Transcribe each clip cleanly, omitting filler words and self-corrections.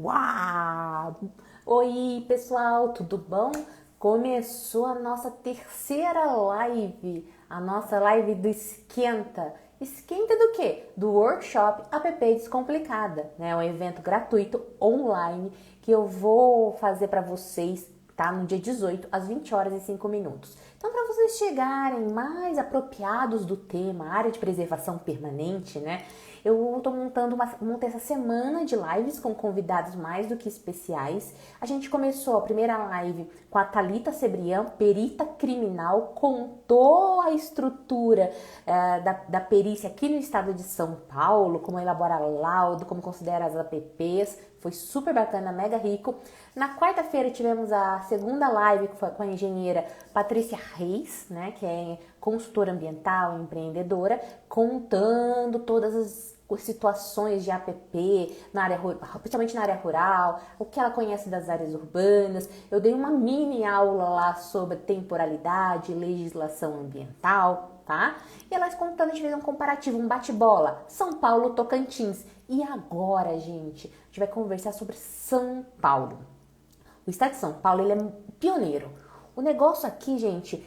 Uau! Oi, pessoal, tudo bom? Começou a nossa terceira live, a nossa live do Esquenta. Esquenta do quê? Do workshop App Descomplicada, né? Um evento gratuito online que eu vou fazer para vocês, tá? No dia 18, às 20 horas e 5 minutos. Então, para vocês chegarem mais apropriados do tema, área de preservação permanente, né? Eu estou montei essa semana de lives com convidados mais do que especiais. A gente começou a primeira live com a Thalita Cebrian, perita criminal, contou a estrutura da perícia aqui no estado de São Paulo, como elabora laudo, como considera as APPs. Foi super bacana, mega rico. Na quarta-feira tivemos a segunda live que foi com a engenheira Patrícia Reis, né, que é consultora ambiental, empreendedora, contando todas as situações de APP, principalmente na área rural, o que ela conhece das áreas urbanas. Eu dei uma mini aula lá sobre temporalidade, legislação ambiental, tá? E elas contando, a gente fez um comparativo, um bate-bola, São Paulo, Tocantins. E agora, gente, a gente vai conversar sobre São Paulo. O estado de São Paulo, ele é pioneiro. O negócio aqui, gente,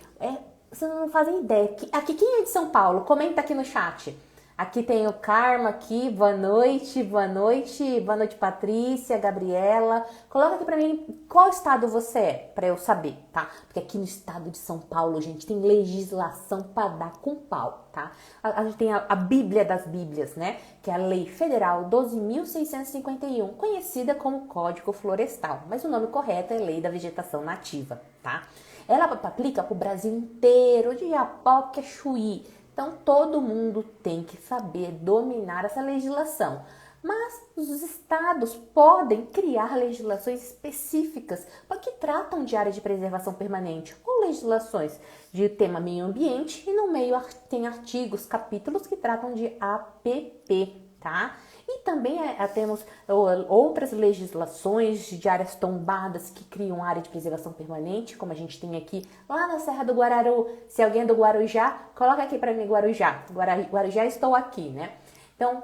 vocês não fazem ideia. Aqui, quem é de São Paulo? Comenta aqui no chat. Aqui tem o Karma aqui, boa noite, boa noite. Boa noite, Patrícia, Gabriela. Coloca aqui pra mim qual estado você é, pra eu saber, tá? Porque aqui no estado de São Paulo, gente, tem legislação pra dar com pau, tá? A gente tem a Bíblia das Bíblias, né? Que é a Lei Federal 12.651, conhecida como Código Florestal. Mas o nome correto é Lei da Vegetação Nativa, tá? Ela aplica pro Brasil inteiro, de Iapoque a Chuí. Então, todo mundo tem que saber dominar essa legislação. Mas os estados podem criar legislações específicas para que tratam de área de preservação permanente ou legislações de tema meio ambiente e no meio tem artigos, capítulos que tratam de APP, tá? E também temos outras legislações de áreas tombadas que criam área de preservação permanente, como a gente tem aqui lá na Serra do Guararu. Se alguém é do Guarujá, coloca aqui para mim Guarujá. Guarujá estou aqui, né? Então,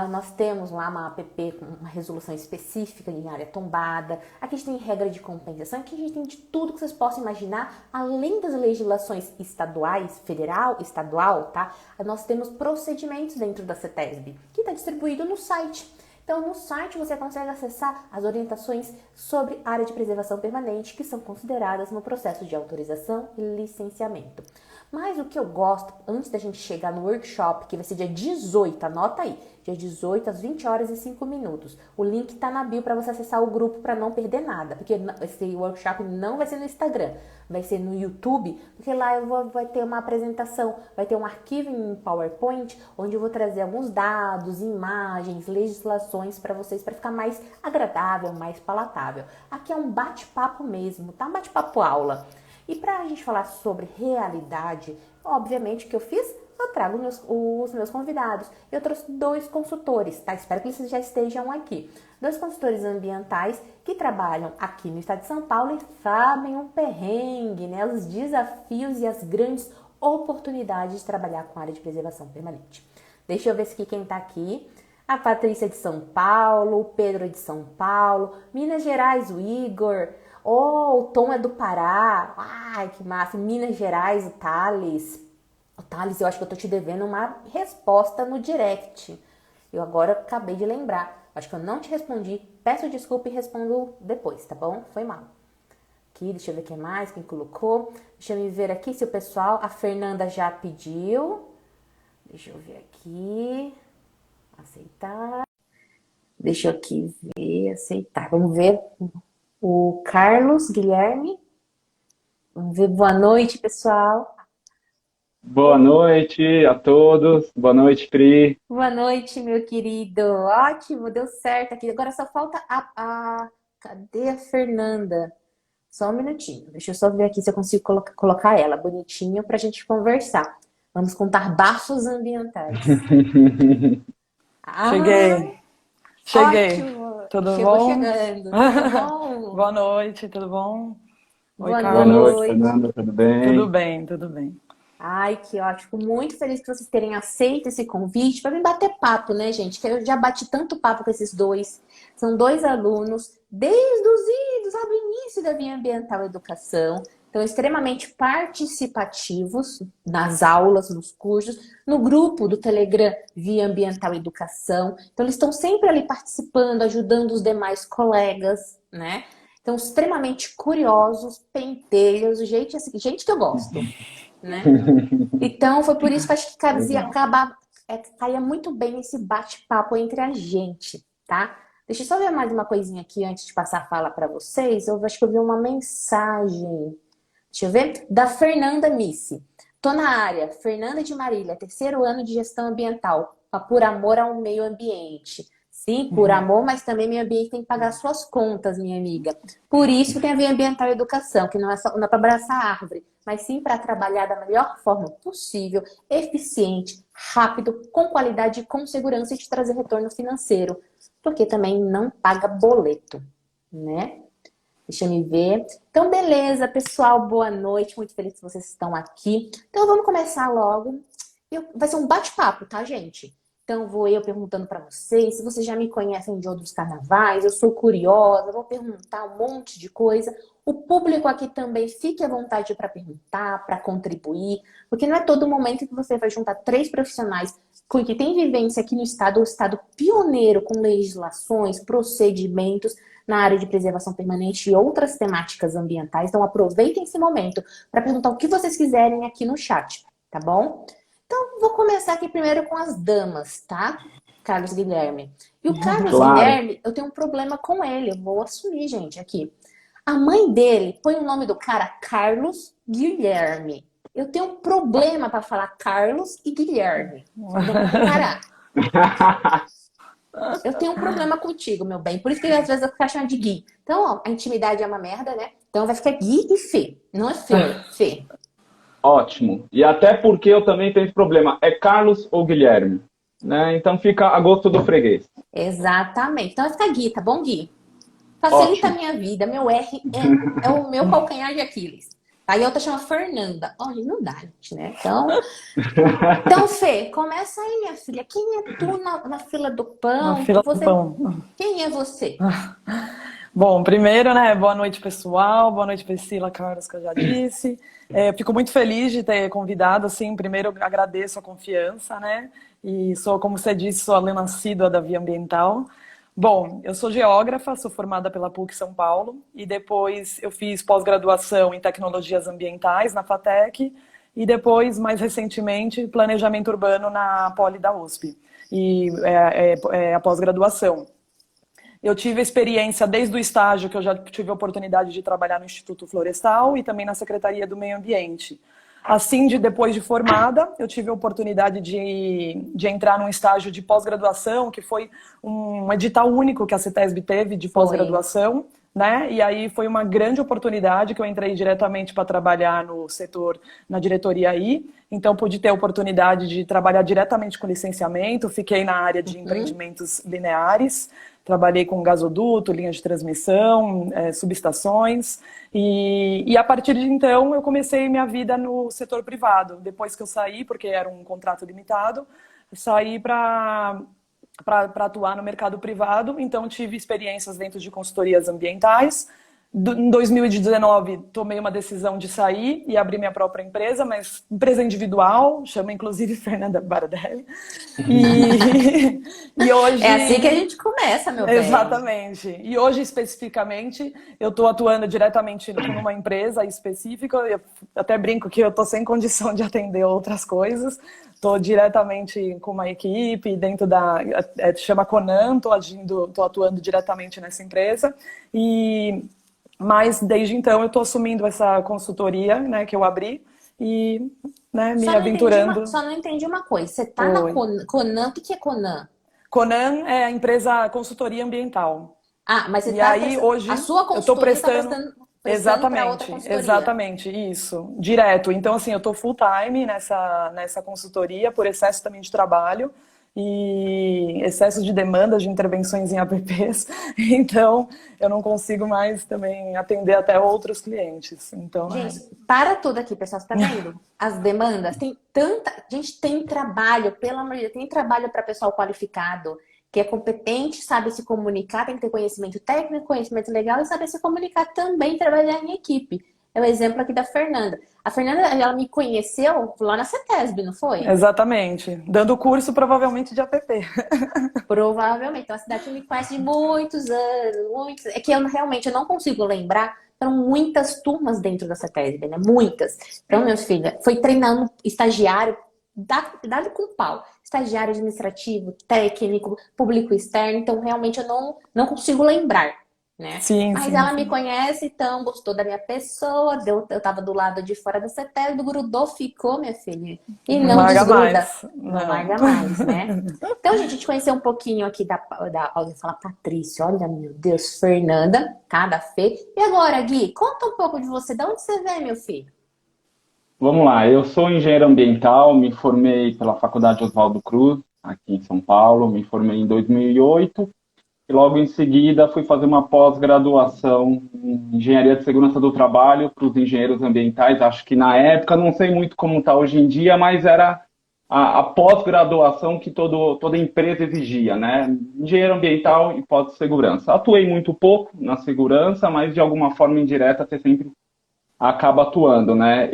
nós temos lá uma APP com uma resolução específica em área tombada. Aqui a gente tem regra de compensação. Aqui a gente tem de tudo que vocês possam imaginar, além das legislações estaduais, federal, estadual, tá? Nós temos procedimentos dentro da CETESB, que está distribuído no site. Então, no site você consegue acessar as orientações sobre área de preservação permanente que são consideradas no processo de autorização e licenciamento. Mas o que eu gosto, antes da gente chegar no workshop, que vai ser dia 18, anota aí, dia 18 às 20 horas e 5 minutos. O link tá na bio para você acessar o grupo para não perder nada, porque esse workshop não vai ser no Instagram, vai ser no YouTube, porque lá vai ter uma apresentação, vai ter um arquivo em PowerPoint, onde eu vou trazer alguns dados, imagens, legislações para vocês, para ficar mais agradável, mais palatável. Aqui é um bate-papo mesmo, tá? Um bate-papo aula. E para a gente falar sobre realidade, obviamente o que eu fiz, eu trago os meus convidados. Eu trouxe 2 consultores, tá? Espero que eles já estejam aqui. 2 consultores ambientais que trabalham aqui no estado de São Paulo e sabem o perrengue, né? Os desafios e as grandes oportunidades de trabalhar com a área de preservação permanente. Deixa eu ver se quem tá aqui. A Patrícia de São Paulo, o Pedro de São Paulo, Minas Gerais, o Igor... Oh, o Tom é do Pará. Ai, que massa. Minas Gerais, o Thales. O Thales, eu acho que eu tô te devendo uma resposta no direct. Eu agora acabei de lembrar. Acho que eu não te respondi. Peço desculpa e respondo depois, tá bom? Foi mal. Aqui, deixa eu ver quem mais, quem colocou. Deixa eu ver aqui se o pessoal... A Fernanda já pediu. Deixa eu ver aqui. Aceitar. Deixa eu aqui ver, aceitar. Vamos ver... O Carlos Guilherme. Vamos ver. Boa noite, pessoal. Boa noite a todos. Boa noite, Pri. Boa noite, meu querido. Ótimo, deu certo aqui. Agora só falta Cadê a Fernanda? Só um minutinho. Deixa eu só ver aqui se eu consigo colocar ela bonitinho para a gente conversar. Vamos contar bafos ambientais. Ah, Cheguei, cheguei. ótimo. Tudo Chegou bom? chegando. Tudo bom? Boa noite, tudo bom? Oi, Boa Boa noite, Carlos. noite. Fernanda. Tudo bem? Tudo bem. Ai, que ótimo. Fico muito feliz que vocês terem aceito esse convite para me bater papo, né, gente? Que eu já bati tanto papo com esses dois. São dois alunos, desde os idos, lá do início da Via Ambiental e Educação. Então, extremamente participativos nas aulas, nos cursos, no grupo do Telegram Via Ambiental e Educação. Então, eles estão sempre ali participando, ajudando os demais colegas, né? Então, extremamente curiosos, penteiros, gente, assim, gente que eu gosto, né? Então, foi por isso que eu acho que Legal. caía muito bem esse bate-papo entre a gente, tá? Deixa eu só ver mais uma coisinha aqui antes de passar a fala para vocês. Eu acho que eu vi uma mensagem. Deixa eu ver. Da Fernanda Misse. Tô na área. Fernanda de Marília, terceiro ano de gestão ambiental. Por amor ao meio ambiente. Sim, por amor, mas também meio ambiente tem que pagar suas contas, minha amiga. Por isso que tem a Via Ambiental e Educação, que não é só não é para abraçar árvore, mas sim para trabalhar da melhor forma possível, eficiente, rápido, com qualidade e com segurança e te trazer retorno financeiro. Porque também não paga boleto, né? Deixa eu me ver. Então, beleza, pessoal, boa noite. Muito feliz que vocês estão aqui. Então, vamos começar logo. Vai ser um bate-papo, tá, gente? Então, vou eu perguntando para vocês, se vocês já me conhecem de outros carnavais, eu sou curiosa, vou perguntar um monte de coisa. O público aqui também fique à vontade para perguntar, para contribuir, porque não é todo momento que você vai juntar três profissionais que têm vivência aqui no estado, o estado pioneiro com legislações, procedimentos na área de preservação permanente e outras temáticas ambientais. Então, aproveitem esse momento para perguntar o que vocês quiserem aqui no chat, tá bom? Então, vou começar aqui primeiro com as damas, tá? Carlos Guilherme. E o Carlos Claro. Guilherme, eu tenho um problema com ele. Eu vou assumir, gente, aqui. A mãe dele põe o nome do cara Carlos Guilherme. Eu tenho um problema para falar Carlos e Guilherme. Vamos parar. Eu tenho um problema contigo, meu bem. Por isso que às vezes eu fico chamando de Gui. Então, ó, a intimidade é uma merda, né? Então vai ficar Gui e Fê. Não é Fê, é Fê. Ótimo. E até porque eu também tenho esse problema. É Carlos ou Guilherme? Né? Então fica a gosto do freguês. Exatamente. Então vai ficar Gui, tá bom, Gui? Facilita a Ótimo. minha vida. Meu R é o meu calcanhar de Aquiles. Aí a outra chama Fernanda. Olha, não dá, gente, né? Então, Fê, começa aí, minha filha. Quem é tu na fila do Na pão? fila do pão. Quem é você? Bom, primeiro, né, boa noite, pessoal. Boa noite, Priscila, Carlos, que eu já disse. Fico muito feliz de ter convidado, assim, primeiro agradeço a confiança, né? E sou, como você disse, sou aluna assídua da Via Ambiental. Bom, eu sou geógrafa, sou formada pela PUC São Paulo e depois eu fiz pós-graduação em tecnologias ambientais na FATEC e depois, mais recentemente, planejamento urbano na Poli da USP. E a pós-graduação. Eu tive experiência desde o estágio, que eu já tive a oportunidade de trabalhar no Instituto Florestal e também na Secretaria do Meio Ambiente. Assim, depois de formada, eu tive a oportunidade de entrar num estágio de pós-graduação, que foi um edital único que a CETESB teve de pós-graduação, né? E aí foi uma grande oportunidade que eu entrei diretamente para trabalhar no setor, na diretoria aí. Então, pude ter a oportunidade de trabalhar diretamente com licenciamento, fiquei na área de empreendimentos lineares, trabalhei com gasoduto, linhas de transmissão, subestações, e a partir de então eu comecei minha vida no setor privado. Depois que eu saí, porque era um contrato limitado, saí para atuar no mercado privado, então tive experiências dentro de consultorias ambientais. Em 2019, tomei uma decisão de sair e abrir minha própria empresa, mas empresa individual, chama inclusive Fernanda Bardelli. E hoje... É assim que a gente começa, meu bem. Exatamente. E hoje, especificamente, eu estou atuando diretamente numa empresa específica. Eu até brinco que eu estou sem condição de atender outras coisas. Estou diretamente com uma equipe dentro chama Conan, estou atuando diretamente nessa empresa. Mas desde então eu estou assumindo essa consultoria, né, que eu abri e, né, me aventurando. Só não entendi uma coisa. Você está na Conan, o que é Conan? Conan é a empresa consultoria ambiental. Ah, mas você hoje a sua consultoria está prestando para outra consultoria. Exatamente, isso, direto. Então, assim, eu estou full time nessa consultoria por excesso também de trabalho. e excesso de demandas de intervenções em apps, então eu não consigo mais também atender até outros clientes. Então, Gente, para tudo aqui, pessoal. Você tá vendo? As demandas, tem tanta. Gente, tem trabalho, pelo amor de Deus, tem trabalho para pessoal qualificado, que é competente, sabe se comunicar, tem que ter conhecimento técnico, conhecimento legal e saber se comunicar também, trabalhar em equipe. É o exemplo aqui da Fernanda. A Fernanda, ela me conheceu lá na CETESB, não foi? exatamente. Dando curso provavelmente de app. Provavelmente. Então, a cidade me conhece de muitos anos, muitos. É que eu realmente eu não consigo lembrar. Eram muitas turmas dentro da CETESB, né? Muitas. Então, meus filhos, foi treinando estagiário, dado com pau. Estagiário administrativo, técnico, público externo. Então, realmente, eu não consigo lembrar, né? Sim, Mas sim, ela me sim. conhece, então gostou da minha pessoa. Eu tava do lado de fora da CETESB, grudou, ficou, minha filha. E Não não larga desgruda. mais. Não Não. larga mais, né? Então, gente, a gente conheceu um pouquinho aqui alguém fala Patrícia, olha, meu Deus, Fernanda, tá? Da Fê. E agora, Gui, conta um pouco de você. De onde você vem, meu filho? Vamos lá, eu sou engenheiro ambiental, me formei pela Faculdade Oswaldo Cruz, aqui em São Paulo, me formei em 2008 e logo em seguida fui fazer uma pós-graduação em Engenharia de Segurança do Trabalho para os engenheiros ambientais. Acho que na época, não sei muito como está hoje em dia, mas era a pós-graduação que toda empresa exigia, né? Engenheiro ambiental e pós-segurança. Atuei muito pouco na segurança, mas de alguma forma indireta você sempre acaba atuando, né?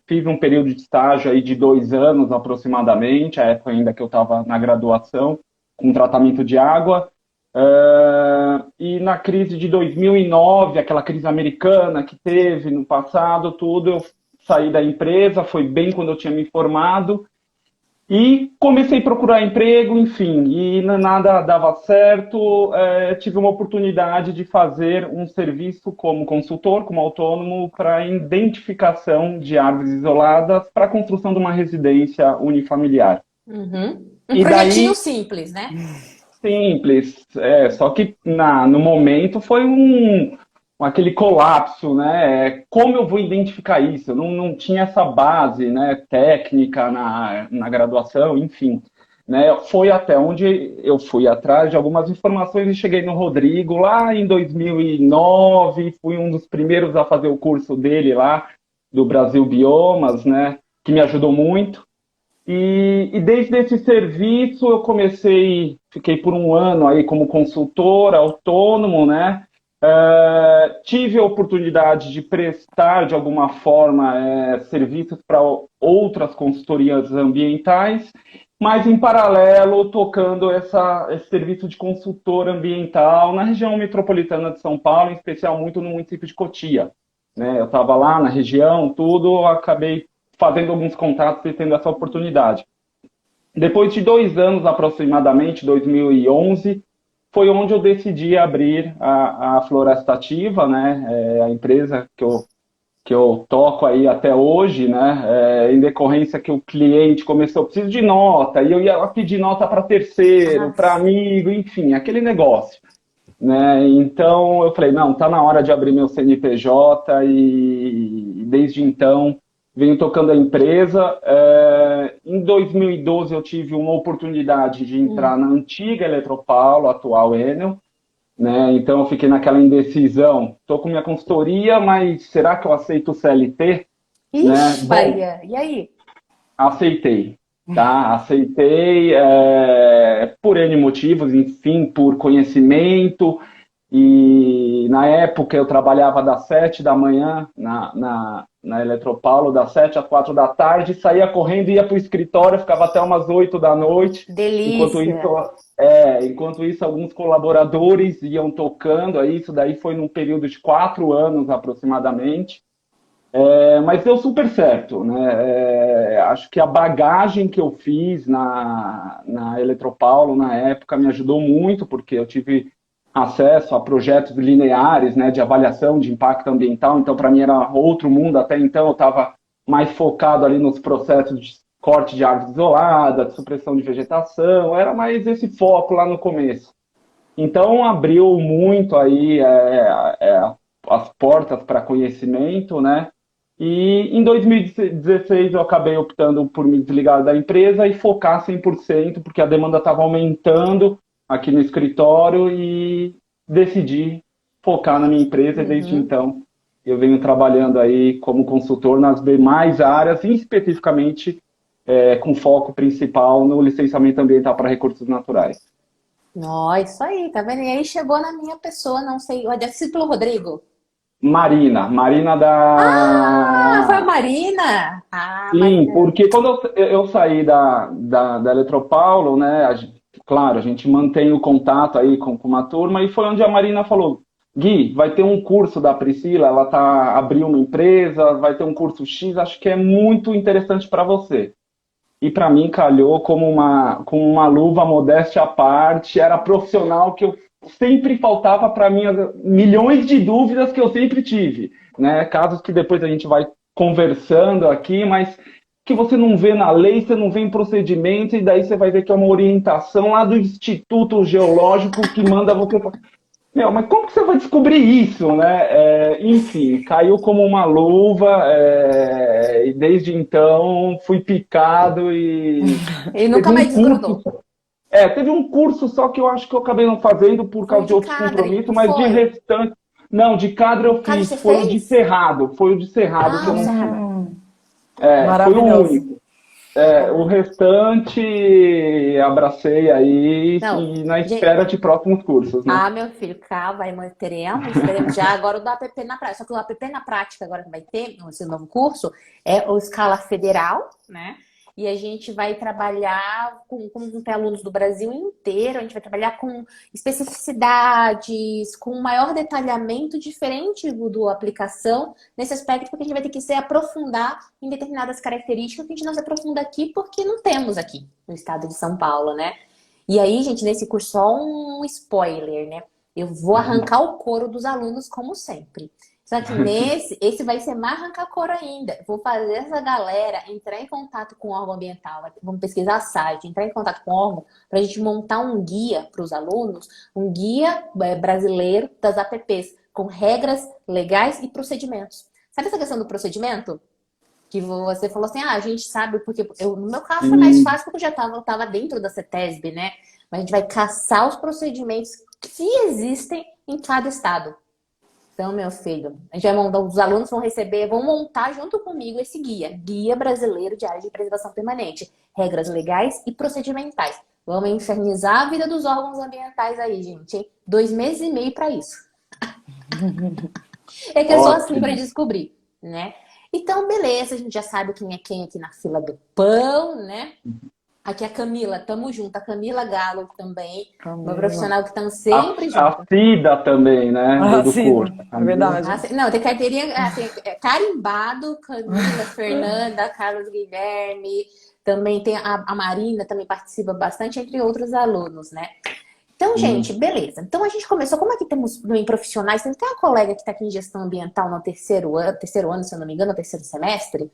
Fiz um período de estágio aí de 2 anos aproximadamente, a época ainda que eu estava na graduação, com tratamento de água. E na crise de 2009, aquela crise americana que teve no passado, tudo, eu saí da empresa, foi bem quando eu tinha me formado, e comecei a procurar emprego, enfim, e nada dava certo. Tive uma oportunidade de fazer um serviço como consultor, como autônomo, para identificação de árvores isoladas para a construção de uma residência unifamiliar. Uhum. Um E projetinho daí, simples, né? simples, só que no momento foi aquele colapso, né? Como eu vou identificar isso? Eu não tinha essa base, né, técnica na graduação, enfim. Né? Foi até onde eu fui atrás de algumas informações e cheguei no Rodrigo lá em 2009, fui um dos primeiros a fazer o curso dele lá, do Brasil Biomas, né? Que me ajudou muito. E desde esse serviço eu fiquei por um ano aí como consultor autônomo, né? Tive a oportunidade de prestar, de alguma forma, serviços para outras consultorias ambientais, mas em paralelo tocando esse serviço de consultor ambiental na região metropolitana de São Paulo, em especial muito no município de Cotia. Né? Eu estava lá na região, tudo, acabei fazendo alguns contatos e tendo essa oportunidade. Depois de 2 anos, aproximadamente, 2011, foi onde eu decidi abrir a Florestativa, né? A empresa que eu toco aí até hoje, né? Em decorrência que o cliente começou, preciso de nota, e eu ia lá pedir nota para terceiro, Ah, para amigo, enfim, aquele negócio. Né? Então eu falei, não, tá na hora de abrir meu CNPJ e desde então venho tocando a empresa. Em 2012 eu tive uma oportunidade de entrar na antiga Eletropaulo, atual Enel, né? Então eu fiquei naquela indecisão, estou com minha consultoria, mas será que eu aceito o CLT? Né? ixi, Bom, Maria. E aí? aceitei, tá? Aceitei por N motivos, enfim, por conhecimento. E na época eu trabalhava das 7 da manhã na Eletropaulo, das 7 às 4 da tarde, saía correndo, ia para o escritório, ficava até umas 8 da noite. Enquanto isso, Delícia. enquanto isso, alguns colaboradores iam tocando, aí isso daí foi num período de 4 anos aproximadamente. Mas deu super certo, né? Acho que a bagagem que eu fiz na Eletropaulo na época me ajudou muito, porque eu tive acesso a projetos lineares, né, de avaliação de impacto ambiental, então para mim era outro mundo. Até então eu estava mais focado ali nos processos de corte de árvores isoladas, de supressão de vegetação, era mais esse foco lá no começo. Então abriu muito aí as portas para conhecimento, né? E em 2016 eu acabei optando por me desligar da empresa e focar 100%, porque a demanda estava aumentando aqui no escritório e decidi focar na minha empresa e desde Uhum. então eu venho trabalhando aí como consultor nas demais áreas, e especificamente com foco principal no licenciamento ambiental para recursos naturais. Ó, isso aí, tá vendo? E aí chegou na minha pessoa, não sei, deve ser pelo Rodrigo. Marina Ah, foi a da... Marina! Ah, Sim, Marina. porque quando eu saí da Eletropaulo, né, claro, a gente mantém o contato aí com uma turma, e foi onde a Marina falou, Gui, vai ter um curso da Priscila, ela abriu uma empresa, vai ter um curso X, acho que é muito interessante para você. E para mim calhou com uma luva, modéstia à parte, era profissional que eu sempre faltava para mim, milhões de dúvidas que eu sempre tive, né? Casos que depois a gente vai conversando aqui, mas que você não vê na lei, você não vê em procedimento, e daí você vai ver que é uma orientação lá do Instituto Geológico que manda você. Meu, mas como que você vai descobrir isso, né? Enfim, caiu como uma luva, e desde então fui picado e Ele teve nunca um mais curso, desgrudou. teve um curso só que eu acho que eu acabei não fazendo por Foi o causa de de outros Cadre, compromissos, não mas de foi? restante, não, de cadre eu Cadre fiz, você fez? Foi o de Cerrado que Ah, eu o não fiz, Cerrado. foi o Maravilhoso. único. O restante abracei aí Não, e na gente, espera de próximos cursos, né? ah, meu filho, cá vai, teremos já agora o do APP na prática. Só que o APP na prática agora que vai ter, esse novo curso, é o escala federal, né? E a gente vai trabalhar com alunos do Brasil inteiro, a gente vai trabalhar com especificidades, com maior detalhamento diferente do aplicação nesse aspecto, porque a gente vai ter que se aprofundar em determinadas características que a gente não se aprofunda aqui porque não temos aqui no estado de São Paulo, né? E aí, gente, nesse curso, só um spoiler, né? Eu vou arrancar o couro dos alunos, como sempre. Só que esse vai ser mais arrancar couro ainda. Vou fazer essa galera entrar em contato com o órgão ambiental, vamos pesquisar site, entrar em contato com o órgão, para a gente montar um guia para os alunos, um guia brasileiro das APPs, com regras legais e procedimentos. Sabe essa questão do procedimento? Que você falou assim, a gente sabe, porque no meu caso foi mais Sim. fácil porque eu já estava dentro da CETESB, né? Mas a gente vai caçar os procedimentos que existem em cada estado. Então, meu filho, a gente vai montar, os alunos vão montar junto comigo esse Guia Brasileiro de Área de Preservação Permanente, regras legais e procedimentais. Vamos infernizar a vida dos órgãos ambientais aí, gente, hein? 2 meses e meio para isso. É que eu sou assim para Ótimo. descobrir, né? Então, beleza, a gente já sabe quem é quem aqui na fila do pão, né? Aqui a Camila, tamo junto. A Camila Galo também, uma Camila. profissional que estão A, sempre a junto. Cida também, né? Ah, Do sim, curso. é verdade. Não, tem carteirinha assim, carimbado, Camila, Fernanda, Carlos Guilherme, também tem a Marina, também participa bastante, entre outros alunos, né? Então, gente, beleza. Então a gente começou, como é que temos em profissionais, tem até uma colega que está aqui em gestão ambiental no terceiro ano, se eu não me engano, no terceiro semestre.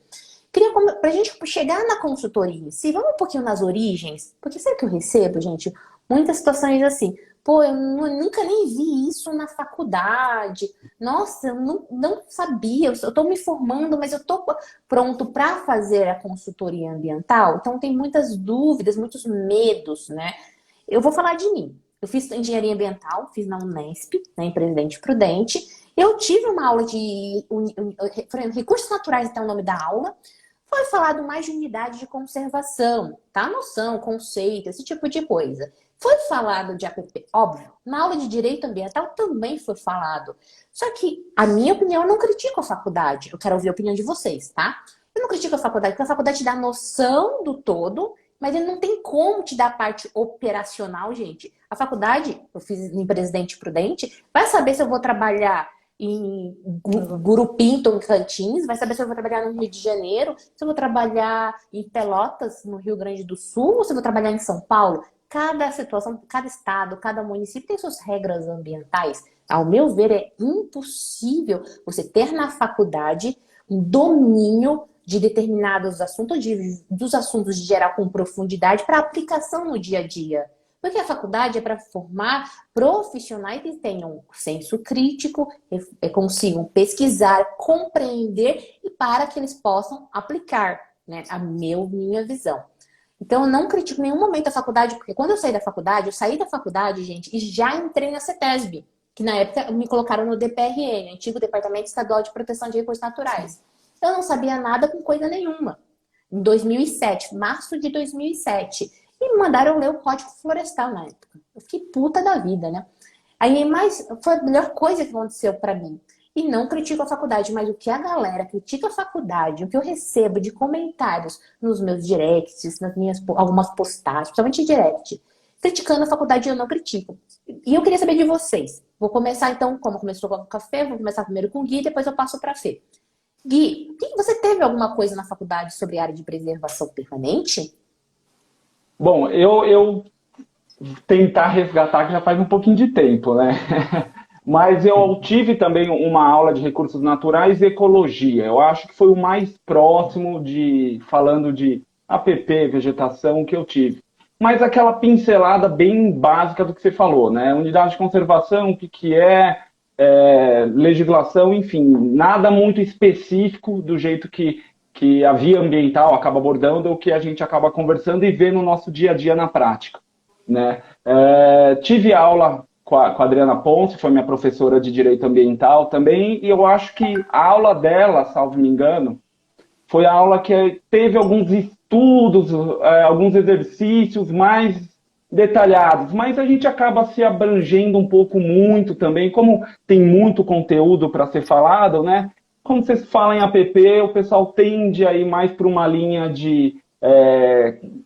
Queria, pra gente chegar na consultoria em si, vamos um pouquinho nas origens, porque sabe que eu recebo, gente, muitas situações assim, pô, eu nunca nem vi isso na faculdade, nossa, eu não sabia, eu tô me formando, mas eu tô pronto para fazer a consultoria ambiental, então tem muitas dúvidas, muitos medos, né? Eu vou falar de mim. Eu fiz engenharia ambiental, fiz na Unesp, né, em Presidente Prudente. Eu tive uma aula de recursos naturais, até o nome da aula. Foi falado mais de unidade de conservação, tá? Noção, conceito, esse tipo de coisa. Foi falado de APP, óbvio. Na aula de direito ambiental também foi falado. Só que, a minha opinião, eu não critico a faculdade. Eu quero ouvir a opinião de vocês, tá? Eu não critico a faculdade, porque a faculdade te dá noção do todo, mas ele não tem como te dar a parte operacional, gente. A faculdade, eu fiz em Presidente Prudente, vai saber se eu vou trabalhar em Gurupim, Tocantins, vai saber se eu vou trabalhar no Rio de Janeiro, se eu vou trabalhar em Pelotas, no Rio Grande do Sul, ou se eu vou trabalhar em São Paulo. Cada situação, cada estado, cada município tem suas regras ambientais. Ao meu ver, é impossível você ter na faculdade um domínio de determinados assuntos, dos assuntos de geral com profundidade para aplicação no dia a dia. Porque a faculdade é para formar profissionais que tenham senso crítico, consigam pesquisar, compreender e para que eles possam aplicar, né, minha visão. Então, eu não critico em nenhum momento a faculdade, porque quando eu saí da faculdade, gente, e já entrei na CETESB, que na época me colocaram no DPRN, Antigo Departamento Estadual de Proteção de Recursos Naturais. Eu não sabia nada com coisa nenhuma. Em 2007, março de 2007. E me mandaram ler o Código Florestal na época. Eu fiquei puta da vida, né? Aí, mas foi a melhor coisa que aconteceu pra mim. E não critico a faculdade, mas o que a galera critica a faculdade, o que eu recebo de comentários nos meus directs, nas minhas algumas postagens, principalmente direct, criticando a faculdade, eu não critico. E eu queria saber de vocês. Vou começar então, como começou com o café, vou começar primeiro com o Gui, depois eu passo para a Fê. Gui, você teve alguma coisa na faculdade sobre área de preservação permanente? Bom, eu tentar resgatar que já faz um pouquinho de tempo, né? Mas eu tive também uma aula de recursos naturais e ecologia. Eu acho que foi o mais próximo falando de APP, vegetação, que eu tive. Mas aquela pincelada bem básica do que você falou, né? Unidade de conservação, o que é, legislação, enfim, nada muito específico do jeito que a via ambiental acaba abordando ou que a gente acaba conversando e vê no nosso dia a dia na prática, né? Tive aula com a Adriana Ponce, foi minha professora de Direito Ambiental também, e eu acho que a aula dela, salvo me engano, foi a aula que teve alguns estudos, alguns exercícios mais detalhados, mas a gente acaba se abrangendo um pouco muito também, como tem muito conteúdo para ser falado, né? Quando você fala em APP, o pessoal tende a ir mais para uma linha de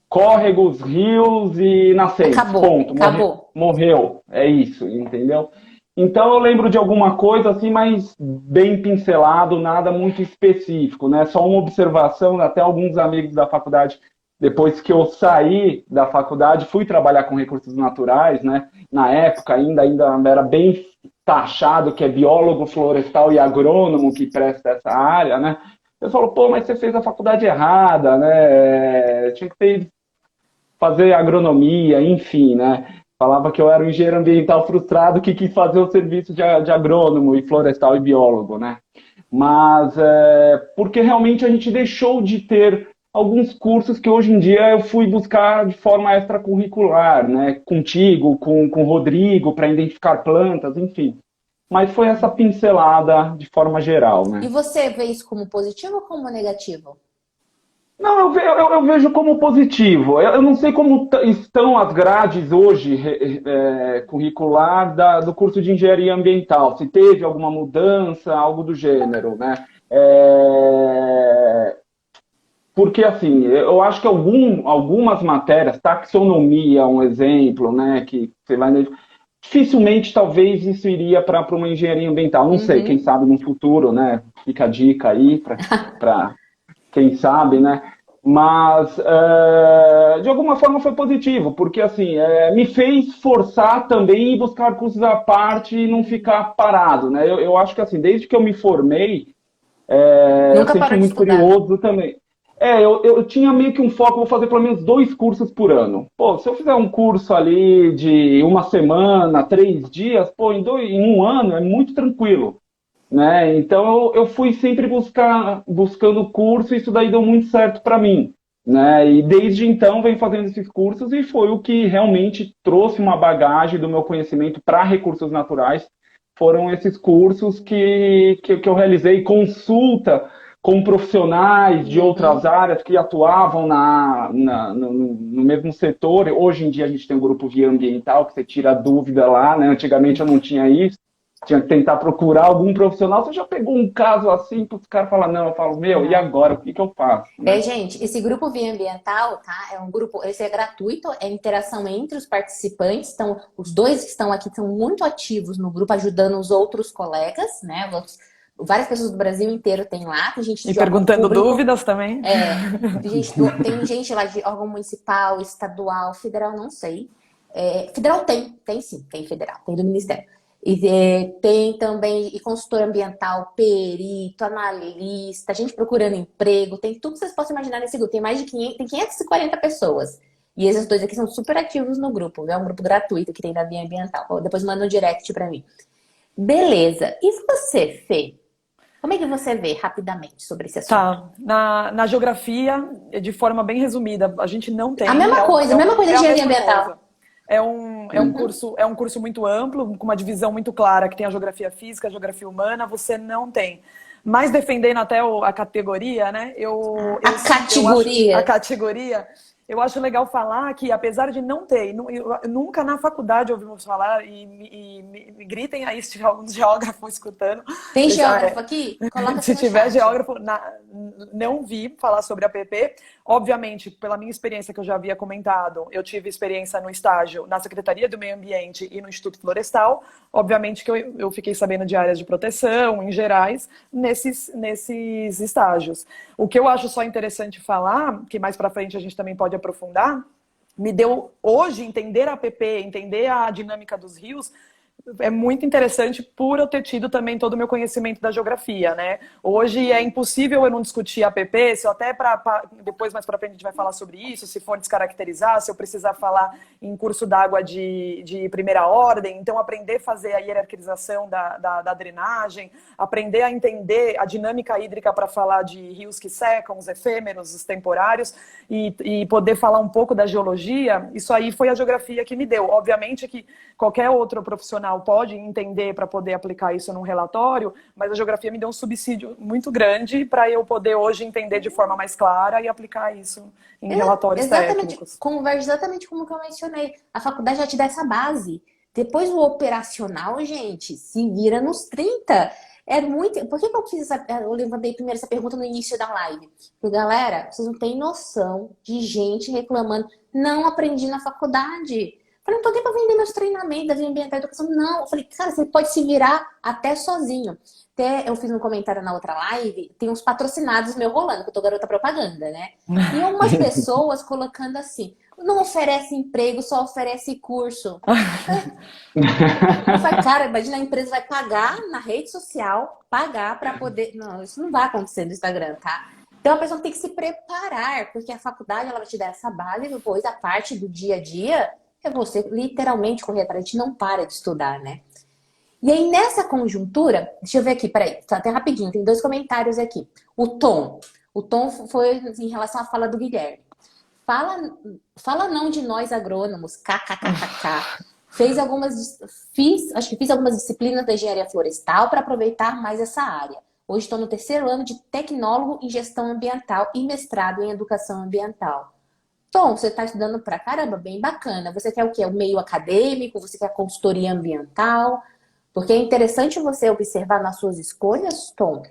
córregos, rios e nascentes. Ponto. Acabou. Morreu. É isso, entendeu? Então eu lembro de alguma coisa assim, mas bem pincelado, nada muito específico, né? Só uma observação, até alguns amigos da faculdade, depois que eu saí da faculdade, fui trabalhar com recursos naturais, né? Na época ainda era bem taxado que é biólogo florestal e agrônomo que presta essa área, né? Eu falo, pô, mas você fez a faculdade errada, né? Tinha que fazer agronomia, enfim, né? Falava que eu era um engenheiro ambiental frustrado que quis fazer o serviço de agrônomo e florestal e biólogo, né? Mas porque realmente a gente deixou de ter alguns cursos que hoje em dia eu fui buscar de forma extracurricular, né? Contigo, com o Rodrigo, para identificar plantas, enfim. Mas foi essa pincelada de forma geral, né? E você vê isso como positivo ou como negativo? Não, eu vejo como positivo. Eu não sei como estão as grades hoje curricular do curso de engenharia ambiental. Se teve alguma mudança, algo do gênero, né? Porque, assim, eu acho que algumas matérias, taxonomia é um exemplo, né? Que você vai... Dificilmente, talvez, isso iria para uma engenharia ambiental. Não sei, quem sabe no futuro, né? Fica a dica aí para quem sabe, né? Mas, de alguma forma, foi positivo, porque, assim, me fez forçar também e buscar cursos à parte e não ficar parado, né? Eu acho que, assim, desde que eu me formei, eu sempre fui muito curioso também. Eu tinha meio que um foco, vou fazer pelo menos 2 cursos por ano. Pô, se eu fizer um curso ali de uma semana, 3 dias, pô, em um ano é muito tranquilo, né? Então eu fui sempre buscando curso e isso daí deu muito certo para mim, né? E desde então venho fazendo esses cursos e foi o que realmente trouxe uma bagagem do meu conhecimento para recursos naturais. Foram esses cursos que eu realizei, consulta com profissionais de outras áreas que atuavam no mesmo setor. Hoje em dia a gente tem um grupo Via Ambiental, que você tira dúvida lá, né? Antigamente eu não tinha isso. Tinha que tentar procurar algum profissional. Você já pegou um caso assim para os caras falarem, não, eu falo, e agora? O que eu faço? Né? Gente, esse grupo Via Ambiental, tá? É um grupo, esse é gratuito, é interação entre os participantes. Então, os 2 que estão aqui são muito ativos no grupo, ajudando os outros colegas, né? Várias pessoas do Brasil inteiro tem lá. Tem gente e perguntando dúvidas também. Tem gente lá de órgão municipal, estadual, federal, não sei. Federal tem sim, tem federal, tem do Ministério. E tem também consultor ambiental, perito, analista, gente procurando emprego, tem tudo que vocês possam imaginar nesse grupo. Tem mais de 540 pessoas. E esses dois aqui são super ativos no grupo. É um grupo gratuito que tem da Via Ambiental. Depois manda um direct pra mim. Beleza. E você, Fê? Como é que você vê rapidamente sobre esse assunto? Tá. Na geografia, de forma bem resumida, a gente não tem. A mesma coisa de engenharia ambiental. Coisa. É um curso muito amplo, com uma divisão muito clara, que tem a geografia física, a geografia humana, você não tem. Mas defendendo até a categoria, né? A categoria. Eu acho legal falar que, apesar de não ter, eu nunca na faculdade ouvimos falar, e me gritem aí se tiver algum geógrafo escutando. Tem geógrafo aqui? Coloca Se aqui no tiver chat. geógrafo, não vi falar sobre APP. Obviamente, pela minha experiência que eu já havia comentado, eu tive experiência no estágio na Secretaria do Meio Ambiente e no Instituto Florestal. Obviamente que eu fiquei sabendo de áreas de proteção, em gerais, nesses estágios. O que eu acho só interessante falar, que mais para frente a gente também pode aprofundar, me deu hoje entender a APP, entender a dinâmica dos rios, é muito interessante por eu ter tido também todo o meu conhecimento da geografia, né? Hoje é impossível eu não discutir APP, se eu até depois mais para frente a gente vai falar sobre isso, se for descaracterizar, se eu precisar falar em curso d'água de primeira ordem, então aprender a fazer a hierarquização da drenagem, aprender a entender a dinâmica hídrica para falar de rios que secam, os efêmeros, os temporários, e poder falar um pouco da geologia, isso aí foi a geografia que me deu. Obviamente que qualquer outro profissional pode entender para poder aplicar isso num relatório, mas a geografia me deu um subsídio muito grande para eu poder hoje entender de forma mais clara e aplicar isso em relatórios técnicos. Converge exatamente como que eu mencionei. A faculdade já te dá essa base. Depois o operacional, gente, se vira nos 30. É muito. Por que eu fiz eu levantei primeiro essa pergunta no início da live? Porque, galera, vocês não têm noção de gente reclamando. Não aprendi na faculdade. Falei, não tô aqui pra vender meus treinamentos da Via Ambiental e Educação. Não. Eu falei, cara, você pode se virar até sozinho. Até eu fiz um comentário na outra live, tem uns patrocinados meu rolando, que eu tô garota propaganda, né? E umas pessoas colocando assim, não oferece emprego, só oferece curso. Eu falei, cara, imagina a empresa vai pagar na rede social, pagar pra poder... Não, isso não vai acontecer no Instagram, tá? Então a pessoa tem que se preparar, porque a faculdade ela vai te dar essa base, e depois a parte do dia a dia é você literalmente correr atrás. A gente não para de estudar, né? E aí, nessa conjuntura, deixa eu ver aqui, peraí, tá até rapidinho, tem 2 comentários aqui. O Tom foi em relação à fala do Guilherme. Fala não de nós agrônomos, kkkk. Acho que fiz algumas disciplinas da engenharia florestal para aproveitar mais essa área. Hoje estou no 3º ano de tecnólogo em gestão ambiental e mestrado em educação ambiental. Tom, você está estudando pra caramba, bem bacana. Você quer o quê? O meio acadêmico? Você quer consultoria ambiental? Porque é interessante você observar nas suas escolhas, Tom,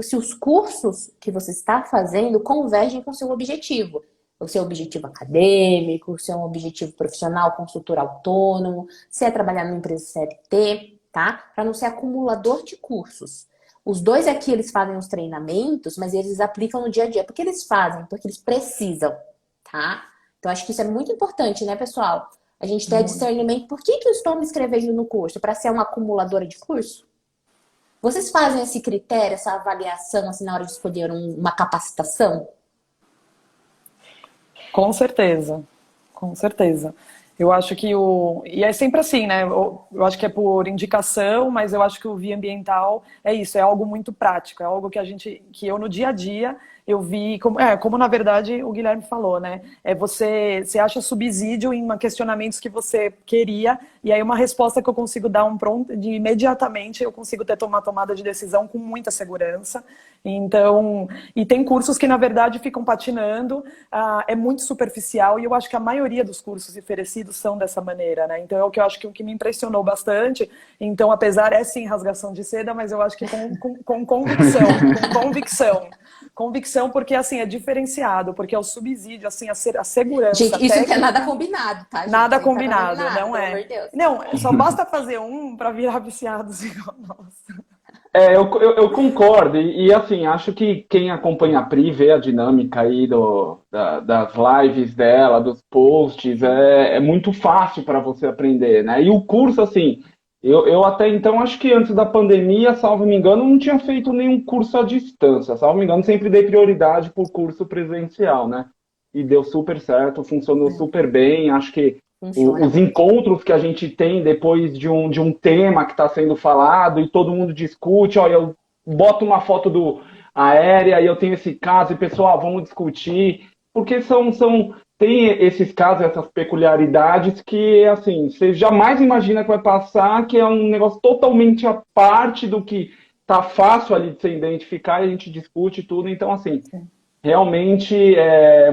se os cursos que você está fazendo convergem com o seu objetivo. O seu objetivo acadêmico, o seu objetivo profissional, consultor autônomo, se é trabalhar numa empresa CLT, tá? Para não ser acumulador de cursos. Os 2 aqui, eles fazem os treinamentos, mas eles aplicam no dia a dia. Por que eles fazem? Porque eles precisam, tá? Então, acho que isso é muito importante, né, pessoal? A gente tem discernimento. Por que eu estou me inscrevendo no curso? Para ser uma acumuladora de curso? Vocês fazem esse critério, essa avaliação, assim, na hora de escolher uma capacitação? Com certeza, com certeza. Eu acho que E é sempre assim, né? Eu acho que é por indicação, mas eu acho que o Via Ambiental é isso, é algo muito prático, é algo que eu no dia a dia eu vi, como na verdade o Guilherme falou, né? Você acha subsídio em questionamentos que você queria, e aí uma resposta que eu consigo dar imediatamente eu consigo ter uma tomada de decisão com muita segurança. Então, e tem cursos que na verdade ficam patinando, é muito superficial, e eu acho que a maioria dos cursos oferecidos são dessa maneira, né? Então é o que eu acho que o que me impressionou bastante. Então, apesar, sim, rasgação de seda, mas eu acho que com convicção, com convicção, porque assim, é diferenciado, porque é o subsídio, assim, a segurança. Gente, isso técnica, não é nada combinado, tá? Gente? Nada combinado, não pelo é. amor de Deus. Não, só basta fazer para virar viciados igual nós. Eu concordo, e assim, acho que quem acompanha a Pri vê a dinâmica aí das lives dela, dos posts, é muito fácil para você aprender, né? E o curso, assim, eu até então, acho que antes da pandemia, salvo me engano, não tinha feito nenhum curso à distância, salvo me engano, sempre dei prioridade por curso presencial, né? e deu super certo, funcionou super bem. Acho que Funciona. os encontros que a gente tem depois de um tema que está sendo falado e todo mundo discute, ó, eu boto uma foto do aérea e eu tenho esse caso e pessoal, vamos discutir, porque tem esses casos, essas peculiaridades que, assim, você jamais imagina que vai passar, que é um negócio totalmente à parte do que tá fácil ali de se identificar e a gente discute tudo. Então, assim, realmente,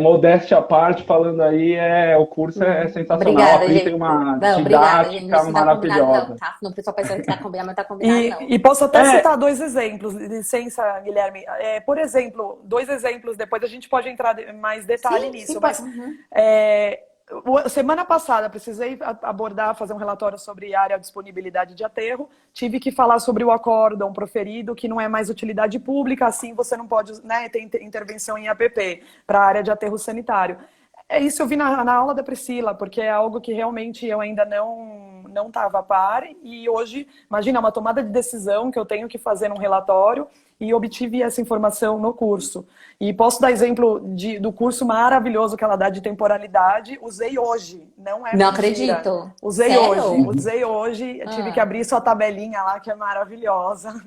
modéstia à parte, falando aí, o curso é sensacional. Obrigada, A Pri gente. tem uma Não, obrigada, gente. didática Não tá combinado, não, maravilhosa. tá? Não, o pessoal pensando que tá combinado, mas tá combinado, não. E posso até citar dois exemplos, licença, Guilherme. Por exemplo, dois exemplos, depois a gente pode entrar em mais detalhe Sim, nisso, sim, mas pode. semana passada precisei abordar, fazer um relatório sobre área de disponibilidade de aterro, tive que falar sobre o acórdão proferido, que não é mais utilidade pública, assim você não pode, né, ter intervenção em APP para a área de aterro sanitário. Isso eu vi na aula da Priscila, porque é algo que realmente eu ainda não estava a par, e hoje, imagina, uma tomada de decisão que eu tenho que fazer num relatório, e obtive essa informação no curso. E posso dar exemplo do curso maravilhoso que ela dá de temporalidade, usei hoje, não é Não mentira. acredito. Usei Sério? hoje, tive que abrir sua tabelinha lá, que é maravilhosa.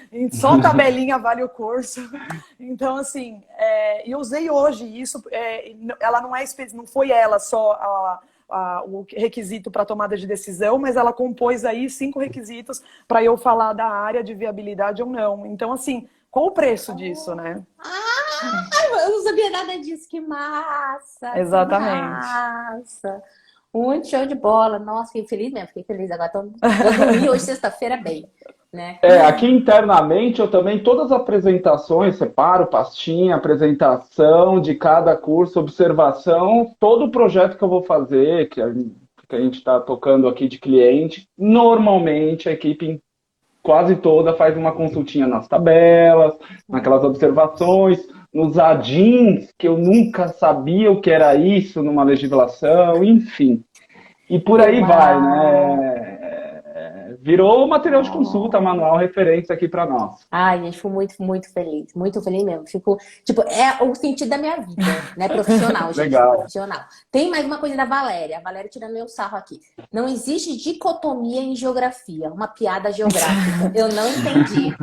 E só tabelinha vale o curso. Então, assim, eu usei hoje isso, ela não foi ela só o requisito para tomada de decisão, mas ela compôs aí 5 requisitos para eu falar da área de viabilidade ou não. Então, assim, qual o preço disso, né? Eu não sabia nada disso. Que massa! Exatamente. Que massa! Muito show de bola. Nossa, fiquei feliz mesmo. Fiquei feliz. Agora vou dormir hoje, sexta-feira, bem. Né? Aqui internamente eu também, todas as apresentações, separo pastinha, apresentação de cada curso, observação, todo o projeto que eu vou fazer, que a gente está tocando aqui de cliente, normalmente a equipe quase toda faz uma consultinha nas tabelas, naquelas observações, nos adins, que eu nunca sabia o que era isso numa legislação, enfim. E por aí vai, né? Virou material de consulta, manual, referência aqui para nós. Ai, gente, fico muito, muito feliz. Muito feliz mesmo. Fico, tipo, é o sentido da minha vida, né? Profissional, gente. Legal. Profissional. Tem mais uma coisa da Valéria. A Valéria tirando meu sarro aqui. Não existe dicotomia em geografia. Uma piada geográfica. Eu não entendi.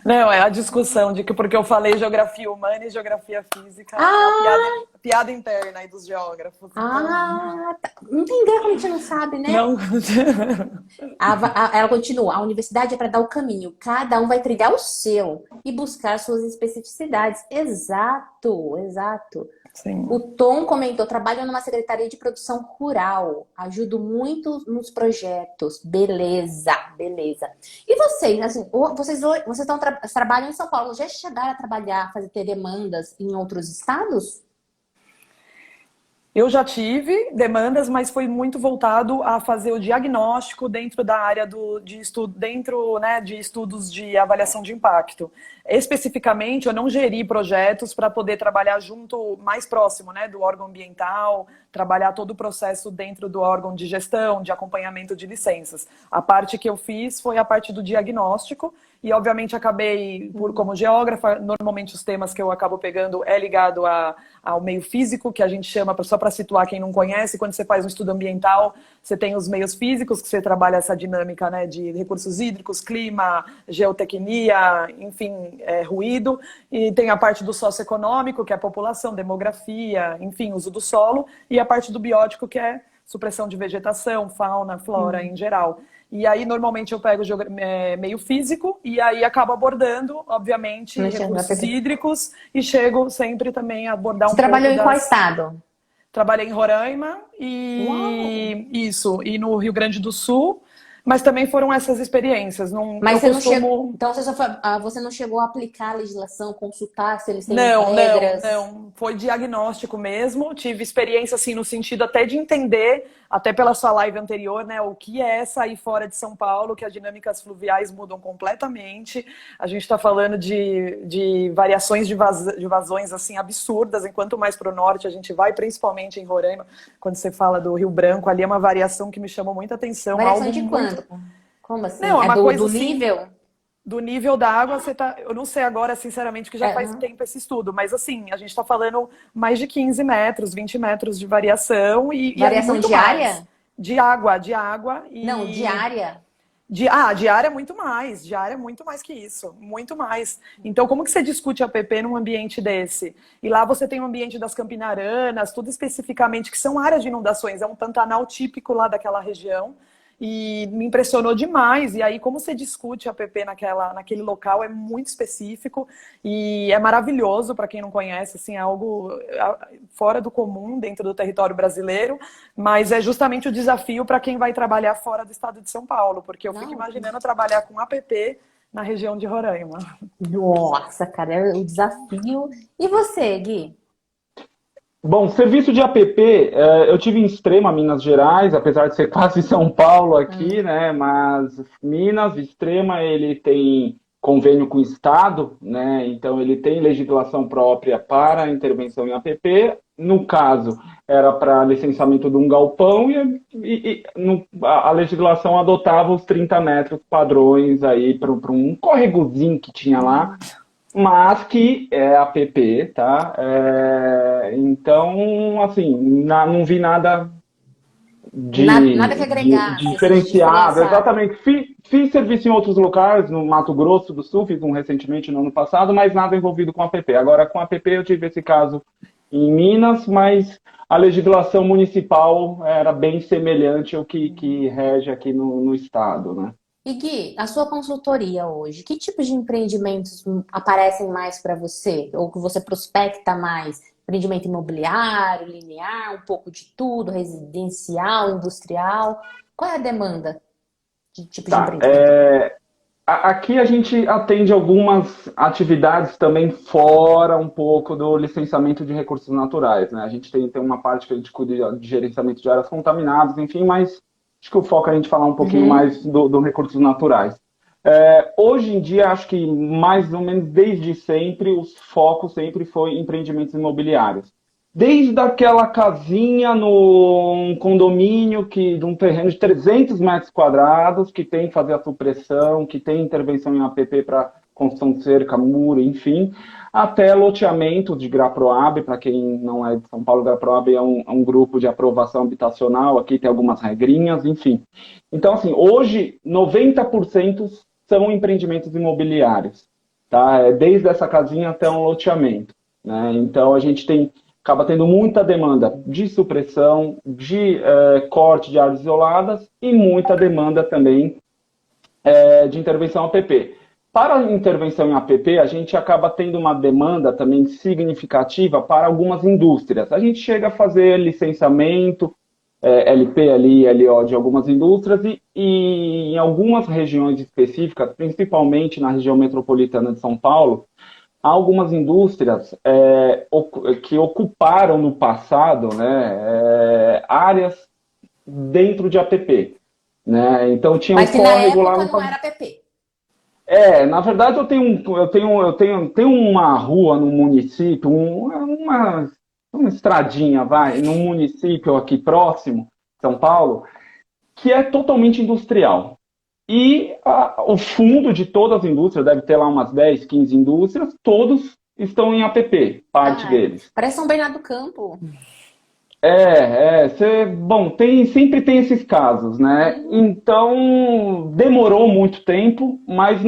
Não, é a discussão de que porque eu falei geografia humana e geografia física, é uma piada interna aí dos geógrafos. Tá. Não tem ideia como a gente não sabe, né? Não. Ela continua. A universidade é para dar o caminho. Cada um vai trilhar o seu e buscar suas especificidades. Exato, exato. Sim. O Tom comentou, trabalho numa secretaria de produção rural, ajudo muito nos projetos. Beleza, beleza. E vocês, assim, vocês trabalham em São Paulo, já chegaram a trabalhar, ter demandas em outros estados? Eu já tive demandas, mas foi muito voltado a fazer o diagnóstico dentro da área de estudo, dentro, né, de estudos de avaliação de impacto. Especificamente, eu não geri projetos para poder trabalhar junto, mais próximo, né, do órgão ambiental, trabalhar todo o processo dentro do órgão de gestão, de acompanhamento de licenças. A parte que eu fiz foi a parte do diagnóstico e, obviamente, acabei, como geógrafa, normalmente os temas que eu acabo pegando é ligado ao meio físico, que a gente chama, só para situar quem não conhece, quando você faz um estudo ambiental, você tem os meios físicos, que você trabalha essa dinâmica, né, de recursos hídricos, clima, geotecnia, enfim, ruído, e tem a parte do socioeconômico, que é a população, demografia, enfim, uso do solo, e a parte do biótico, que é supressão de vegetação, fauna, flora em geral. E aí, normalmente, eu pego meio físico e aí acabo abordando, obviamente, recursos hídricos e chego sempre também a abordar Você trabalhou em qual estado? Trabalhei em Roraima e no Rio Grande do Sul, mas também foram essas experiências. Mas você não chegou, então você não chegou a aplicar a legislação, consultar se eles têm regras? Não. Foi diagnóstico mesmo. Tive experiência assim no sentido até de entender, até pela sua live anterior, né, o que é sair fora de São Paulo, que as dinâmicas fluviais mudam completamente. A gente está falando de variações de vazões assim absurdas, enquanto mais para o norte a gente vai, principalmente em Roraima, quando você fala do Rio Branco, ali é uma variação que me chamou muita atenção. Variação de quanto? Como assim? Não, é uma coisa do assim, nível? Do nível da água, você tá. Eu não sei agora, sinceramente, que já faz Não. tempo esse estudo, mas assim, a gente está falando mais de 15 metros, 20 metros de variação e Variação muito mais. diária? De água Não, e. diária. Diária é muito mais, diária é muito mais que isso, muito mais. Então, como que você discute APP num ambiente desse? E lá você tem o ambiente das Campinaranas, tudo especificamente, que são áreas de inundações, é um Pantanal típico lá daquela região. E me impressionou demais. E aí, como você discute APP naquele local é muito específico e é maravilhoso para quem não conhece, assim, é algo fora do comum dentro do território brasileiro, mas é justamente o desafio para quem vai trabalhar fora do estado de São Paulo, porque eu fico Não. imaginando trabalhar com APP na região de Roraima. Nossa, cara, é o desafio. E você, Gui? Bom, serviço de app, eu tive em Extrema, Minas Gerais, apesar de ser quase São Paulo aqui, né? Mas Minas, Extrema, ele tem convênio com o Estado, né? Então ele tem legislação própria para intervenção em app. No caso, era para licenciamento de um galpão a legislação adotava os 30 metros padrões aí para um córregozinho que tinha lá, mas que é app, tá? Então, assim, não vi nada Nada que de agregasse, assim, de diferenciado. diferenciado. Exatamente. Fiz serviço em outros locais, no Mato Grosso do Sul, fiz um recentemente no ano passado, mas nada envolvido com app. Agora, com app eu tive esse caso em Minas, mas a legislação municipal era bem semelhante ao que rege aqui no estado, né? E Gui, a sua consultoria hoje, que tipos de empreendimentos aparecem mais para você? Ou que você prospecta mais? Empreendimento imobiliário, linear, um pouco de tudo, residencial, industrial? Qual é a demanda de tipo de Tá. empreendimento? Aqui a gente atende algumas atividades também fora um pouco do licenciamento de recursos naturais, né? A gente tem uma parte que a gente cuida de gerenciamento de áreas contaminadas, enfim, mas acho que o foco é a gente falar um pouquinho Uhum. mais do recursos naturais. Hoje em dia, acho que mais ou menos desde sempre, os focos sempre foi em empreendimentos imobiliários. Desde aquela casinha num condomínio de um terreno de 300 metros quadrados, que tem que fazer a supressão, que tem intervenção em APP para construção de cerca, muro, enfim, até loteamento de GRAPROAB. Para quem não é de São Paulo, GRAPROAB é um grupo de aprovação habitacional, aqui tem algumas regrinhas, enfim. Então, assim, hoje, 90% são empreendimentos imobiliários, tá? Desde essa casinha até um loteamento, né? Então, a gente acaba tendo muita demanda de supressão, de corte de áreas isoladas e muita demanda também de intervenção APP. Para a intervenção em APP, a gente acaba tendo uma demanda também significativa para algumas indústrias. A gente chega a fazer licenciamento, LP, LI, LO de algumas indústrias e em algumas regiões específicas, principalmente na região metropolitana de São Paulo, há algumas indústrias que ocuparam no passado, né, áreas dentro de APP. Né? Então tinha um Mas que na córrego lá época no. não era PP. Na verdade eu tenho uma rua no município, uma estradinha, vai, num município aqui próximo, São Paulo, que é totalmente industrial. E o fundo de todas as indústrias, deve ter lá umas 10, 15 indústrias, todos estão em APP, parte Ai, deles. parece São Bernardo do Campo. Bom, sempre tem esses casos, né? Então, demorou muito tempo, mas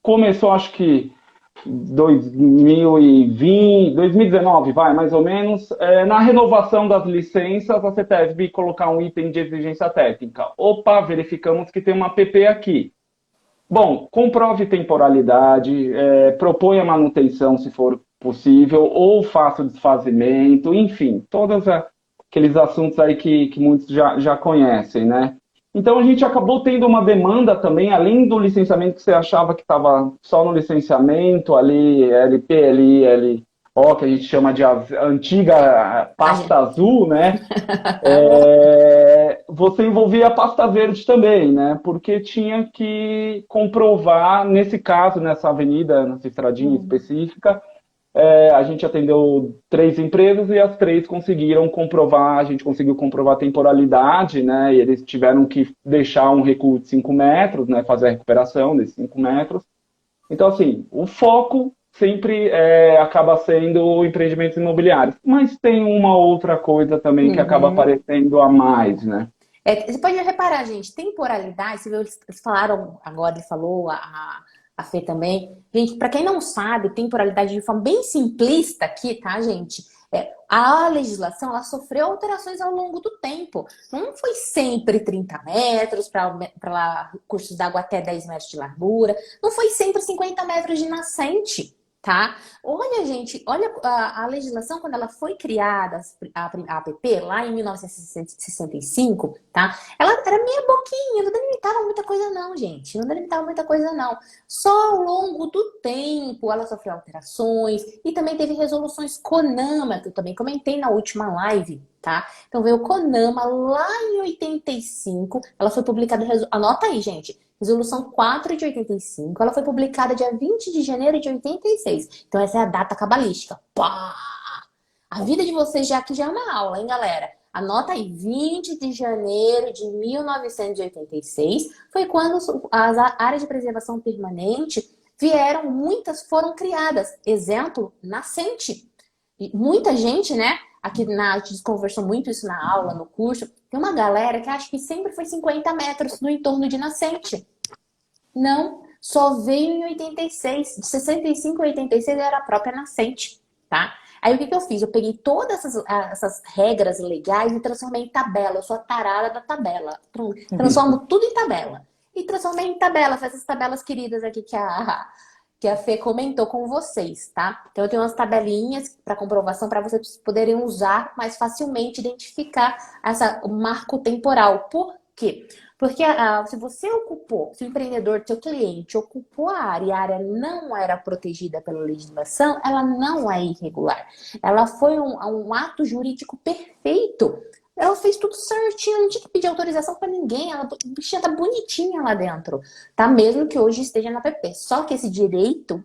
começou, acho que 2020, 2019, vai, mais ou menos, na renovação das licenças, a CETESB colocar um item de exigência técnica. Opa, verificamos que tem uma PP aqui. Bom, comprove temporalidade, proponha manutenção se for possível, ou faça o desfazimento, enfim, todos aqueles assuntos aí que muitos já conhecem, né? Então a gente acabou tendo uma demanda também, além do licenciamento que você achava que estava só no licenciamento, ali, LP, LO, que a gente chama de antiga pasta azul, né? Você envolvia a pasta verde também, né? Porque tinha que comprovar, nesse caso, nessa avenida, nessa estradinha específica, A gente atendeu 3 empresas e as 3 conseguiram comprovar, a gente conseguiu comprovar a temporalidade, né? E eles tiveram que deixar um recuo de 5 metros, né? Fazer a recuperação desses 5 metros. Então, assim, o foco sempre acaba sendo empreendimentos imobiliários, mas tem uma outra coisa também que acaba Uhum. aparecendo a mais, né? Você pode reparar, gente, temporalidade, você viu, eles falaram agora, ele falou, a Fê também. Gente, para quem não sabe, temporalidade de forma bem simplista aqui, tá, gente? A legislação, ela sofreu alterações ao longo do tempo. Não foi sempre 30 metros para cursos d'água até 10 metros de largura. Não foi sempre 50 metros de nascente, tá? Olha, gente, olha a legislação quando ela foi criada, a APP, lá em 1965, tá? Ela era meia boquinha, não delimitava muita coisa não, gente. Não delimitava muita coisa não. Só ao longo do tempo ela sofreu alterações e também teve resoluções CONAMA, que eu também comentei na última live, tá? Então veio o CONAMA lá em 85, ela foi publicada, anota aí, gente, Resolução 4 de 85, ela foi publicada dia 20 de janeiro de 86. Então essa é a data cabalística. Pá! A vida de vocês já aqui já é uma aula, hein, galera? Anota aí, 20 de janeiro de 1986 foi quando as áreas de preservação permanente vieram, muitas foram criadas. Exemplo, nascente. E muita gente, né? Aqui a gente conversou muito isso na aula, no curso. Tem uma galera que acha que sempre foi 50 metros no entorno de nascente. Não, só veio em 86. De 65 a 86 era a própria nascente, tá? Aí o que eu fiz? Eu peguei todas essas regras legais e transformei em tabela. Eu sou a tarada da tabela. Transformo tudo em tabela. E transformei em tabelas, essas tabelas queridas aqui que a Fê comentou com vocês, tá? Então eu tenho umas tabelinhas para comprovação para vocês poderem usar mais facilmente, identificar o marco temporal. Por quê? Porque se você ocupou, se o empreendedor, seu cliente, ocupou a área e a área não era protegida pela legislação, ela não é irregular. Ela foi um ato jurídico perfeito. Ela fez tudo certinho, não tinha que pedir autorização para ninguém. A bichinha tá bonitinha lá dentro, tá? Mesmo que hoje esteja na PP. Só que esse direito,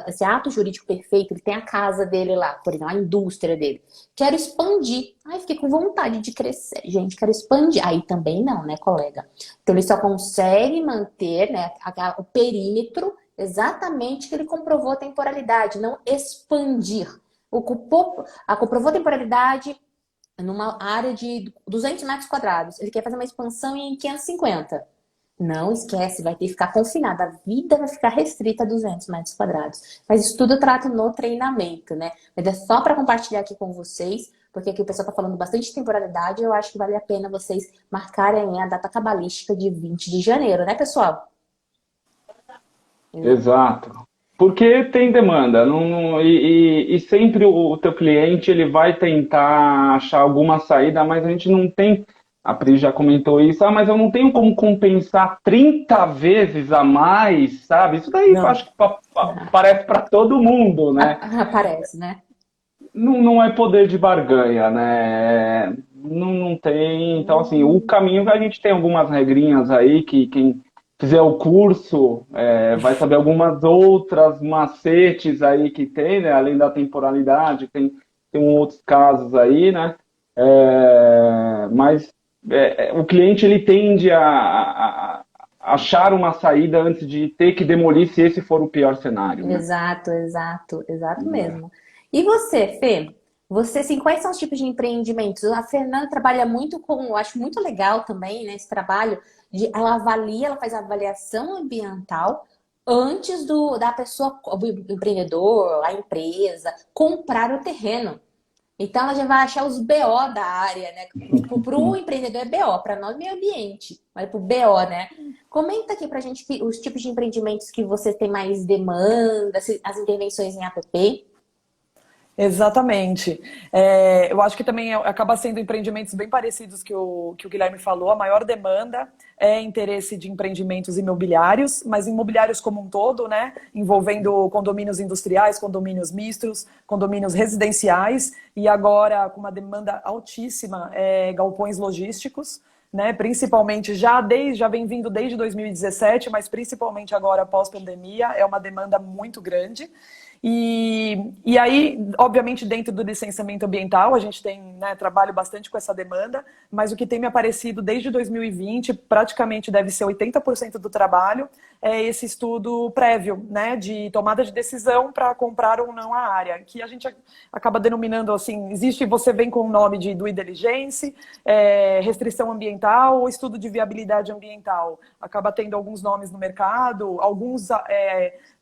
esse ato jurídico perfeito, ele tem a casa dele lá, por exemplo, a indústria dele. Quero expandir. Ai, fiquei com vontade de crescer. Gente, quero expandir. Aí também não, né, colega? Então ele só consegue manter, né, o perímetro exatamente que ele comprovou a temporalidade, não expandir. Comprovou a temporalidade numa área de 200 metros quadrados. Ele quer fazer uma expansão em 550. Não esquece, vai ter que ficar confinado. A vida vai ficar restrita a 200 metros quadrados. Mas isso tudo eu trato no treinamento, né? Mas é só para compartilhar aqui com vocês, porque aqui o pessoal está falando bastante de temporalidade. Eu acho que vale a pena vocês marcarem a data cabalística de 20 de janeiro, né, pessoal? Exato. Porque tem demanda, e sempre o teu cliente ele vai tentar achar alguma saída, mas a gente não tem. A Pri já comentou isso, mas eu não tenho como compensar 30 vezes a mais, sabe? Isso daí eu Não. acho que parece para todo mundo, né? Parece, né? Não é poder de barganha, né? Não tem. Então, assim, o caminho a gente tem algumas regrinhas aí que quem fizer o curso vai saber algumas outras macetes aí que tem, né? Além da temporalidade, tem outros casos aí, né? Mas o cliente ele tende a achar uma saída antes de ter que demolir se esse for o pior cenário, né? Exato mesmo. E você, Fê? Você, assim, quais são os tipos de empreendimentos? A Fernanda trabalha muito com, eu acho muito legal também, né, esse trabalho ela avalia, ela faz a avaliação ambiental antes da pessoa, o empreendedor, a empresa, comprar o terreno. Então ela já vai achar os BO da área, né? Para o empreendedor é BO, para nós meio ambiente, mas para o BO, né? Comenta aqui pra gente os tipos de empreendimentos que você tem mais demanda, as intervenções em APP. Exatamente. Eu acho que também acaba sendo empreendimentos bem parecidos que o Guilherme falou. A maior demanda é interesse de empreendimentos imobiliários, mas imobiliários como um todo, né? Envolvendo condomínios industriais, condomínios mistos, condomínios residenciais e agora com uma demanda altíssima, galpões logísticos, né? Principalmente já vem vindo desde 2017, mas principalmente agora pós-pandemia, é uma demanda muito grande. E aí, obviamente, dentro do licenciamento ambiental, a gente tem, né, trabalho bastante com essa demanda, mas o que tem me aparecido desde 2020, praticamente deve ser 80% do trabalho, é esse estudo prévio, né, de tomada de decisão para comprar ou não a área, que a gente acaba denominando assim, você vem com o nome de due diligence, restrição ambiental ou estudo de viabilidade ambiental. Acaba tendo alguns nomes no mercado, alguns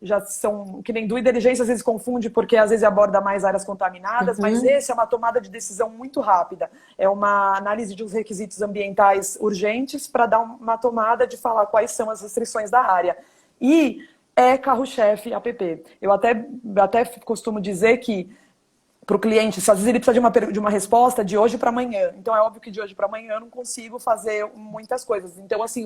já são, que nem due diligence às vezes confunde porque às vezes aborda mais áreas contaminadas, mas esse é uma tomada de decisão muito rápida. É uma análise de uns requisitos ambientais urgentes para dar uma tomada de falar quais são as restrições da área. E é carro-chefe APP. Eu até costumo dizer que para o cliente, às vezes ele precisa de uma resposta de hoje para amanhã. Então é óbvio que de hoje para amanhã eu não consigo fazer muitas coisas. Então, assim,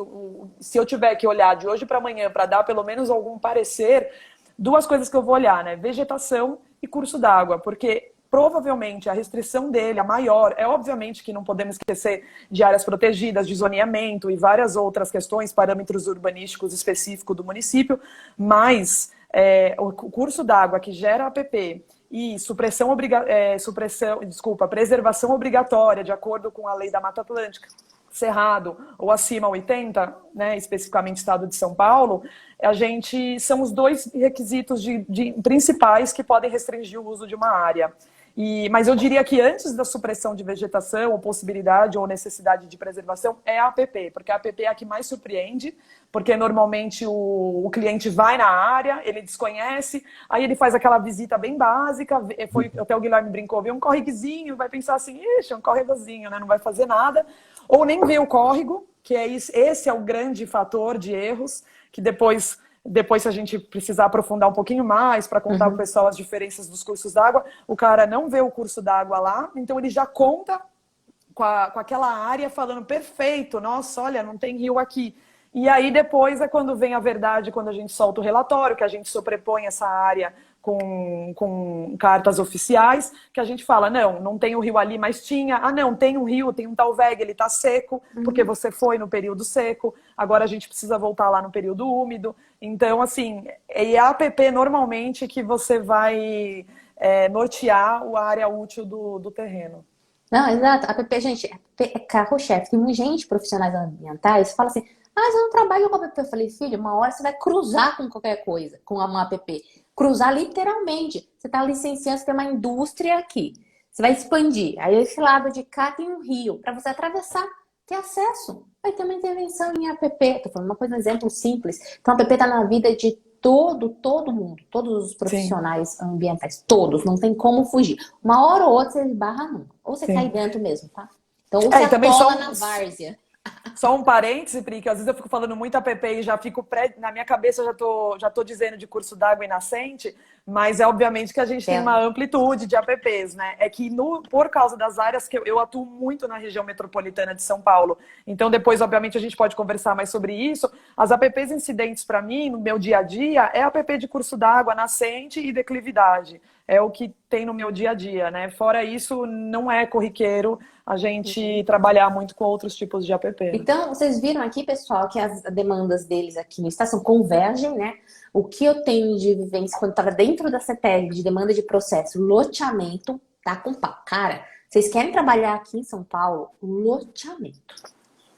se eu tiver que olhar de hoje para amanhã para dar pelo menos algum parecer, duas coisas que eu vou olhar, né? Vegetação e curso d'água, porque provavelmente a restrição dele, a maior, é obviamente que não podemos esquecer de áreas protegidas, de zoneamento e várias outras questões, parâmetros urbanísticos específicos do município, mas o curso d'água que gera APP e preservação obrigatória, de acordo com a lei da Mata Atlântica, Cerrado ou acima 80, né, especificamente Estado de São Paulo, são os dois requisitos principais que podem restringir o uso de uma área. Mas eu diria que antes da supressão de vegetação, ou possibilidade ou necessidade de preservação, é a APP, porque a APP é a que mais surpreende, porque normalmente o cliente vai na área, ele desconhece, aí ele faz aquela visita bem básica, até o Guilherme brincou, vê um córregozinho, vai pensar assim, ixi, é um córregozinho, né, não vai fazer nada, ou nem vê o córrego, que esse é o grande fator de erros, que depois se a gente precisar aprofundar um pouquinho mais para contar para o pessoal as diferenças dos cursos d'água, o cara não vê o curso d'água lá, então ele já conta com aquela área falando, perfeito, nossa, olha, não tem rio aqui. E aí depois é quando vem a verdade, quando a gente solta o relatório, que a gente sobrepõe essa área com cartas oficiais, que a gente fala, não tem o rio ali, mas tinha. Ah, não, tem um rio, tem um tal VEG, ele tá seco, porque você foi no período seco, agora a gente precisa voltar lá no período úmido. Então, assim, é a APP normalmente que você vai nortear a área útil do terreno. Não, exato. A APP, gente, é carro-chefe. Tem muita gente, profissionais ambientais, fala assim, você não trabalha com a APP. Eu falei, filho, uma hora você vai cruzar com qualquer coisa, com uma APP. Cruzar literalmente. Você está licenciando, você tem uma indústria aqui. Você vai expandir. Aí esse lado de cá tem um rio. Para você atravessar, ter acesso. Vai ter uma intervenção em APP. Estou falando uma coisa, um exemplo simples. Então a APP está na vida de todo mundo. Todos os profissionais ambientais. Todos. Não tem como fugir. Uma hora ou outra você esbarra num. Ou você cai dentro mesmo, tá? Então ou você atola na várzea. Só um parêntese, Pri, que às vezes eu fico falando muito APP e já fico na minha cabeça já tô dizendo de curso d'água e nascente, mas é obviamente que a gente tem uma amplitude de APPs, né? É que por causa das áreas que eu atuo muito na região metropolitana de São Paulo, então depois obviamente a gente pode conversar mais sobre isso. As APPs incidentes para mim, no meu dia a dia, é APP de curso d'água, nascente e declividade. É o que tem no meu dia a dia, né? Fora isso, não é corriqueiro a gente trabalhar muito com outros tipos de APP. Então, vocês viram aqui, pessoal, que as demandas deles aqui no Estação convergem, né? O que eu tenho de vivência quando estava dentro da CETESB, de demanda de processo, loteamento, tá com pau. Cara, vocês querem trabalhar aqui em São Paulo? Loteamento.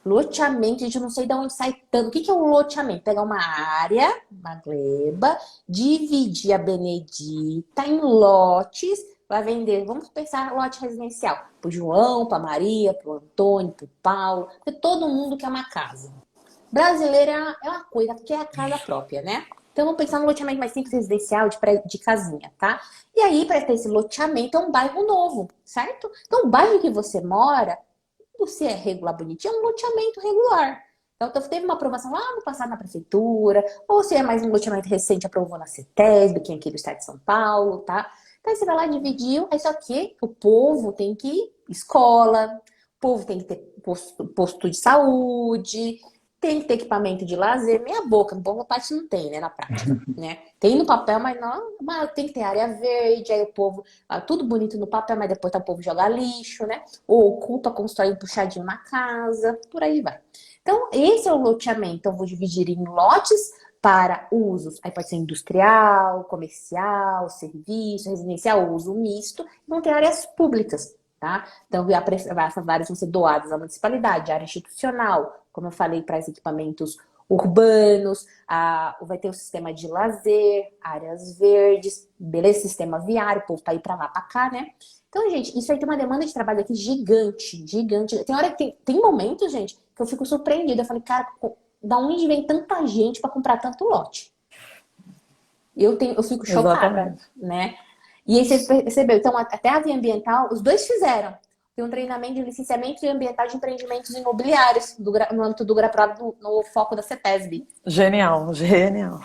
Loteamento, gente, eu não sei de onde sai tanto. O que é um loteamento? Pegar uma área, uma gleba, dividir a Benedita em lotes, vai vender. Vamos pensar lote residencial. Pro João, pra Maria, pro Antônio, pro Paulo. Porque todo mundo quer uma casa. Brasileiro é uma coisa, que é a casa própria, né? Então vamos pensar no loteamento mais simples, residencial, de casinha, tá? E aí, para ter esse loteamento, é um bairro novo, certo? Então o bairro que você mora, se é regular bonitinho, é um loteamento regular. Então, teve uma aprovação lá no passado na prefeitura, ou se é mais um loteamento recente, aprovou na CETESB, que é aqui do estado de São Paulo, tá? Então, você vai lá, dividiu, aí só que o povo tem que ir escola, o povo tem que ter posto de saúde, tem que ter equipamento de lazer, meia boca, no boa parte não tem, né, na prática, né? Tem no papel, mas não, mas tem que ter área verde, aí o povo, tudo bonito no papel, mas depois o povo joga lixo, né? Ou ocupa, constrói um puxadinho na casa, por aí vai. Então, esse é o loteamento. Então, eu vou dividir em lotes para usos. Aí pode ser industrial, comercial, serviço, residencial, uso misto. Vão ter áreas públicas, tá? Então, essas áreas vão ser doadas à municipalidade, área institucional, como eu falei, para os equipamentos urbanos, vai ter o sistema de lazer, áreas verdes, beleza? Sistema viário, o povo tá aí para lá, para cá, né? Então, gente, isso aí tem uma demanda de trabalho aqui gigante, gigante. Tem hora que tem momentos, gente, que eu fico surpreendida. Eu falei, cara, da onde vem tanta gente para comprar tanto lote? Eu fico chocada, Exatamente. né? E aí você percebeu, então até a Via Ambiental, os dois fizeram. Tem um treinamento de licenciamento ambiental de empreendimentos imobiliários no âmbito do GRAPROV, no foco da CETESB. Genial, genial.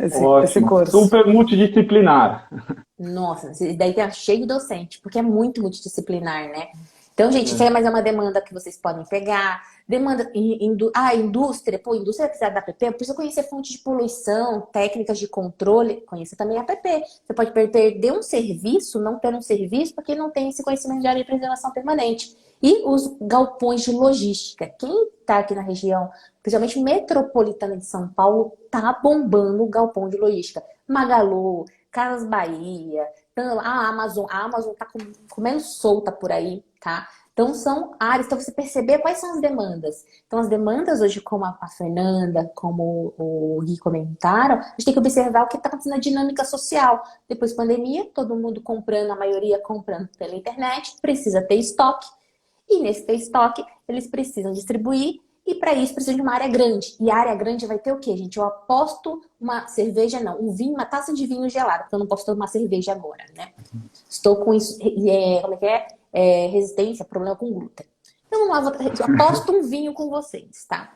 Esse Ótimo. curso. Super multidisciplinar. Nossa, daí tem cheio de docente, porque é muito multidisciplinar, né? Então, gente, isso aí é mais uma demanda que vocês podem pegar. Demanda, indústria. Pô, indústria precisa da APP, precisa conhecer fontes de poluição, técnicas de controle, conhecer também a APP. Você pode perder um serviço, não ter um serviço, porque não tem esse conhecimento de área de preservação permanente. E os galpões de logística. Quem está aqui na região, principalmente metropolitana de São Paulo, tá bombando o galpão de logística. Magalu, Casas Bahia, a Amazon tá comendo solta por aí, tá? Então são áreas, então você perceber quais são as demandas. Então as demandas hoje, como a Fernanda, como o Gui comentaram, a gente tem que observar o que está acontecendo na dinâmica social. Depois da pandemia, todo mundo comprando, a maioria comprando pela internet, precisa ter estoque. E nesse ter estoque, eles precisam distribuir. E para isso precisa de uma área grande. E a área grande vai ter o quê, gente? Eu aposto uma cerveja, não, um vinho, uma taça de vinho gelado, porque eu não posso tomar cerveja agora, né? Estou com isso, como é que é? Resistência, problema com glúten. Então vamos lá, eu aposto um vinho com vocês, tá?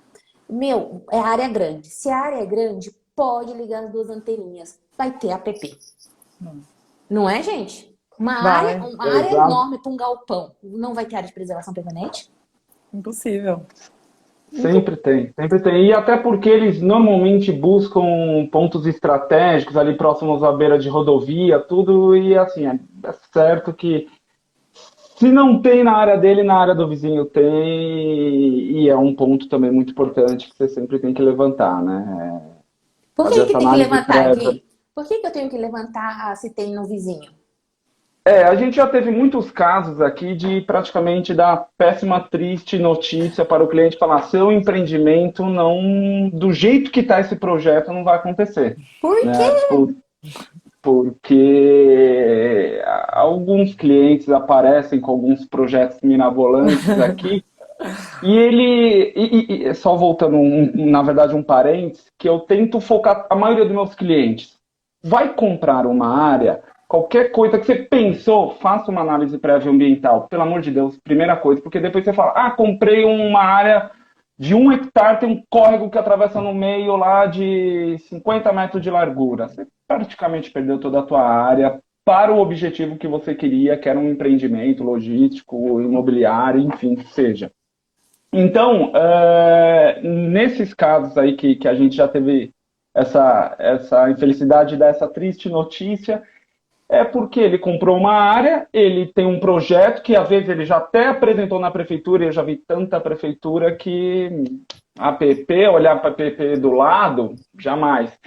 Meu, é área grande. Se a área é grande, pode ligar as duas anteninhas. Vai ter app. Não é, gente? Uma área enorme para um galpão. Não vai ter área de preservação permanente? Impossível. Sempre tem, sempre tem. E até porque eles normalmente buscam pontos estratégicos ali próximos à beira de rodovia, tudo, e assim, é certo que se não tem na área dele, na área do vizinho tem, e é um ponto também muito importante que você sempre tem que levantar, né? Por que tem que levantar aqui? Por que eu tenho que levantar se tem no vizinho? A gente já teve muitos casos aqui de praticamente dar péssima, triste notícia para o cliente falar, seu empreendimento não, do jeito que está esse projeto, não vai acontecer. Por quê? Porque alguns clientes aparecem com alguns projetos mirabolantes aqui, e só voltando, na verdade, um parênteses, que eu tento focar, a maioria dos meus clientes vai comprar uma área. Qualquer coisa que você pensou, faça uma análise prévia ambiental. Pelo amor de Deus, primeira coisa. Porque depois você fala, comprei uma área de 1 hectare, tem um córrego que atravessa no meio lá de 50 metros de largura. Você praticamente perdeu toda a tua área para o objetivo que você queria, que era um empreendimento logístico, imobiliário, enfim, que seja. Então, nesses casos aí que a gente já teve essa infelicidade dessa triste notícia, é porque ele comprou uma área, ele tem um projeto que às vezes ele já até apresentou na prefeitura, e eu já vi tanta prefeitura que olhar para a APP do lado, jamais.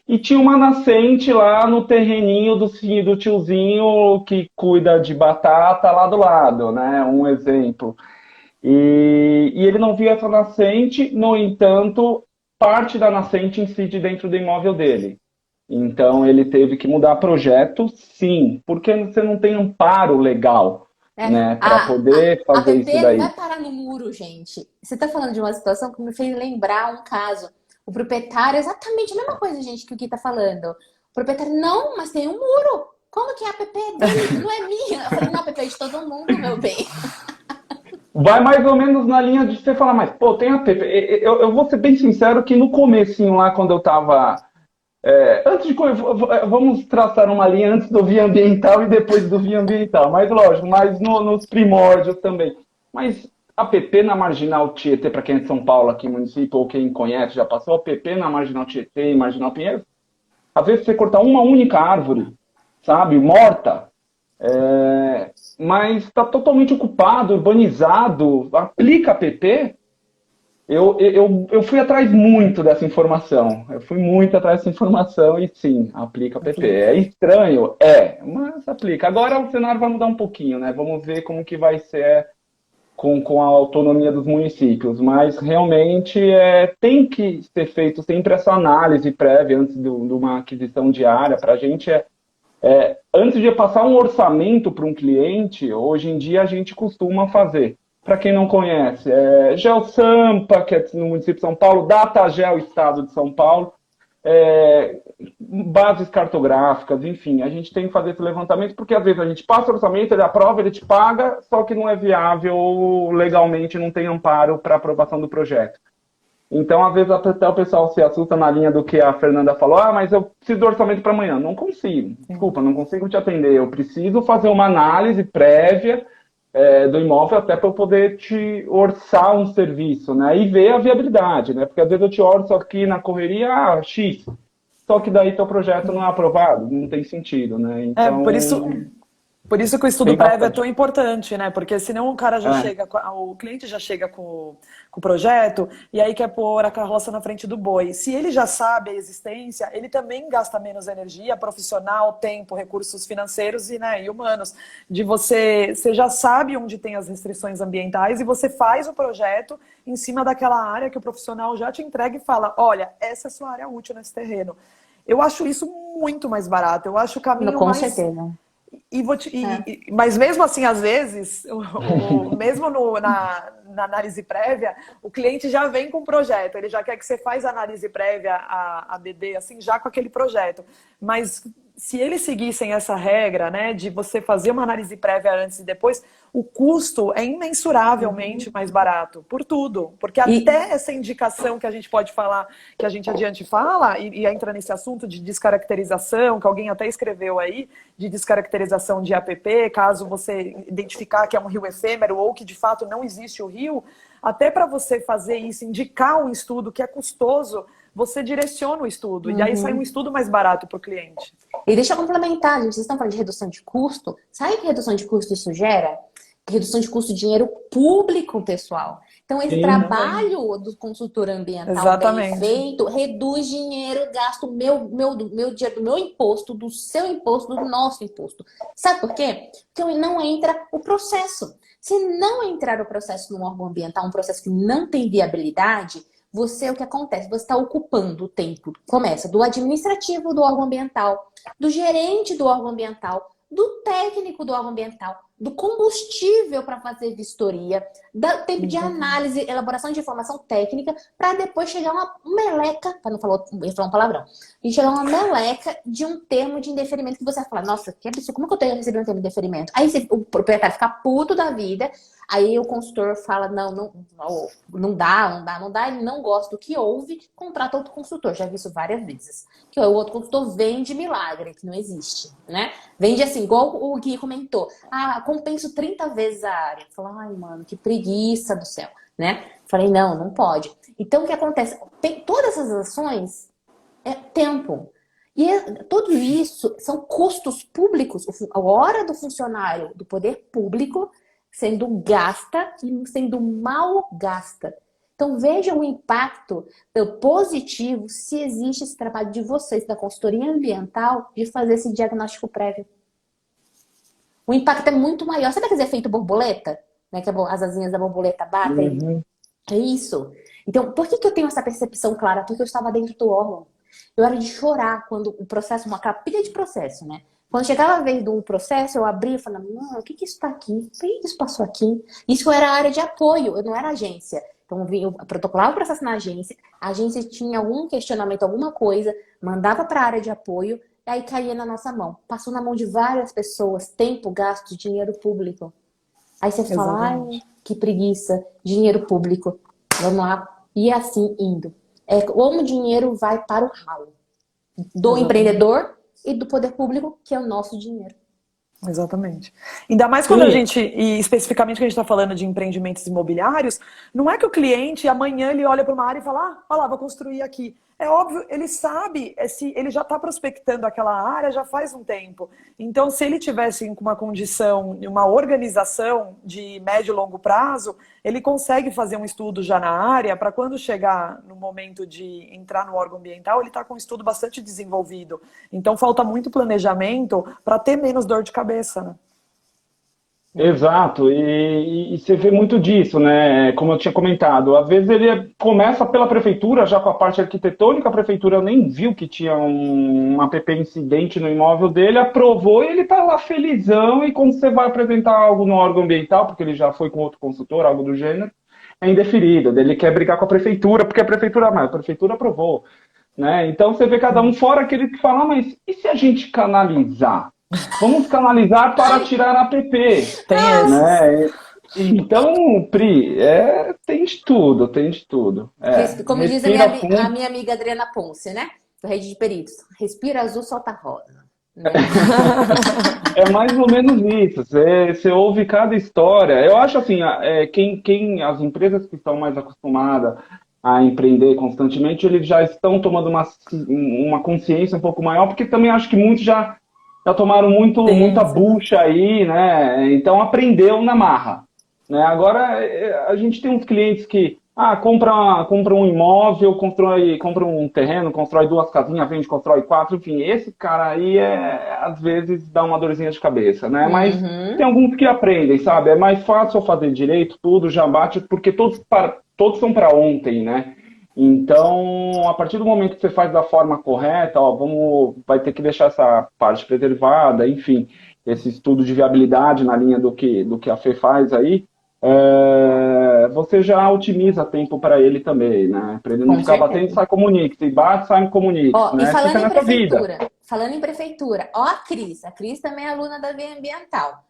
E tinha uma nascente lá no terreninho do tiozinho que cuida de batata lá do lado, né? Um exemplo. E ele não via essa nascente, no entanto, parte da nascente incide dentro do imóvel dele. Então, ele teve que mudar projeto, sim, porque você não tem amparo legal, né, para poder fazer isso daí. A não vai parar no muro, gente. Você está falando de uma situação que me fez lembrar um caso. O proprietário, exatamente a mesma coisa, gente, que o Gui está falando. O proprietário, não, mas tem um muro. Como que a app dele? Não é minha. Eu falei, não, a app é de todo mundo, meu bem. Vai mais ou menos na linha de você falar, mas, pô, tem app. Eu vou ser bem sincero que no comecinho lá, quando eu estava... vamos traçar uma linha antes do via ambiental e depois do via ambiental, mas lógico, mas nos primórdios também. Mas app na Marginal Tietê, para quem é de São Paulo, aqui no município, ou quem conhece, já passou, app na Marginal Tietê e Marginal Pinheiros, às vezes você cortar uma única árvore, sabe, morta, mas está totalmente ocupado, urbanizado, aplica app, Eu fui atrás muito dessa informação. Eu fui muito atrás dessa informação e sim, aplica PP. Aplica. É estranho? É, mas aplica. Agora o cenário vai mudar um pouquinho, né? Vamos ver como que vai ser com a autonomia dos municípios. Mas realmente tem que ser feito sempre essa análise prévia antes de uma aquisição de área. Para a gente antes de passar um orçamento para um cliente, hoje em dia a gente costuma fazer. Para quem não conhece, GeoSampa, que é no município de São Paulo, DataGeo, Estado de São Paulo, é, bases cartográficas, enfim, a gente tem que fazer esse levantamento, porque às vezes a gente passa o orçamento, ele aprova, ele te paga, só que não é viável legalmente, não tem amparo para aprovação do projeto. Então, às vezes, até o pessoal se assusta na linha do que a Fernanda falou, mas eu preciso do orçamento para amanhã. Não consigo, desculpa, não consigo te atender. Eu preciso fazer uma análise prévia do imóvel até para eu poder te orçar um serviço, né? E ver a viabilidade, né? Porque às vezes eu te orço aqui na correria, X, só que daí teu projeto não é aprovado, não tem sentido, né? Então, Por isso que o estudo tem prévio é bastante. tão importante, né? Porque senão o cara já chega, o cliente já chega com o projeto e aí quer pôr a carroça na frente do boi. Se ele já sabe a existência, ele também gasta menos energia profissional, tempo, recursos financeiros e humanos. Você já sabe onde tem as restrições ambientais e você faz o projeto em cima daquela área que o profissional já te entrega e fala, olha, essa é a sua área útil nesse terreno. Eu acho isso muito mais barato. Eu acho o caminho Com mais... certeza. Mas mesmo assim, às vezes, mesmo na análise prévia, o cliente já vem com o projeto, ele já quer que você faz a análise prévia, a BD, assim, já com aquele projeto. Mas se eles seguissem essa regra, né, de você fazer uma análise prévia antes e depois, o custo é imensuravelmente mais barato, por tudo. Porque até essa indicação que a gente pode falar, que a gente adiante fala, e entra nesse assunto de descaracterização, que alguém até escreveu aí, de descaracterização de APP, caso você identificar que é um rio efêmero ou que de fato não existe o rio, até para você fazer isso, indicar um estudo que é custoso, você direciona o estudo, e aí sai um estudo mais barato para o cliente. E deixa eu complementar, gente, vocês estão falando de redução de custo. Sabe que redução de custo isso gera? Redução de custo de dinheiro público, pessoal. Então, esse trabalho do consultor ambiental bem feito reduz dinheiro gasto meu dinheiro, do meu imposto, do seu imposto, do nosso imposto. Sabe por quê? Porque não entra o processo. Se não entrar o processo no órgão ambiental, um processo que não tem viabilidade, o que acontece? Você está ocupando o tempo, começa do administrativo do órgão ambiental, do gerente do órgão ambiental, do técnico do órgão ambiental, do combustível para fazer vistoria, do tempo de análise, elaboração de informação técnica, para depois chegar uma meleca, para não falar um palavrão, e chegar uma meleca de um termo de indeferimento que você vai falar, nossa, que absurdo, como é que eu tenho recebido um termo de indeferimento? Aí o proprietário fica puto da vida, aí o consultor fala, não dá, ele não gosta do que ouve, contrata outro consultor, já vi isso várias vezes. Que o outro consultor vende milagre, que não existe, né? Vende assim, igual o Gui comentou, compenso 30 vezes a área. Falei, ai, mano, que preguiça do céu, né? Falei, não pode. Então, o que acontece? Todas essas ações é tempo. E tudo isso são custos públicos. A hora do funcionário do poder público sendo gasta e sendo mal gasta. Então, vejam o impacto positivo se existe esse trabalho de vocês, da consultoria ambiental, de fazer esse diagnóstico prévio. O impacto é muito maior. Sabe aquele efeito borboleta? Né, que as asinhas da borboleta batem? É isso. Então, por que eu tenho essa percepção clara? Porque eu estava dentro do órgão. Eu era de chorar quando o processo, uma capilha de processo, né? Quando chegava a vez do processo, eu abria e falava, o que isso está aqui? O que isso passou aqui? Isso era a área de apoio, eu não era agência. Então, eu protocolava o processo na agência, a agência tinha algum questionamento, alguma coisa, mandava para a área de apoio, e aí caía na nossa mão. Passou na mão de várias pessoas, tempo, gasto, dinheiro público. Aí você fala, ai, que preguiça, dinheiro público. Vamos lá. E assim indo. Como o dinheiro vai para o ralo do empreendedor e do poder público, que é o nosso dinheiro. Exatamente. Ainda mais quando a Sim. gente, e especificamente quando a gente está falando de empreendimentos imobiliários, não é que o cliente amanhã ele olha para uma área e fala, ah, olha lá, vou construir aqui. É óbvio, ele sabe, se ele já está prospectando aquela área já faz um tempo. Então, se ele tivesse uma condição, uma organização de médio e longo prazo, ele consegue fazer um estudo já na área para quando chegar no momento de entrar no órgão ambiental, ele está com um estudo bastante desenvolvido. Então, falta muito planejamento para ter menos dor de cabeça, né? Exato, e você vê muito disso, né? Como eu tinha comentado, às vezes ele começa pela prefeitura, já com a parte arquitetônica, a prefeitura nem viu que tinha um app incidente no imóvel dele, aprovou e ele tá lá felizão, e quando você vai apresentar algo no órgão ambiental, porque ele já foi com outro consultor, algo do gênero, é indeferido, ele quer brigar com a prefeitura, porque a prefeitura aprovou, né? Então você vê cada um fora aquele que fala, mas e se a gente canalizar? Vamos canalizar para tirar a app, Tem esses. né? Então, Pri, tem de tudo, tem de tudo. Como diz Respira a fundo. minha amiga Adriana Ponce, né? Do Rede de Peritos. Respira azul, solta rosa. Né? É mais ou menos isso. Você ouve cada história. Eu acho assim, as empresas que estão mais acostumadas a empreender constantemente, eles já estão tomando uma consciência um pouco maior, porque também acho que muitos já tomaram muita bucha aí, né? Então aprendeu na marra, né? Agora a gente tem uns clientes que compra um imóvel, compra um terreno, constrói 2 casinhas, vende, constrói 4, enfim, esse cara aí às vezes dá uma dorzinha de cabeça, né? Mas tem alguns que aprendem, sabe? É mais fácil fazer direito, tudo já bate, porque todos são para ontem, né? Então, a partir do momento que você faz da forma correta, vai ter que deixar essa parte preservada, enfim, esse estudo de viabilidade na linha do que a Fê faz aí, você já otimiza tempo para ele também, né? Para ele não Com ficar certeza. batendo, sai comunique, se bate, sai comunique, Ó, e né? Fica nessa vida. falando em prefeitura, ó a Cris também é aluna da Via Ambiental.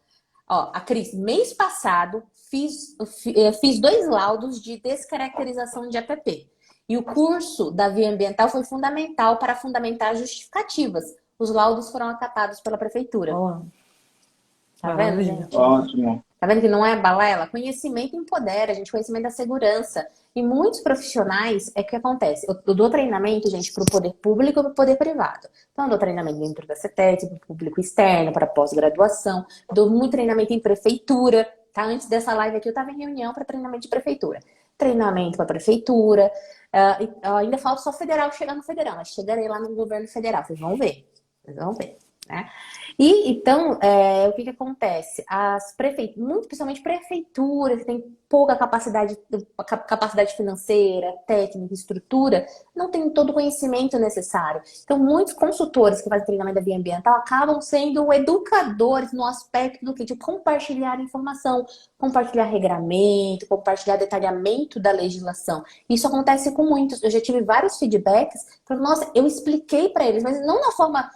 Ó, a Cris, mês passado, fiz 2 laudos de descaracterização de app. E o curso da Via Ambiental foi fundamental para fundamentar as justificativas. Os laudos foram acatados pela prefeitura. Ó, Tá vendo, maravilha. gente? Ótimo. Tá vendo que não é balela? Conhecimento empodera, gente, conhecimento da segurança. E muitos profissionais, é que acontece. Eu dou treinamento, gente, para o poder público e para o poder privado. Então, eu dou treinamento dentro da CETESB, para o público externo, para pós-graduação. Dou muito treinamento em prefeitura. Tá? Antes dessa live aqui, eu estava em reunião para treinamento de prefeitura. Treinamento para prefeitura. Ainda falta só federal chegar no federal, mas chegarei lá no governo federal. Vocês vão ver. Né? E então, o que acontece? As prefeituras, muito principalmente prefeituras, que têm pouca capacidade financeira, técnica, estrutura, não tem todo o conhecimento necessário. Então, muitos consultores que fazem treinamento da Via Ambiental acabam sendo educadores no aspecto do que? De compartilhar informação, compartilhar regramento, compartilhar detalhamento da legislação. Isso acontece com muitos. Eu já tive vários feedbacks, falando, nossa, eu expliquei para eles, mas não na forma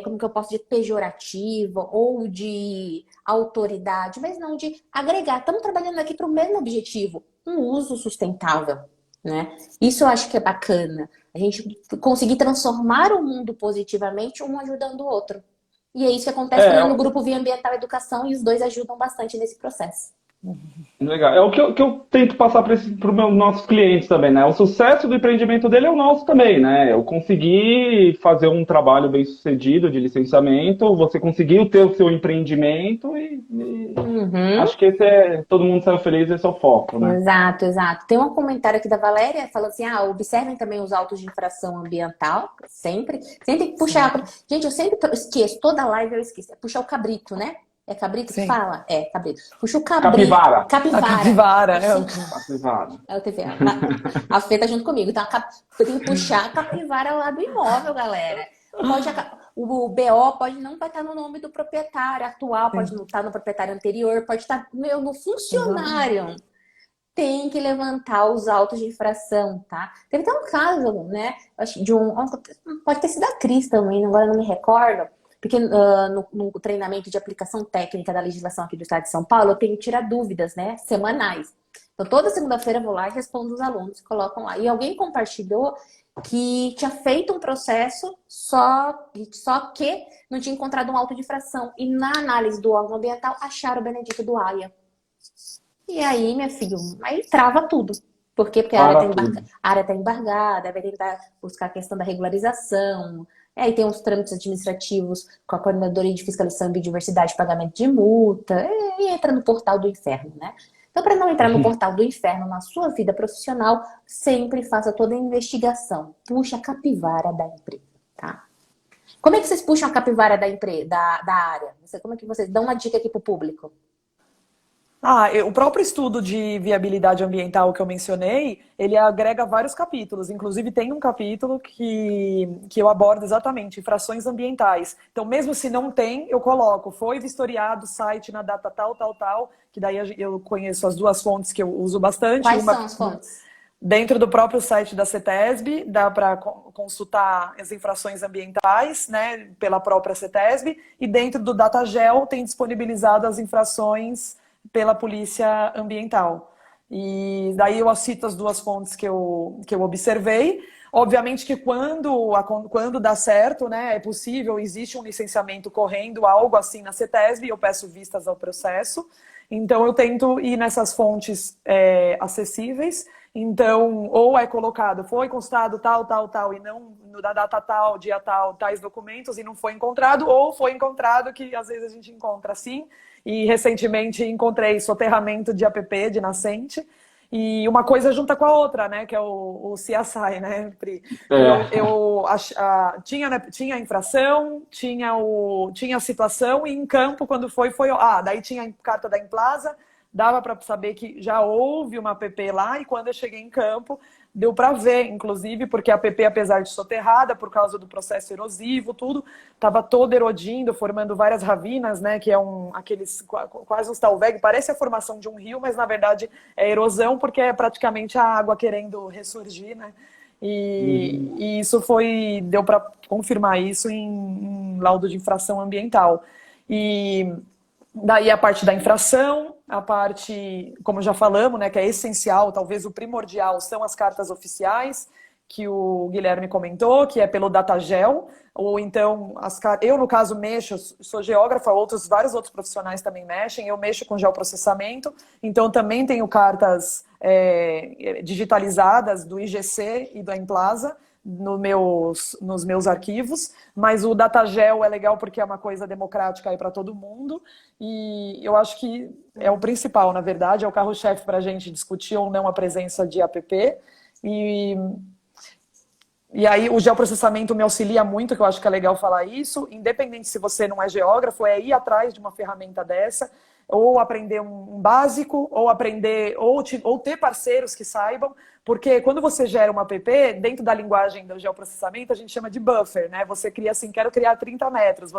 como que eu posso dizer, pejorativa ou de autoridade, mas não de agregar. Estamos trabalhando aqui para o mesmo objetivo, um uso sustentável, né? Isso eu acho que é bacana. A gente conseguir transformar o mundo positivamente, um ajudando o outro. E é isso que acontece também no grupo Via Ambiental Educação, e os dois ajudam bastante nesse processo. Legal. É o que eu tento passar para os meus nossos clientes também, né? O sucesso do empreendimento dele é o nosso também, né? Eu consegui fazer um trabalho bem sucedido de licenciamento, você conseguiu ter o seu empreendimento e acho que todo mundo saiu feliz, esse é o foco, né? Exato. Tem um comentário aqui da Valéria falando assim, observem também os autos de infração ambiental, sempre puxar. Gente, eu sempre esqueço, toda live eu esqueço, é puxar o cabrito, né? É cabrito que fala? É, cabrito. Puxa o cabrito. Capivara. Capivara. Capivara. É o TVA. A Fê tá junto comigo. Então, tem que puxar a capivara lá do imóvel, galera. O BO não vai estar no nome do proprietário atual, pode não estar no proprietário anterior, pode estar no funcionário. Tem que levantar os autos de infração, tá? Teve até um caso, né? Pode ter sido a Cris também, agora não me recordo. Porque no treinamento de aplicação técnica da legislação aqui do Estado de São Paulo, eu tenho que tirar dúvidas, né? Semanais. Então, toda segunda-feira eu vou lá e respondo os alunos, colocam lá. E alguém compartilhou que tinha feito um processo, só que não tinha encontrado um auto de infração. E na análise do órgão ambiental, acharam o Benedito do Aia. E aí, minha filha, aí trava tudo. Por quê? Porque a área Para está tudo. embargada, vai tentar buscar a questão da regularização. Aí tem os trâmites administrativos com a Coordenadoria de Fiscalização e Biodiversidade, pagamento de multa, e entra no portal do inferno, né? Então, para não entrar no portal do inferno na sua vida profissional, sempre faça toda a investigação. Puxa a capivara da empresa, tá? Como é que vocês puxam a capivara da área? Como é que vocês dão uma dica aqui pro público? O próprio estudo de viabilidade ambiental que eu mencionei, ele agrega vários capítulos. Inclusive, tem um capítulo que eu abordo exatamente infrações ambientais. Então, mesmo se não tem, eu coloco, foi vistoriado o site na data tal, tal, tal, que daí eu conheço as duas fontes que eu uso bastante. Quais são as fontes? Dentro do próprio site da CETESB, dá para consultar as infrações ambientais, né, pela própria CETESB, e dentro do DataGel tem disponibilizado as infrações pela Polícia Ambiental. E daí eu cito as duas fontes que eu observei. Obviamente que quando dá certo, né, é possível, existe um licenciamento correndo, algo assim na CETESB, eu peço vistas ao processo. Então eu tento ir nessas fontes acessíveis. Então, ou é colocado, foi constado tal, tal, tal, e não da data tal, dia tal, tais documentos, e não foi encontrado, ou foi encontrado, que às vezes a gente encontra assim. E recentemente encontrei soterramento de APP, de nascente, e uma coisa junta com a outra, né? Que é o CSI, né, Pri? Tinha a infração, tinha a situação, e em campo, quando foi. Daí tinha a carta da Implaza, dava para saber que já houve uma APP lá, e quando eu cheguei em campo, deu para ver, inclusive, porque a APP, apesar de soterrada, por causa do processo erosivo, tudo, estava todo erodindo, formando várias ravinas, né, que é quase um talveg, parece a formação de um rio, mas na verdade é erosão, porque é praticamente a água querendo ressurgir, né, e isso deu para confirmar isso em laudo de infração ambiental. E daí a parte da infração, a parte, como já falamos, né, que é essencial, talvez o primordial, são as cartas oficiais, que o Guilherme comentou, que é pelo DataGel, ou então, eu no caso mexo, sou geógrafa, vários outros profissionais também mexem, eu mexo com geoprocessamento, então também tenho cartas digitalizadas do IGC e da Implaza, nos meus arquivos, mas o DataGel é legal porque é uma coisa democrática aí para todo mundo, e eu acho que é o principal, na verdade, é o carro-chefe para a gente discutir ou não a presença de APP, e aí o geoprocessamento me auxilia muito, que eu acho que é legal falar isso, independente se você não é geógrafo, é ir atrás de uma ferramenta dessa, ou aprender um básico, ou ter parceiros que saibam, porque quando você gera uma app, dentro da linguagem do geoprocessamento, a gente chama de buffer, né? Você cria assim, quero criar 30 metros.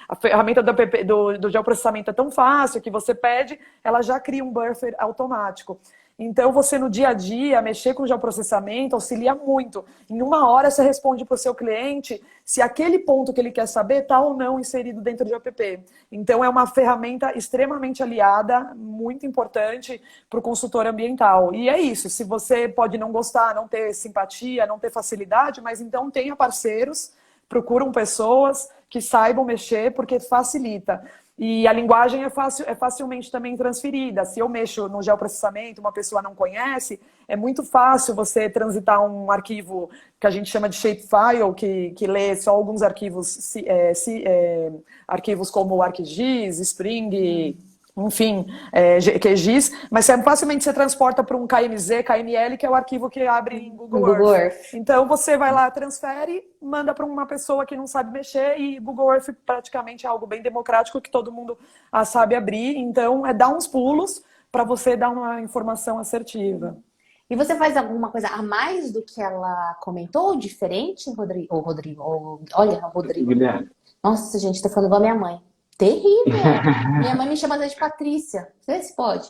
A ferramenta do geoprocessamento é tão fácil que você pede, ela já cria um buffer automático. Então, você no dia a dia, mexer com o geoprocessamento auxilia muito. Em uma hora, você responde para o seu cliente se aquele ponto que ele quer saber está ou não inserido dentro de app. Então, é uma ferramenta extremamente aliada, muito importante para o consultor ambiental. E é isso, se você pode não gostar, não ter simpatia, não ter facilidade, mas então tenha parceiros, procuram pessoas que saibam mexer, porque facilita. E a linguagem é facilmente também transferida. Se eu mexo no geoprocessamento, uma pessoa não conhece, é muito fácil você transitar um arquivo que a gente chama de shapefile, que lê só alguns arquivos, arquivos como ArcGIS, Spring, enfim, QGIS, mas facilmente você transporta para um KMZ, KML, que é o arquivo que abre em Google Earth. Então você vai lá, transfere, manda para uma pessoa que não sabe mexer, e Google Earth praticamente é algo bem democrático que todo mundo sabe abrir. Então dar uns pulos para você dar uma informação assertiva. E você faz alguma coisa a mais do que ela comentou, diferente, Rodrigo? Olha, Rodrigo. Guilherme. Nossa, gente, tá falando igual a minha mãe. Terrível! Minha mãe me chama de Patrícia. Vê se pode.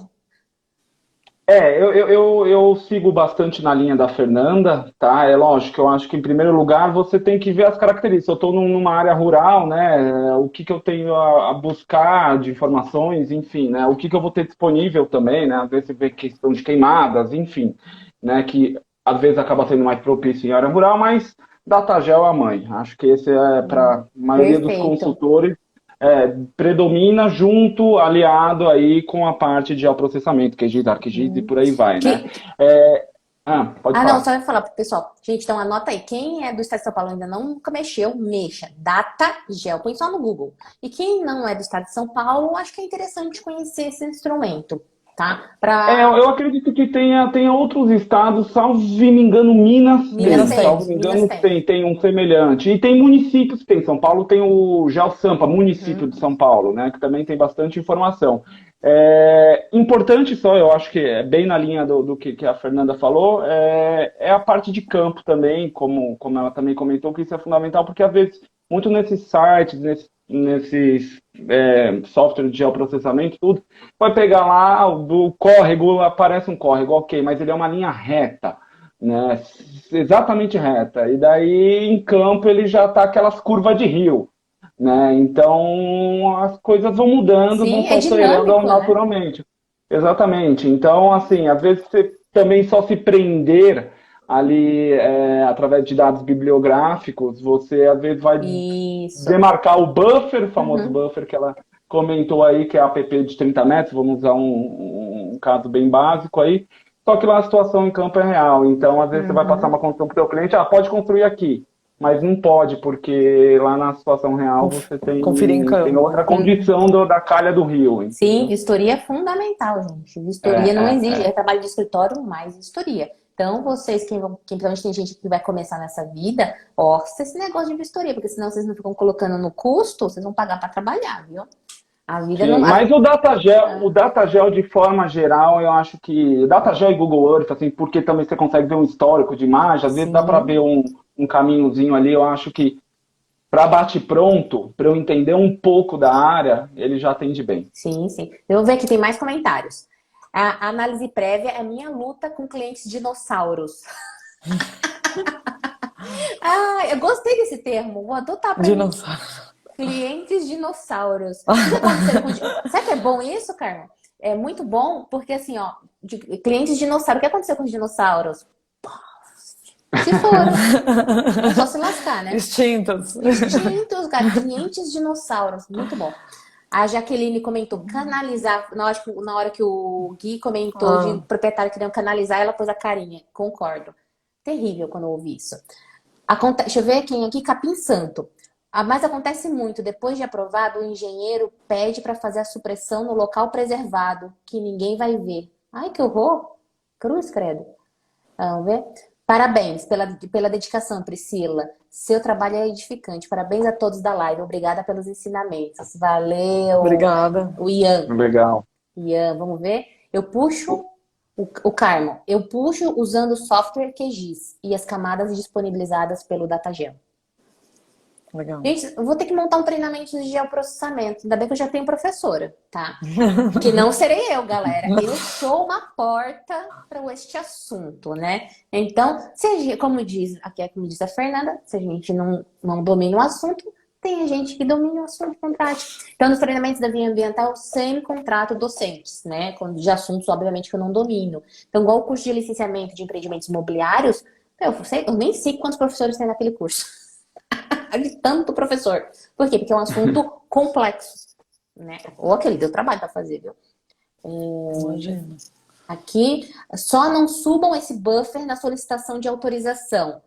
Eu sigo bastante na linha da Fernanda, tá? É lógico, eu acho que em primeiro lugar você tem que ver as características. Eu estou numa área rural, né? O que eu tenho a buscar de informações, enfim, né? O que eu vou ter disponível também, né? Às vezes você vê questão de queimadas, enfim, né? Que às vezes acaba sendo mais propício em área rural, mas Datagel é a mãe. Acho que esse é para a maioria dos Perfeito. consultores, predomina junto, aliado aí com a parte de geoprocessamento, QGIS, ArcGIS e por aí vai, né? Que, Pode não, falar. só ia falar pro pessoal. Gente, então anota aí. Quem é do estado de São Paulo ainda nunca mexeu, mexa. Datagel, põe só no Google. E quem não é do estado de São Paulo, acho que é interessante conhecer esse instrumento, tá? Eu acredito que tenha outros estados, salvo me engano, Minas Minas tem, tem, salvo me Minas engano, tem. tem um semelhante. E tem municípios que tem. São Paulo tem o GeoSampa, município de São Paulo, né, que também tem bastante informação. Importante só, eu acho que é bem na linha do que a Fernanda falou, é a parte de campo também, como ela também comentou, que isso é fundamental, porque às vezes, muito nesses sites, nesses software de geoprocessamento, tudo, vai pegar lá do córrego, aparece um córrego, ok, mas ele é uma linha reta, né? Exatamente reta. E daí em campo ele já está aquelas curvas de rio, né? Então as coisas vão mudando, vão Sim, se é alterando dinâmico, né? naturalmente. Exatamente. Então, assim, às vezes você também só se prender ali através de dados bibliográficos, você às vezes vai Isso. demarcar o buffer, o famoso Uhum, buffer que ela comentou aí, que é a app de 30 metros, vamos usar um caso bem básico aí, só que lá a situação em campo é real, então às vezes você vai passar uhum. uma condição para o seu cliente, pode construir aqui, mas não pode, porque lá na situação real você Conferir em tem campo, outra né? condição da calha do rio, Sim, entendeu? vistoria é fundamental, gente. É, Vistoria não exige, é. é trabalho de escritório, mais vistoria. Então, vocês, quem principalmente tem gente que vai começar nessa vida, orça esse negócio de vistoria, porque senão vocês não ficam colocando no custo, vocês vão pagar para trabalhar, viu? A vida Sim, não. mas o Datagel de forma geral, eu acho que Datagel e Google Earth, assim, porque também você consegue ver um histórico de imagem, às vezes dá para ver Sim, um caminhozinho ali, eu acho que para bate pronto, para eu entender um pouco da área, ele já atende bem. sim, sim. Eu vou ver aqui, tem mais comentários. A análise prévia é minha luta com clientes dinossauros. Ah, eu gostei desse termo, vou adotar para mim. Dinossauro. Clientes dinossauros. O que aconteceu com... Sabe que é bom isso, Carmen? É muito bom, porque assim, ó, clientes dinossauros. O que aconteceu com os dinossauros? Se foram. Vão só se lascar, né? Extintos. Extintos, cara. Clientes dinossauros. Muito bom. A Jaqueline comentou canalizar. Na hora que o Gui comentou de Ah, proprietário querendo canalizar, ela pôs a carinha. Concordo. Terrível quando eu ouvi isso. Deixa eu ver quem aqui, Capim Santo. Mas acontece muito. Depois de aprovado, o engenheiro pede para fazer a supressão no local preservado, que ninguém vai ver. Ai, que horror! Cruz, credo. Vamos ver? Parabéns pela dedicação, Priscila. Seu trabalho é edificante. Parabéns a todos da live. Obrigada pelos ensinamentos. Valeu, obrigada. o Ian. Legal. Ian, vamos ver? Eu puxo o Carmo. Eu puxo usando o software QGIS e as camadas disponibilizadas pelo Datagel. Legal. Gente, eu vou ter que montar um treinamento de geoprocessamento. Ainda bem que eu já tenho professora, tá? Que não serei eu, galera. Eu sou uma porta para este assunto, né? Então, como diz a Fernanda, se a gente não domina o assunto, tem a gente que domina o assunto com prática. Então, nos treinamentos da via ambiental, eu sempre contrato docentes, né? De assuntos, obviamente, que eu não domino. Então, igual o curso de licenciamento de empreendimentos imobiliários, eu nem sei quantos professores tem naquele curso. De tanto professor. Por quê? Porque é um assunto complexo, né? Ou aquele deu trabalho para fazer, viu? Imagina. Aqui, só não subam esse buffer na solicitação de autorização.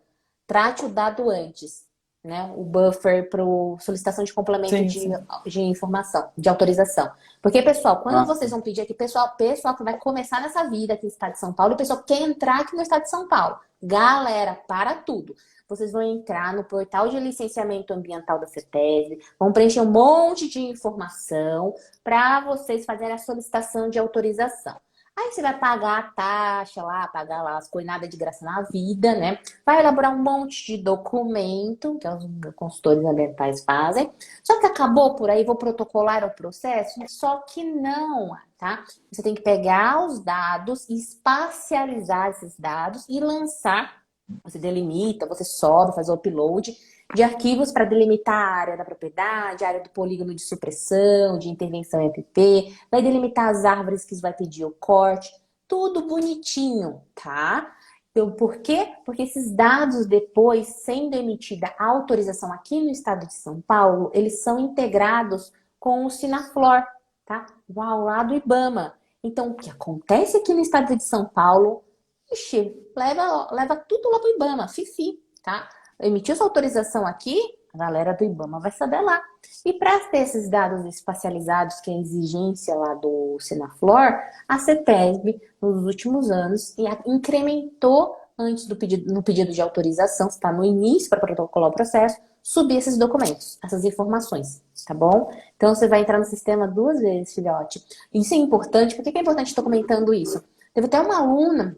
Trate o dado antes, né? O buffer para solicitação de complemento Sim, sim. de informação, de autorização. Porque, pessoal, quando Ah, vocês vão pedir aqui, pessoal que vai começar nessa vida aqui no estado de São Paulo, e o pessoal quer entrar aqui no estado de São Paulo. Galera, para tudo. Vocês vão entrar no portal de licenciamento ambiental da CETESB, vão preencher um monte de informação para vocês fazerem a solicitação de autorização. Aí você vai pagar a taxa lá, pagar lá as coisas, nada de graça na vida, né? Vai elaborar um monte de documento, que os consultores ambientais fazem. Só que acabou por aí, vou protocolar o processo? Só que não, tá? Você tem que pegar os dados, espacializar esses dados e lançar. Você delimita, você sobe, faz o upload de arquivos para delimitar a área da propriedade, a área do polígono de supressão, de intervenção EPP, vai delimitar as árvores que vai pedir o corte, tudo bonitinho, tá? Então, por quê? Porque esses dados, depois, sendo emitida a autorização aqui no estado de São Paulo, eles são integrados com o Sinaflor, tá? Igual lá do IBAMA. Então, o que acontece aqui no estado de São Paulo, ixi, leva tudo lá pro IBAMA, fifi, tá? Emitiu essa autorização aqui, a galera do IBAMA vai saber lá. E para ter esses dados espacializados, que é a exigência lá do Sinaflor, a CETESB, nos últimos anos, incrementou antes do pedido, no pedido de autorização, que está no início para protocolar o processo, subir esses documentos, essas informações, tá bom? Então você vai entrar no sistema 2 vezes, filhote. Isso é importante. Por que é importante estar comentando isso? Teve até uma aluna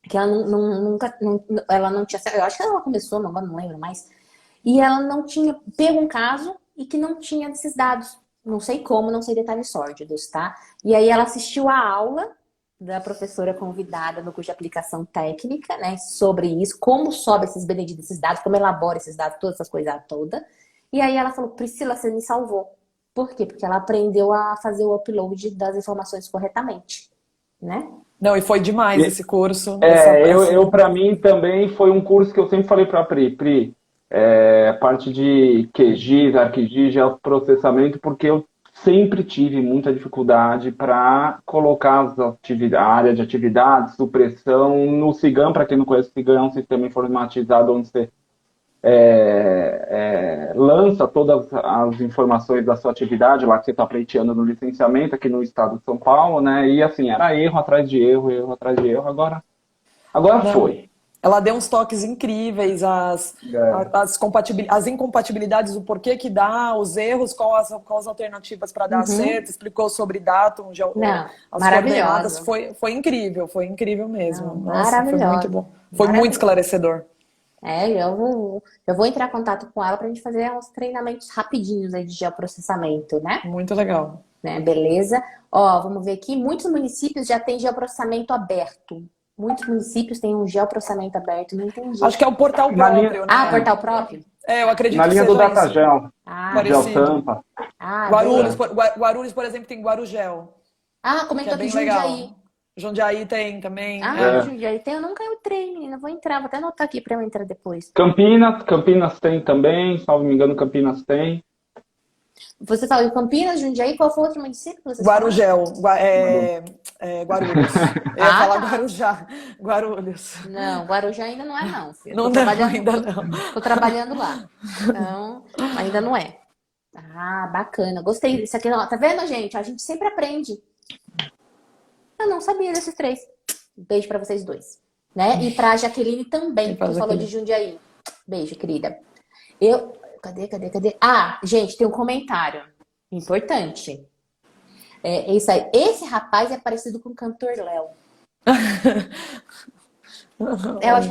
que ela ela não tinha, eu acho que ela começou, não lembro mais, e ela não tinha pego um caso e que não tinha esses dados. Não sei como, não sei detalhes sórdidos, tá? E aí ela assistiu a aula da professora convidada no curso de aplicação técnica, né? Sobre isso, como sobe esses beneditos, esses dados, como elabora esses dados, todas essas coisas todas. E aí ela falou, Priscila, você me salvou. Por quê? Porque ela aprendeu a fazer o upload das informações corretamente, né? Não, e foi demais esse curso. Eu para mim também foi um curso que eu sempre falei para a Pri, parte de QGIS, ArcGIS, geoprocessamento, porque eu sempre tive muita dificuldade para colocar a área de atividades, supressão no SIGAM. Para quem não conhece, o SIGAM é um sistema informatizado onde você lança todas as informações da sua atividade, lá que você está pleiteando no licenciamento, aqui no estado de São Paulo, né? E assim, era erro atrás de erro, erro atrás de erro, agora foi. Ela deu uns toques incríveis, as incompatibilidades, o porquê que dá, os erros, quais as alternativas para dar certo, explicou sobre datum, as coordenadas, foi incrível mesmo. Não, nossa, foi muito bom. Foi muito esclarecedor. Eu vou entrar em contato com ela para a gente fazer uns treinamentos rapidinhos aí de geoprocessamento, né? Muito legal. Né? Beleza? Ó, vamos ver aqui. Muitos municípios já têm geoprocessamento aberto. Muitos municípios têm um geoprocessamento aberto, não entendi. Acho que é o portal próprio, né? Ah, portal próprio? Eu acredito na que linha seja do DataGel. Parecido. Guarulhos, Guarulhos, por exemplo, tem Guarugel. Comentou que é do bem Jundiaí. legal. Jundiaí tem também. Jundiaí tem. Eu nunca entrei, menina. Vou entrar, vou até anotar aqui para eu entrar depois. Campinas tem também, se não me engano, Campinas tem. Você falou em Campinas, Jundiaí, qual foi o outro município que você Guarugel, Guarulhos. Eu ia falar Guarujá, Guarulhos. Não, Guarujá ainda não é não, filho. Não, ainda não. Tô trabalhando lá. Então, ainda não é. Bacana. Gostei disso aqui. Tá vendo, gente? A gente sempre aprende. Eu não sabia desses 3. Beijo pra vocês 2. Né? E pra Jaqueline também, que falou de Jundiaí. Beijo, querida. Cadê? Gente, tem um comentário importante. Isso aí. Esse rapaz é parecido com o cantor Léo.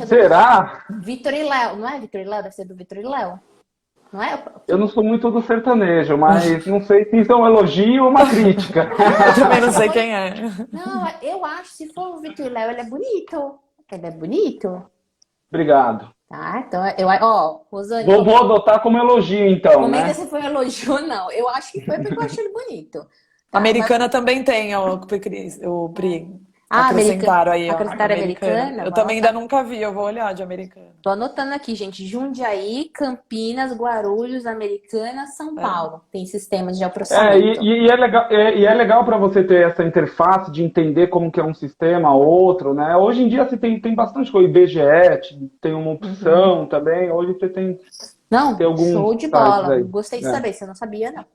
Será? Vitor e Léo. Não é Vitor e Léo? Deve ser do Vitor e Léo. Não é? Eu não sou muito do sertanejo, mas não sei se isso é um elogio ou uma crítica. Eu também não sei quem é. Não, eu acho que se for o Vitor e Léo, ele é bonito. Ele é bonito. Obrigado. Tá, então, Rosane... Vou adotar como elogio, então, comenta né? se foi um elogio ou não. Eu acho que foi porque eu achei ele bonito. Tá, Americana também tem, o Pri. Acrescentaram aí, Acrescentaram Americana? Eu também ainda nunca vi, eu vou olhar de Americana. Tô anotando aqui, gente. Jundiaí, Campinas, Guarulhos, Americana, São Paulo. Tem sistemas de geoprocessamento. E é legal para você ter essa interface de entender como que é um sistema, outro, né? Hoje em dia você tem bastante coisa. IBGE tem uma opção também. Hoje você tem alguns show de bola. aí. Gostei de saber, você não sabia, não.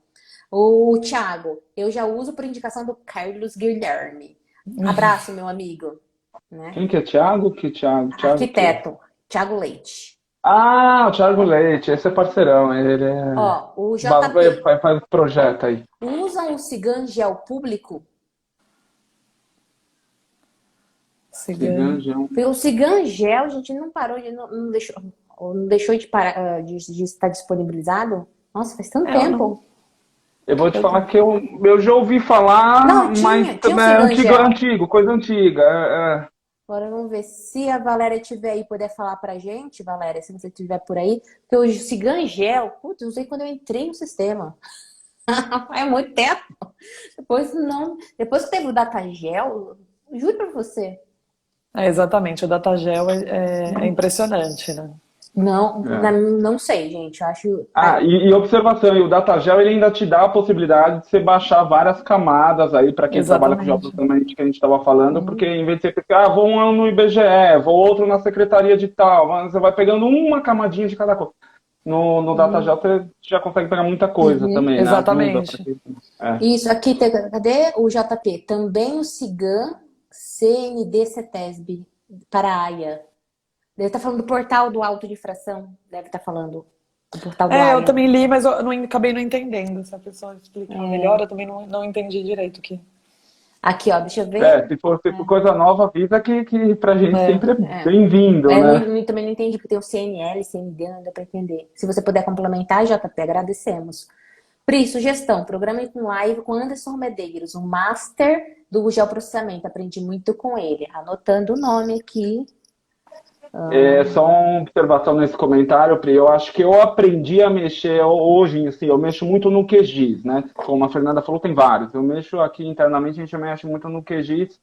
O Thiago, eu já uso por indicação do Carlos Guilherme. Abraço, meu amigo. Né? Quem que é Thiago? Arquiteto. Thiago Leite. O Thiago Leite. Esse é parceirão. Ele é... o JP... Faz projeto aí. Usam o Cigan Gel público? Pelo Cigan Gel, a gente não parou, não deixou de parar de estar disponibilizado? Nossa, faz tanto tempo. Eu vou te falar que eu já ouvi falar, mas também é coisa antiga. Agora vamos ver se a Valéria estiver aí puder falar pra gente, Valéria, se você estiver por aí, porque o Cigan Gel, eu usei quando eu entrei no sistema. É muito tempo. Depois que teve o DataGel, juro pra você. Exatamente, o Datagel é impressionante, né? Não, É. não sei, gente. Eu acho. E observação, e o Datagel ele ainda te dá a possibilidade de você baixar várias camadas aí para quem trabalha com Exatamente. geoprocessamento que a gente estava falando, porque Uhum. em vez de você pensar, vou um no IBGE, vou outro na secretaria de tal, mas você vai pegando uma camadinha de cada coisa. No Datagel você já consegue pegar muita coisa Uhum. também, né? Ajuda para Exatamente. quem. É. Isso, aqui, cadê o JP? Também o CIGAM CND CETESB para a AIA. Deve estar falando do portal do auto de infração. Deve estar falando do portal do Eu AIA. também li, mas eu não, acabei não entendendo. Se a pessoa explicar melhor, eu também não entendi direito o que. Aqui, ó, deixa eu ver. Se for coisa nova, avisa que pra gente É. sempre é É. bem-vindo, né? Também não entendi, porque tem o CNL, CND, não dá para entender. Se você puder complementar, JP, agradecemos. Pri, sugestão, programa com live com Anderson Medeiros, um master do geoprocessamento. Aprendi muito com ele. Anotando o nome aqui. Só uma observação nesse comentário, Pri. Eu acho que eu aprendi a mexer hoje, assim, eu mexo muito no QGIS, né? Como a Fernanda falou, tem vários. Eu mexo aqui internamente, a gente mexe muito no QGIS.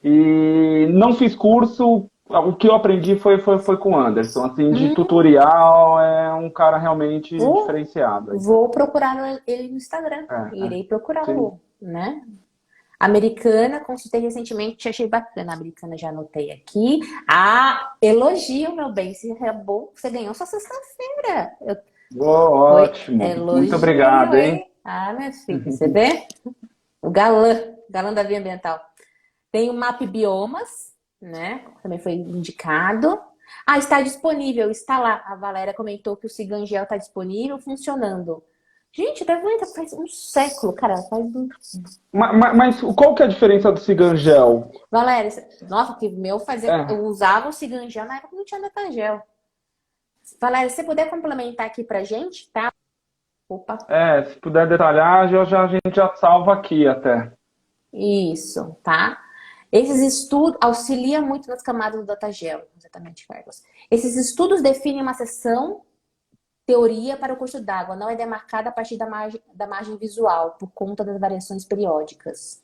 E não fiz curso, o que eu aprendi foi com o Anderson. Assim, de tutorial, é um cara realmente Vou, diferenciado aí. vou procurar ele no Instagram. Irei Sim. procurá-lo, né? Americana, consultei recentemente, achei bacana. Americana, já anotei aqui. Elogio, meu bem. Se é bom, você ganhou sua sexta-feira. Foi Ótimo. Muito elogio, obrigado, hein? hein? Minha filha, você vê? O galã da via ambiental. Tem o Map Biomas, né? Também foi indicado. Está disponível, está lá. A Valéria comentou que o Cigangel está disponível, funcionando. Gente, faz um século, cara. Mas qual que é a diferença do Cigangel? Valéria, nossa, que meu fazia. É, Eu usava o Cigangel na época que não tinha Datagel. Valéria, se você puder complementar aqui pra gente, tá? Opa, se puder detalhar, a gente já salva aqui até. isso, tá? Esses estudos auxiliam muito nas camadas do Datagel, exatamente, Carlos. Esses estudos definem uma seção teoria para o curso d'água, não é demarcada a partir da margem visual, por conta das variações periódicas.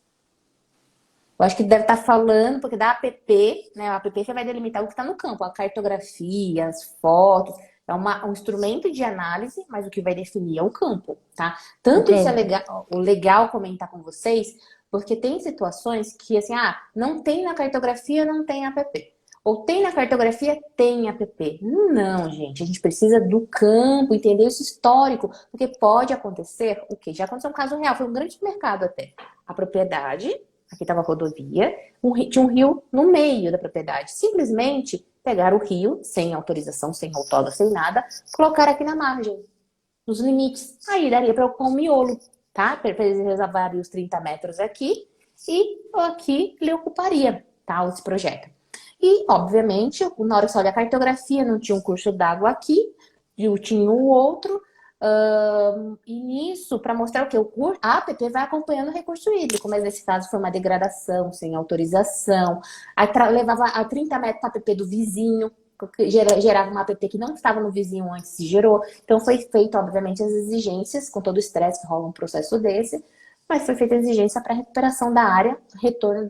Eu acho que deve estar falando, porque da APP, né? A APP você vai delimitar o que está no campo, a cartografia, as fotos. É um instrumento de análise, mas o que vai definir é o campo, tá? Tanto isso é legal comentar com vocês, porque tem situações que, assim, não tem na cartografia, não tem APP. Ou tem na cartografia, tem APP. Não, gente, a gente precisa do campo, entender isso histórico, porque pode acontecer o quê? Já aconteceu um caso real, foi um grande supermercado até. A propriedade, aqui estava a rodovia, tinha um rio no meio da propriedade. Simplesmente pegaram o rio, sem autorização, sem outorga, sem nada, colocaram aqui na margem, nos limites. Aí daria para ocupar um miolo, tá? Para eles reservarem os 30 metros aqui, e aqui ele ocuparia, tá? Esse projeto. E, obviamente, na hora que você olha a cartografia, não tinha um curso d'água aqui, tinha um outro. E nisso, para mostrar o que? A APP vai acompanhando o recurso hídrico, mas nesse caso foi uma degradação sem autorização. Aí levava a 30 metros para a APP do vizinho, gerava uma APP que não estava no vizinho antes se gerou. Então foi feito, obviamente, as exigências, com todo o estresse que rola um processo desse, mas foi feita a exigência para a recuperação da área, retorno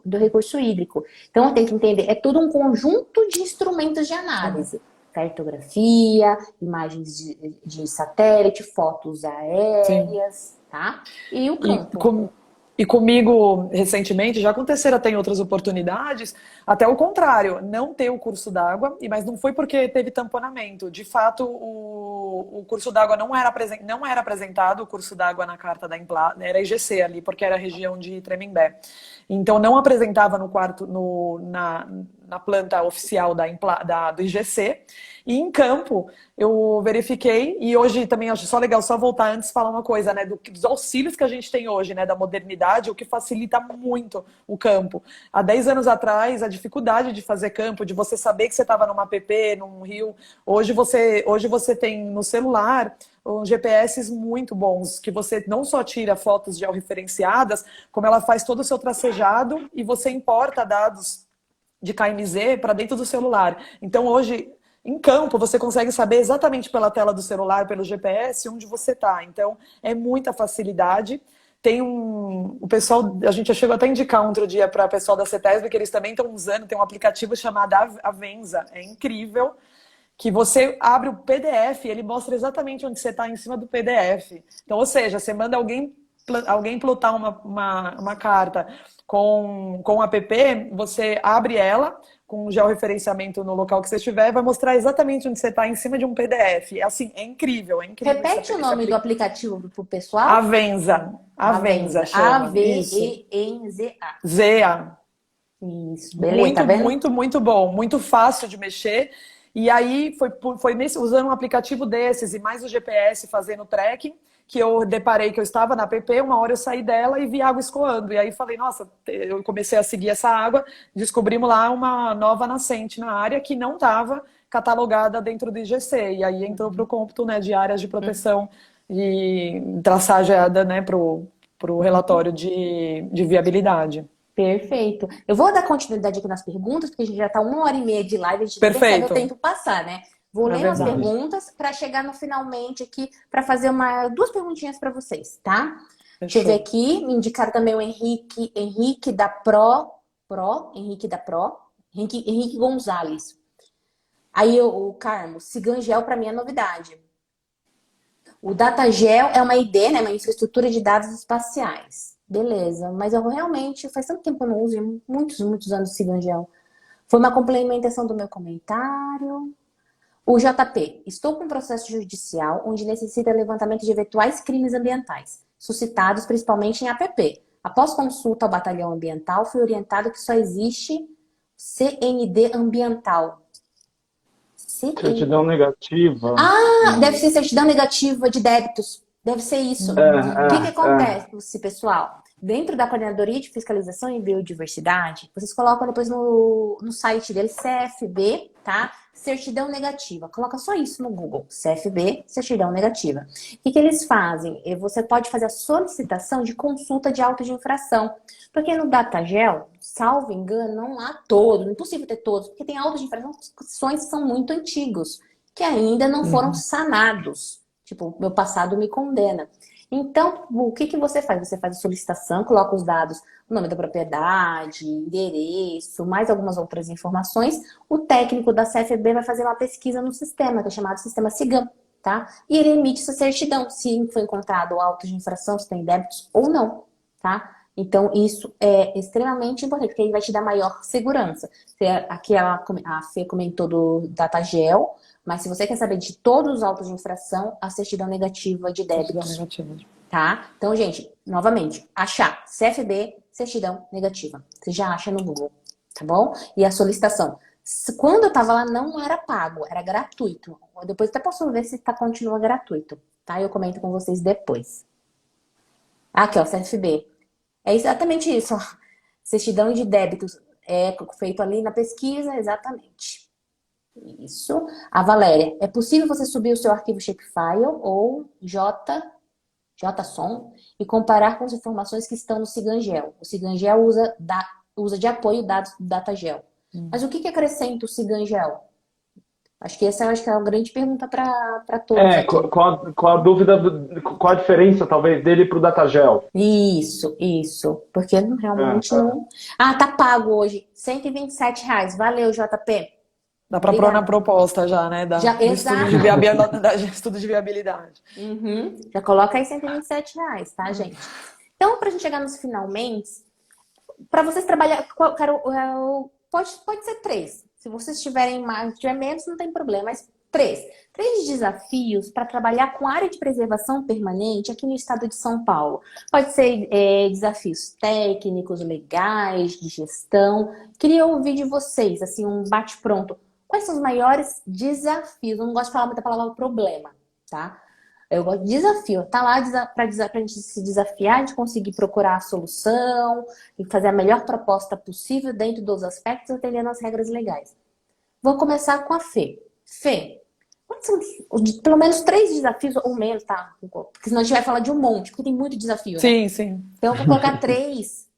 do recurso hídrico. Então, tem que entender, é tudo um conjunto de instrumentos de análise. Cartografia, imagens de satélite, fotos aéreas, Sim. tá? E o campo. E comigo, recentemente, já aconteceram até em outras oportunidades, até o contrário, não ter o curso d'água, mas não foi porque teve tamponamento. De fato, o curso d'água não era apresentado, o curso d'água na carta da Impla, era IGC ali, porque era a região de Tremembé. Então, não apresentava na planta oficial do IGC. E em campo, eu verifiquei, e hoje também acho só legal, só voltar antes falar uma coisa, né, dos auxílios que a gente tem hoje, né, da modernidade, o que facilita muito o campo. Há 10 anos atrás, a dificuldade de fazer campo, de você saber que você estava numa app, num rio, hoje você tem no celular uns GPS muito bons, que você não só tira fotos georreferenciadas, como ela faz todo o seu tracejado e você importa dados de KMZ para dentro do celular. Então hoje, em campo, você consegue saber exatamente pela tela do celular, pelo GPS, onde você está. Então, é muita facilidade. tem o pessoal, a gente já chegou até a indicar um outro dia para o pessoal da CETESB, que eles também estão usando, tem um aplicativo chamado Avenza, é incrível, que você abre o PDF e ele mostra exatamente onde você está em cima do PDF. Então, ou seja, você manda alguém plotar uma carta com o app, você abre ela com o georreferenciamento no local que você estiver, vai mostrar exatamente onde você está em cima de um PDF. É assim, é incrível, é incrível. Repete o nome do aplicativo pro pessoal. Avenza chama. Avenza. ZA. Isso, beleza, Muito, tá vendo? muito, muito bom. Muito fácil de mexer. E aí, foi usando um aplicativo desses e mais o GPS fazendo tracking, que eu deparei que eu estava na app, uma hora eu saí dela e vi água escoando. E aí falei, nossa, eu comecei a seguir essa água, descobrimos lá uma nova nascente na área que não estava catalogada dentro do IGC. E aí entrou para o cômputo, né, de áreas de proteção e traçageada, né, para o relatório de viabilidade. Perfeito. Eu vou dar continuidade aqui nas perguntas, porque a gente já está 1h30 de live, a gente Perfeito. percebe o tempo passar, né? Vou ler as perguntas para chegar no finalmente aqui, para fazer duas perguntinhas para vocês, tá? Fechou. Deixa eu ver aqui, me indicaram também o Henrique Gonzalez. Aí o Carmo, Cigangel para mim é novidade. O Datagel é uma ID, né? Uma infraestrutura de dados espaciais. Beleza, mas eu realmente, faz tanto tempo que eu não uso, muitos anos Cigangel. Foi uma complementação do meu comentário. O JP, estou com um processo judicial onde necessita levantamento de eventuais crimes ambientais, suscitados principalmente em APP. Após consulta ao batalhão ambiental, fui orientado que só existe CND ambiental. Certidão negativa. Ah, deve ser certidão negativa de débitos. Deve ser isso. O que acontece, pessoal? Dentro da Coordenadoria de Fiscalização e Biodiversidade, vocês colocam depois no site deles CFB, tá? Certidão negativa. Coloca só isso no Google. CFB, certidão negativa. O que eles fazem? Você pode fazer a solicitação de consulta de auto de infração. Porque no Datagel, salvo engano, não há todos. Não é possível ter todos, porque tem autos de infração que são muito antigos, que ainda não foram sanados. Tipo, meu passado me condena. Então, o que você faz? Você faz a solicitação, coloca os dados, o nome da propriedade, endereço, mais algumas outras informações. O técnico da CFB vai fazer uma pesquisa no sistema, que é chamado Sistema SIGAM, tá? E ele emite essa certidão, se foi encontrado auto de infração, se tem débitos ou não, tá? Então, isso é extremamente importante, porque ele vai te dar maior segurança. Aqui a Fê comentou do Datagel, mas se você quer saber de todos os autos de infração, a certidão negativa de débitos. Tá? Então, gente, novamente, achar CFB, certidão negativa. Você já acha no Google, tá bom? E a solicitação. Quando eu tava lá, não era pago, era gratuito. Depois até posso ver se continua gratuito, tá? Eu comento com vocês depois. Aqui, ó, CFB. É exatamente isso, ó. Certidão de débitos. É feito ali na pesquisa, exatamente. Isso. A Valéria, é possível você subir o seu arquivo shapefile ou JSON e comparar com as informações que estão no Cigangel. O Cigangel usa de apoio dados do Datagel. Mas o que acrescenta o Cigangel? Acho que essa é uma grande pergunta para todos. Qual a dúvida, qual a diferença, talvez, dele para o Datagel? Isso. Porque realmente não... Ah, tá pago hoje. R$127. Valeu, JP. Dá para pôr na proposta já, né? Estudo de viabilidade. Já coloca aí R$127, tá, gente? Então, pra gente chegar nos finalmente, para vocês trabalhar, pode ser 3. Se vocês tiverem mais, se tiver menos, não tem problema, mas 3 desafios para trabalhar com área de preservação permanente aqui no estado de São Paulo. Pode ser desafios técnicos, legais, de gestão. Queria ouvir de vocês, assim, um bate-pronto. Quais são os maiores desafios? Eu não gosto de falar muita palavra problema, tá? Eu gosto de desafio. Tá lá pra gente se desafiar, de conseguir procurar a solução e fazer a melhor proposta possível dentro dos aspectos, atendendo às regras legais. Vou começar com a Fê. Fê, quais são pelo menos 3 desafios, ou menos, tá? Porque senão a gente vai falar de um monte, porque tem muito desafio, né? Sim. Então eu vou colocar 3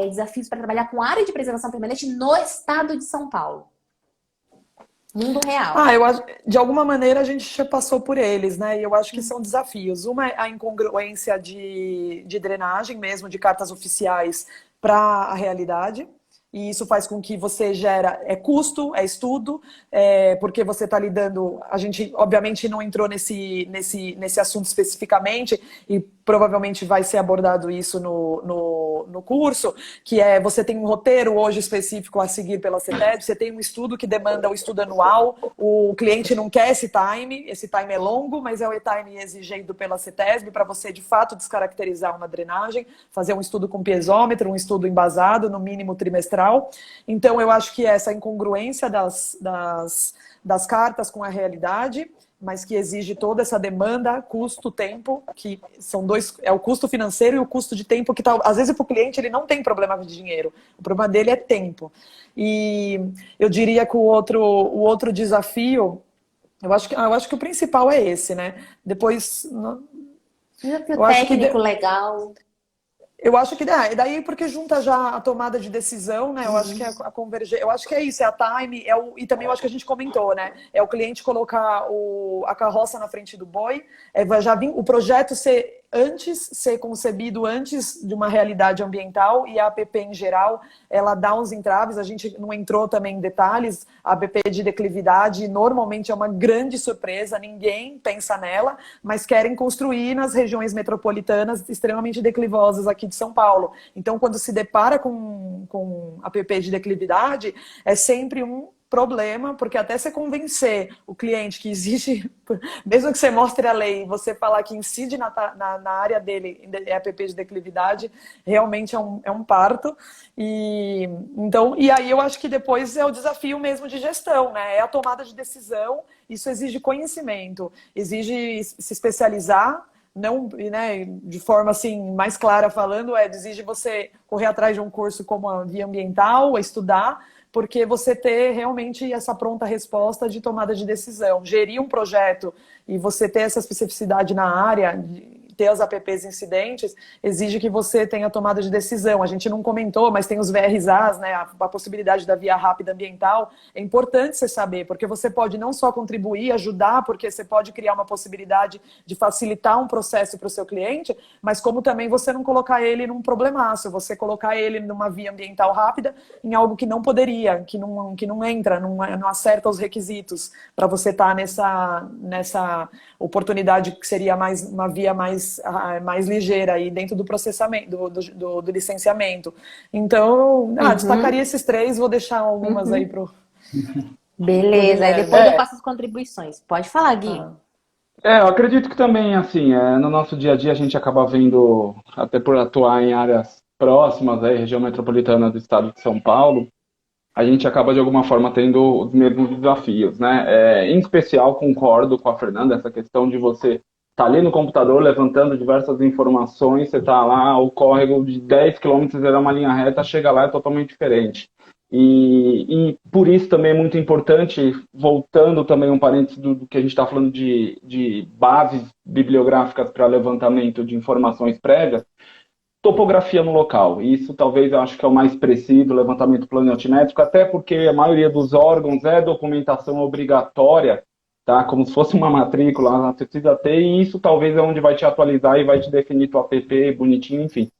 desafios para trabalhar com área de preservação permanente no estado de São Paulo. Mundo real. Eu acho, de alguma maneira a gente já passou por eles, né? E eu acho que são desafios. Uma é a incongruência de drenagem mesmo, de cartas oficiais para a realidade. E isso faz com que você gera custo, estudo, porque você está lidando. A gente, obviamente, não entrou nesse assunto especificamente, e provavelmente vai ser abordado isso no curso, que você tem um roteiro hoje específico a seguir pela CETESB, você tem um estudo que demanda o estudo anual, o cliente não quer esse time é longo, mas é o time exigido pela CETESB para você, de fato, descaracterizar uma drenagem, fazer um estudo com piezômetro, um estudo embasado, no mínimo trimestral. Então, eu acho que essa incongruência das cartas com a realidade, mas que exige toda essa demanda, custo, tempo, que são dois, o custo financeiro e o custo de tempo, que às vezes para o cliente ele não tem problema de dinheiro, o problema dele é tempo. E eu diria que o outro desafio, eu acho que o principal é esse, né? Depois... Desafio técnico legal... Eu acho que daí porque junta já a tomada de decisão, né? Eu acho que a convergência, eu acho que é isso, é a time, e também eu acho que a gente comentou, né? É o cliente colocar a carroça na frente do boi, já vir o projeto ser concebido antes de uma realidade ambiental, e a APP em geral, ela dá uns entraves, a gente não entrou também em detalhes, a APP de declividade normalmente é uma grande surpresa, ninguém pensa nela, mas querem construir nas regiões metropolitanas extremamente declivosas aqui de São Paulo. Então, quando se depara com APP de declividade, é sempre um problema, porque até você convencer o cliente que existe, mesmo que você mostre a lei, você falar que incide na área dele, é APP de declividade, realmente é um parto. E aí eu acho que depois é o desafio mesmo de gestão, né? É a tomada de decisão, isso exige conhecimento, exige se especializar, não, né, de forma assim mais clara falando, exige você correr atrás de um curso como a Via Ambiental, estudar, porque você ter realmente essa pronta resposta de tomada de decisão. Gerir um projeto e você ter essa especificidade na área, ter as APPs incidentes, exige que você tenha tomada de decisão. A gente não comentou, mas tem os VRAs, né, a possibilidade da via rápida ambiental. É importante você saber, porque você pode não só contribuir, ajudar, porque você pode criar uma possibilidade de facilitar um processo para o seu cliente, mas como também você não colocar ele num problemaço, você colocar ele numa via ambiental rápida em algo que não poderia, que não entra, não acerta os requisitos para você estar nessa oportunidade que seria uma via mais ligeira aí dentro do processamento, do licenciamento. Então, destacaria esses três, vou deixar algumas aí pro... Beleza, aí depois eu faço as contribuições. Pode falar, Gui. Eu acredito que também, assim, no nosso dia a dia a gente acaba vendo, até por atuar em áreas próximas, aí, região metropolitana do estado de São Paulo, a gente acaba de alguma forma tendo os mesmos desafios, né? Em especial, concordo com a Fernanda, essa questão de você estar ali no computador levantando diversas informações, você está lá, o córrego de 10 quilômetros era uma linha reta, chega lá é totalmente diferente. E por isso também é muito importante, voltando também um parênteses do que a gente está falando de bases bibliográficas para levantamento de informações prévias, topografia no local. Isso talvez eu acho que é o mais preciso, levantamento planimétrico, até porque a maioria dos órgãos é documentação obrigatória, tá? Como se fosse uma matrícula, você precisa ter, e isso talvez é onde vai te atualizar e vai te definir tua app bonitinho, enfim.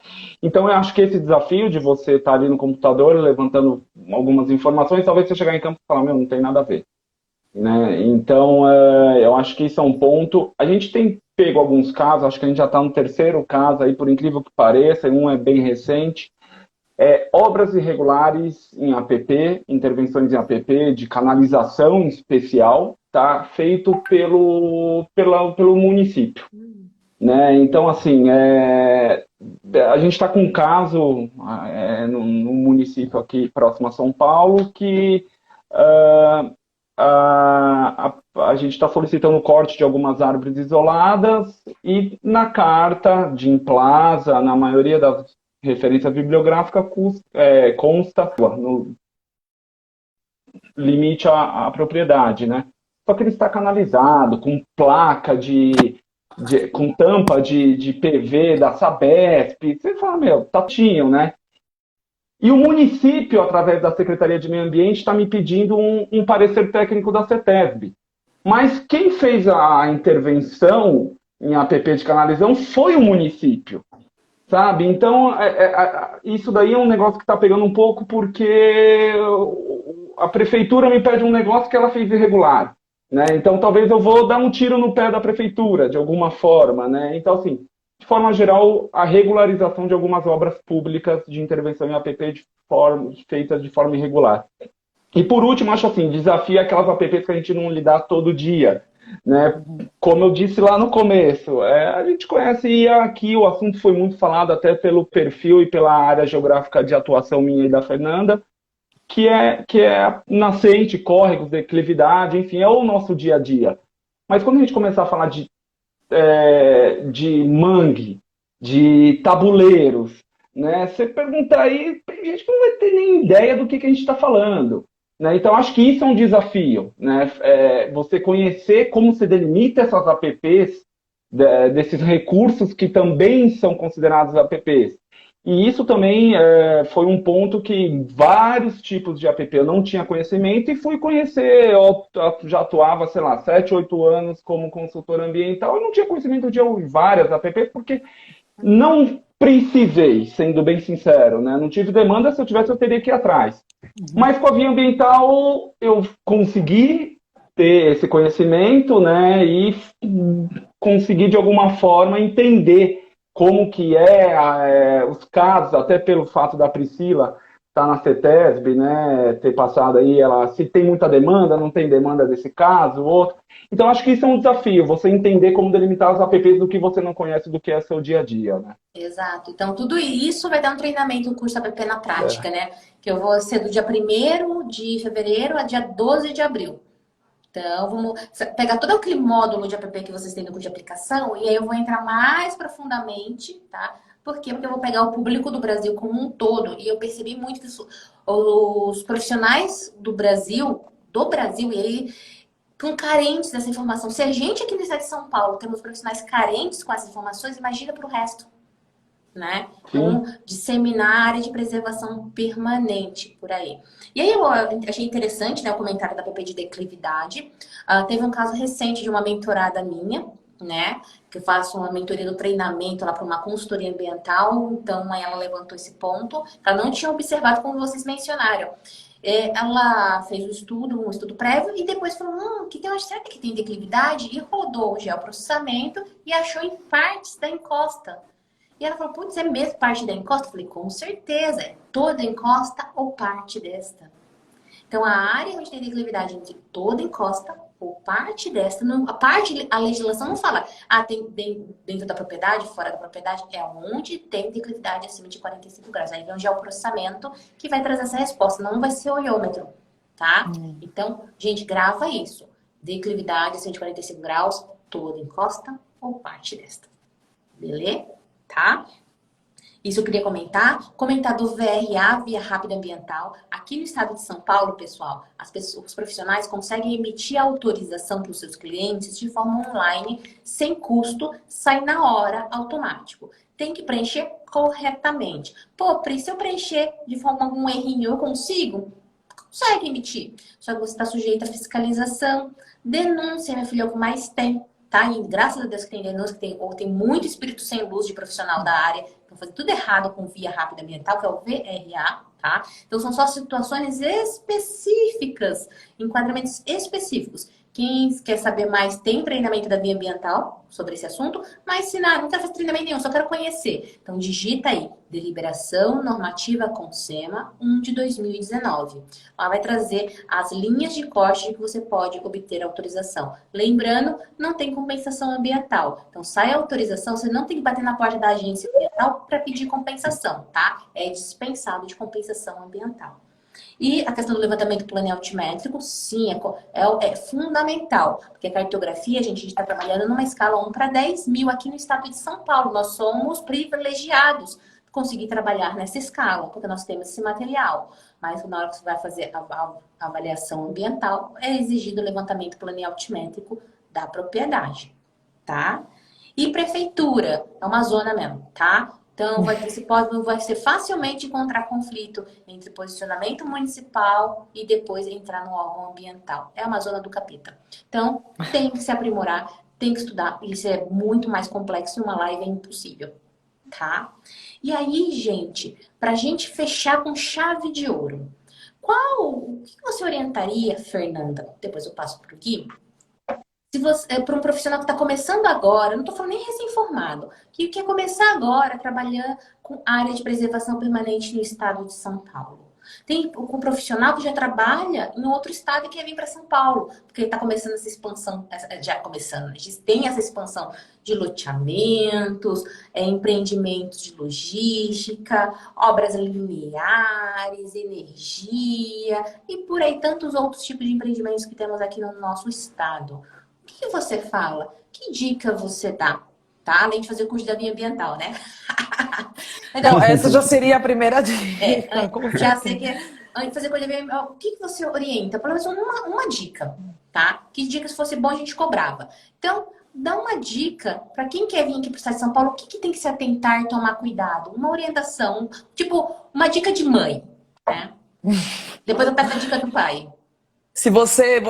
Então eu acho que esse desafio de você estar ali no computador levantando algumas informações, talvez você chegar em campo e falar, não tem nada a ver. Né? Então, eu acho que isso é um ponto. A gente tem pego alguns casos, acho que a gente já está no terceiro caso, aí, por incrível que pareça, um é bem recente, obras irregulares em APP, intervenções em APP, de canalização em especial, tá? Feito pelo município. Né? Então, assim, a gente está com um caso no município aqui próximo a São Paulo que a gente está solicitando o corte de algumas árvores isoladas e na carta de Implaza, na maioria das referências bibliográficas, consta no limite à propriedade, né? Só que ele está canalizado, com placa com tampa de PV da Sabesp. Você fala, tatinho, né? E o município, através da Secretaria de Meio Ambiente, está me pedindo um parecer técnico da CETESB. Mas quem fez a intervenção em APP de canalização foi o município, sabe? Então, isso daí é um negócio que está pegando um pouco porque a prefeitura me pede um negócio que ela fez irregular, né? Então, talvez eu vou dar um tiro no pé da prefeitura, de alguma forma, né? Então, assim, de forma geral, a regularização de algumas obras públicas de intervenção em APP feitas de forma irregular. E por último, acho assim, desafio aquelas apps que a gente não lidar todo dia, né? Como eu disse lá no começo, a gente conhece e aqui o assunto foi muito falado até pelo perfil e pela área geográfica de atuação minha e da Fernanda, que é nascente, córregos, declividade, enfim, é o nosso dia a dia. Mas quando a gente começar a falar de mangue, de tabuleiros, né? Você perguntar aí, tem gente que não vai ter nem ideia do que a gente está falando. Né? Então, acho que isso é um desafio, né? Você conhecer como se delimita essas apps, desses recursos que também são considerados apps. E isso também foi um ponto que vários tipos de app eu não tinha conhecimento e fui conhecer, eu já atuava, sei lá, 7, 8 anos como consultor ambiental e não tinha conhecimento de várias apps porque não precisei, sendo bem sincero, né? Não tive demanda, se eu tivesse eu teria que ir atrás. Mas com a via ambiental eu consegui ter esse conhecimento, né, e consegui de alguma forma entender como que os casos, até pelo fato da Priscila estar na CETESB, né, ter passado aí, ela se tem muita demanda, não tem demanda desse caso, outro. Então acho que isso é um desafio, você entender como delimitar as apps do que você não conhece, do que é seu dia a dia, né? Exato. Então, tudo isso vai dar um treinamento, um curso APP na prática, né? Que eu vou ser do dia 1º de fevereiro a dia 12 de abril. Então, vamos pegar todo aquele módulo de APP que vocês têm no curso de aplicação e aí eu vou entrar mais profundamente, tá? Por quê? Porque eu vou pegar o público do Brasil como um todo e eu percebi muito que os profissionais do Brasil, e aí estão carentes dessa informação. Se a gente aqui no estado de São Paulo temos profissionais carentes com essas informações, imagina para o resto. Né? Então, disseminar a área de preservação permanente por aí. E aí eu achei interessante, né, o comentário da PP de declividade. Teve um caso recente de uma mentorada minha, né, que eu faço uma mentoria do treinamento lá para uma consultoria ambiental, então aí ela levantou esse ponto, ela não tinha observado como vocês mencionaram. Ela fez um estudo prévio e depois falou, será que tem declividade? E rodou o geoprocessamento e achou em partes da encosta. E ela falou, putz, é mesmo parte da encosta? Eu falei, com certeza, é toda encosta ou parte desta. Então, a área onde tem declividade entre toda encosta ou parte desta, a legislação não fala, tem dentro da propriedade, fora da propriedade, é onde tem declividade acima de 45 graus. Aí vem o geoprocessamento que vai trazer essa resposta, não vai ser o olhômetro, tá? Então, gente, grava isso. Declividade acima de 45 graus, toda encosta ou parte desta. Beleza? Tá? Isso eu queria comentar do VRA, Via Rápida Ambiental. Aqui no estado de São Paulo, pessoal, os profissionais conseguem emitir autorização para os seus clientes de forma online, sem custo, sai na hora, automático. Tem que preencher corretamente. Pô, Pri, se eu preencher de forma algum errinho, eu consigo? Consegue emitir. Só que você está sujeito à fiscalização. Denúncia, minha filha, é o que mais tem. Tá? E graças a Deus que tem denúncia, tem muito espírito sem luz de profissional da área, estão fazendo tudo errado com via rápida ambiental, que é o VRA, tá? Então são só situações específicas, enquadramentos específicos. Quem quer saber mais, tem treinamento da Via Ambiental sobre esse assunto, mas se não quero fazer treinamento nenhum, só quero conhecer. Então digita aí, Deliberação Normativa Consema 1 de 2019. Lá vai trazer as linhas de corte que você pode obter autorização. Lembrando, não tem compensação ambiental. Então sai a autorização, você não tem que bater na porta da agência ambiental para pedir compensação, tá? É dispensado de compensação ambiental. E a questão do levantamento planealtimétrico, sim, é fundamental. Porque a cartografia, a gente está trabalhando numa escala 1 para 10 mil aqui no estado de São Paulo. Nós somos privilegiados de conseguir trabalhar nessa escala, porque nós temos esse material. Mas na hora que você vai fazer a avaliação ambiental, é exigido o levantamento planealtimétrico da propriedade, tá? E prefeitura, é uma zona mesmo, tá? Então, vai ser facilmente encontrar conflito entre posicionamento municipal e depois entrar no órgão ambiental. É uma zona do capeta. Então, tem que se aprimorar, tem que estudar. Isso é muito mais complexo e uma live é impossível, tá? E aí, gente, para a gente fechar com chave de ouro, o que você orientaria, Fernanda? Depois eu passo para o Gui. Se você, para um profissional que está começando agora, não estou falando nem recém-formado, que quer começar agora a trabalhar com área de preservação permanente no estado de São Paulo. Tem um profissional que já trabalha em outro estado e quer vir para São Paulo, porque está começando essa expansão, já começando, tem essa expansão de loteamentos, empreendimentos de logística, obras lineares, energia e por aí tantos outros tipos de empreendimentos que temos aqui no nosso estado. O que você fala? Que dica você dá? Tá? Além de fazer o curso de via ambiental, né? Então, essa já seria a primeira dica. Já sei que antes de fazer curso de via ambiental, o que você orienta? Pelo menos uma dica, tá? Que dica, se fosse bom, a gente cobrava. Então, dá uma dica para quem quer vir aqui para o estado de São Paulo, o que tem que se atentar e tomar cuidado? Uma orientação, tipo, uma dica de mãe, né? Depois eu peço a dica do pai.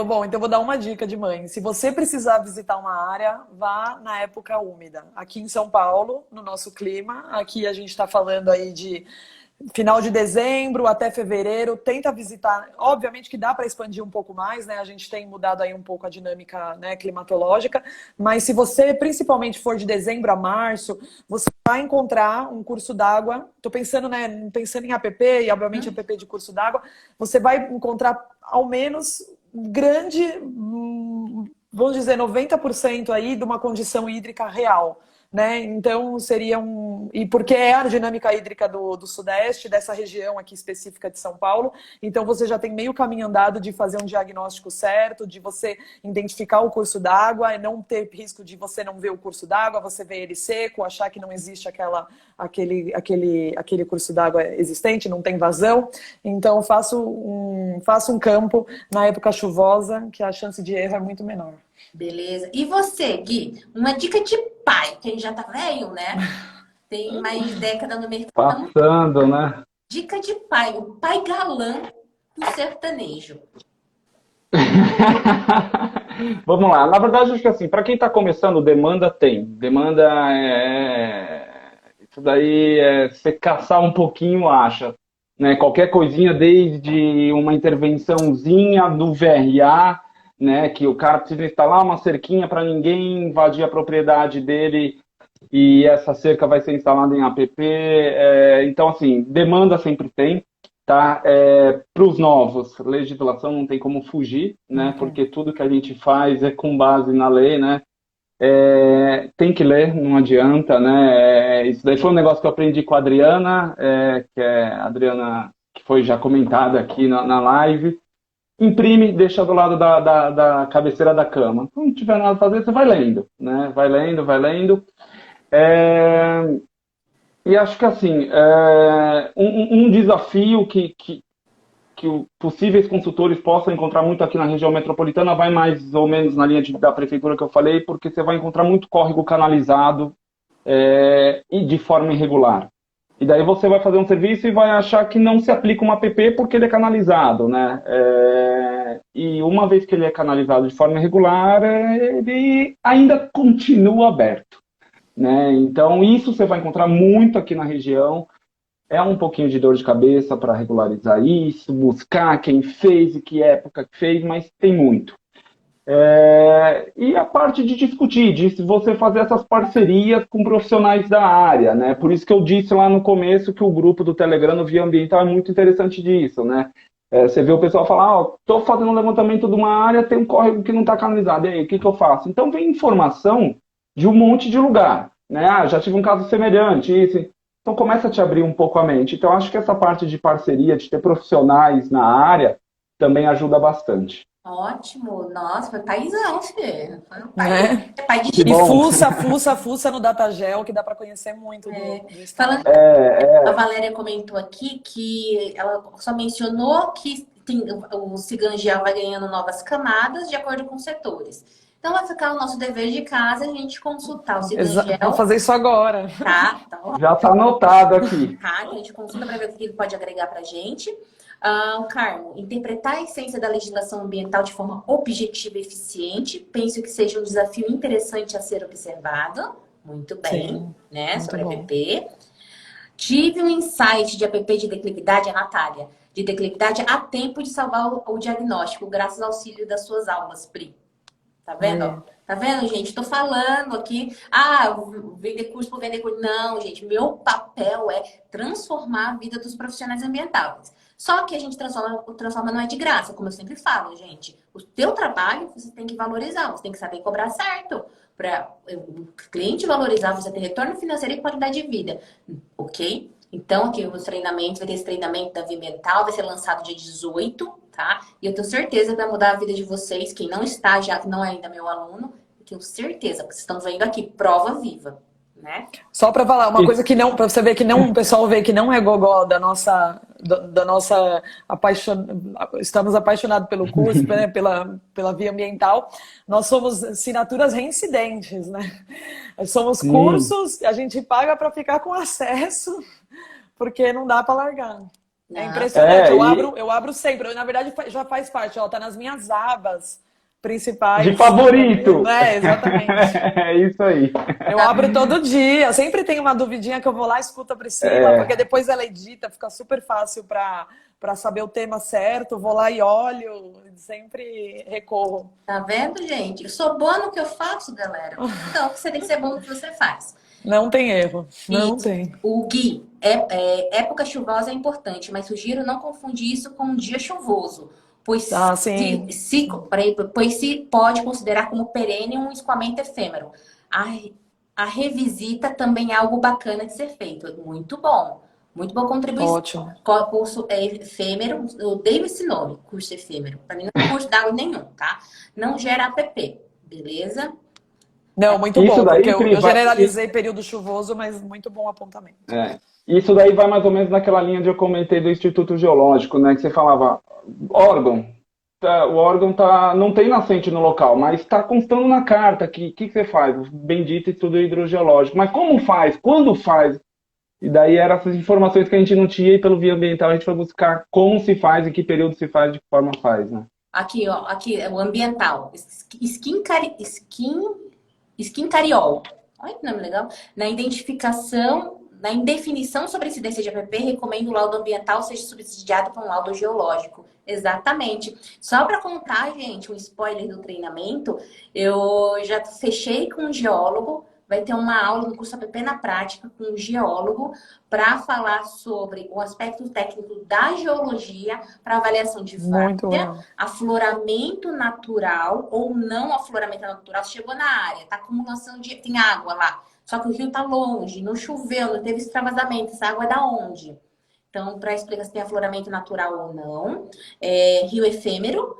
Bom, então eu vou dar uma dica de mãe. Se você precisar visitar uma área, vá na época úmida. Aqui em São Paulo, no nosso clima, aqui a gente está falando aí de final de dezembro até fevereiro, tenta visitar. Obviamente que dá para expandir um pouco mais, né? A gente tem mudado aí um pouco a dinâmica, né, climatológica, mas se você principalmente for de dezembro a março, você vai encontrar um curso d'água. Estou pensando, né, pensando em app e obviamente app de curso d'água, você vai encontrar ao menos grande, vamos dizer, 90% aí de uma condição hídrica real. Né? Então seria e porque é a dinâmica hídrica do Sudeste, dessa região aqui específica de São Paulo, então você já tem meio caminho andado de fazer um diagnóstico certo, de você identificar o curso d'água e não ter risco de você não ver o curso d'água, você ver ele seco, achar que não existe aquele curso d'água existente, não tem vazão. Então faça um campo na época chuvosa, que a chance de erro é muito menor. Beleza. E você, Gui? Uma dica de pai, que a gente já tá velho, né? Tem mais de década no mercado. Passando, né? Dica de pai, o pai galã do sertanejo. Vamos lá. Na verdade, acho que assim, para quem está começando, demanda tem. Demanda isso daí é você caçar um pouquinho, acha. Né? Qualquer coisinha, desde uma intervençãozinha do VRA, né, que o cara precisa instalar uma cerquinha para ninguém invadir a propriedade dele e essa cerca vai ser instalada em app. Então, assim, demanda sempre tem, tá? Para os novos, legislação não tem como fugir, né? Porque tudo que a gente faz é com base na lei, né? Tem que ler, não adianta, né? Isso daí foi um negócio que eu aprendi com a Adriana, que é a Adriana, que foi já comentada aqui na live. Imprime, deixa do lado da cabeceira da cama. Se não tiver nada a fazer, você vai lendo, né? Vai lendo. E acho que assim, um desafio que possíveis consultores possam encontrar muito aqui na região metropolitana vai mais ou menos na linha da prefeitura que eu falei, porque você vai encontrar muito córrego canalizado e de forma irregular. E daí você vai fazer um serviço e vai achar que não se aplica uma app porque ele é canalizado, né? E uma vez que ele é canalizado de forma irregular, ele ainda continua aberto, né? Então isso você vai encontrar muito aqui na região. É um pouquinho de dor de cabeça para regularizar isso, buscar quem fez e que época que fez, mas tem muito. E a parte de discutir, de você fazer essas parcerias com profissionais da área, né? Por isso que eu disse lá no começo que o grupo do Telegram no Via Ambiental é muito interessante disso, né? Você vê o pessoal falar, estou fazendo um levantamento de uma área, tem um córrego que não está canalizado, e aí, o que eu faço? Então vem informação de um monte de lugar, né? Já tive um caso semelhante, isso. Então começa a te abrir um pouco a mente. Então acho que essa parte de parceria, de ter profissionais na área, também ajuda bastante. Ótimo, nossa, foi paizão, filho. Foi um pai de E fuça no Datagel, que dá para conhecer muito do estado. A Valéria comentou aqui que ela só mencionou que o Cigangeal vai ganhando novas camadas de acordo com os setores. Então vai ficar o nosso dever de casa a gente consultar o Cidangel. Vou fazer isso agora. Tá, então, Já está anotado aqui. tá, que a gente consulta para ver o que ele pode agregar para a gente. Carmo, interpretar a essência da legislação ambiental de forma objetiva e eficiente. Penso que seja um desafio interessante a ser observado. Muito bem, Sim, né? muito Sobre bom. APP. Tive um insight de APP de declividade, a Natália, de declividade a tempo de salvar o diagnóstico, graças ao auxílio das suas aulas, Pri. Tá vendo? É. Tá vendo, gente? Tô falando aqui. Vender curso por vender curso. Não, gente. Meu papel é transformar a vida dos profissionais ambientais. Só que a gente transforma não é de graça, como eu sempre falo, gente. O teu trabalho você tem que valorizar, você tem que saber cobrar certo. Para o cliente valorizar, você ter retorno financeiro e qualidade de vida. Ok? Então, aqui os treinamentos, vai ter esse treinamento da Via Ambiental, vai ser lançado dia 18, tá? E eu tenho certeza que vai mudar a vida de vocês, quem não está já, que não é ainda meu aluno, eu tenho certeza, porque vocês estão vendo aqui, prova viva, né? Só para falar, uma coisa que não, para você ver que não, o pessoal vê que não é gogó da nossa estamos apaixonados pelo curso, né, pela Via Ambiental. Nós somos assinaturas reincidentes, né? Somos cursos, a gente paga para ficar com acesso, porque não dá para largar. É impressionante. Eu abro sempre. Na verdade, já faz parte, ó, tá nas minhas abas principais. De favorito! Exatamente. É isso aí. Eu abro todo dia. Sempre tem uma duvidinha que eu vou lá e escuto a Priscila, porque depois ela edita, fica super fácil para saber o tema certo. Vou lá e olho, sempre recorro. Tá vendo, gente? Eu sou boa no que eu faço, galera. Então, você tem que ser bom no que você faz. Não tem erro. Não tem. O Gui, época chuvosa é importante, mas sugiro não confundir isso com um dia chuvoso. Pois se pode considerar como perene um escoamento efêmero. A revisita também é algo bacana de ser feito. Muito bom contribuição. Ótimo. Curso efêmero, eu dei esse nome, curso efêmero. Para mim não é curso d'água nenhum, tá? Não gera APP, beleza? Não, muito Isso bom, daí, porque eu Pri, generalizei período chuvoso, mas muito bom apontamento. Isso daí vai mais ou menos naquela linha que eu comentei do Instituto Geológico, né? Que você falava, órgão. O órgão não tem nascente no local, mas está constando na carta que você faz? O bendito estudo hidrogeológico. Mas como faz? Quando faz? E daí eram essas informações que a gente não tinha e pelo Via Ambiental a gente foi buscar como se faz, em que período se faz, de que forma faz, né? Aqui, ó, aqui é o ambiental. Skin Cariol. Olha que nome legal. Na indefinição sobre a incidência de APP, recomendo o laudo ambiental seja subsidiado por um laudo geológico. Exatamente. Só para contar, gente, um spoiler do treinamento, eu já fechei com um geólogo. Vai ter uma aula no curso APP na prática com um geólogo para falar sobre o aspecto técnico da geologia para avaliação de várzea, afloramento natural ou não afloramento natural. Chegou na área, tá acumulação tem água lá. Só que o rio tá longe, não choveu, não teve extravasamento. Essa água é da onde? Então, para explicar se tem afloramento natural ou não. Rio efêmero,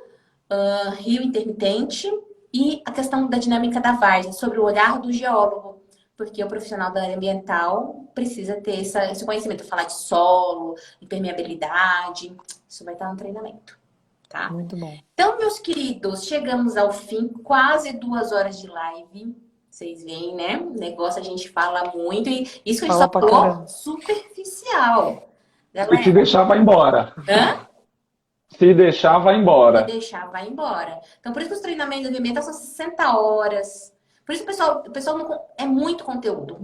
rio intermitente. E a questão da dinâmica da várzea, sobre o olhar do geólogo, porque o profissional da área ambiental precisa ter esse conhecimento, falar de solo, impermeabilidade, isso vai estar no treinamento, tá? Muito bom. Então, meus queridos, chegamos ao fim, quase 2 horas de live, vocês veem, né? O negócio a gente fala muito, e isso que a gente só falou superficial. Galera, se deixar, vai embora. Hã? Se deixar, vai embora. Se deixar, vai embora. Então, por isso que os treinamentos de ambiental são 60 horas. Por isso que o pessoal não, é muito conteúdo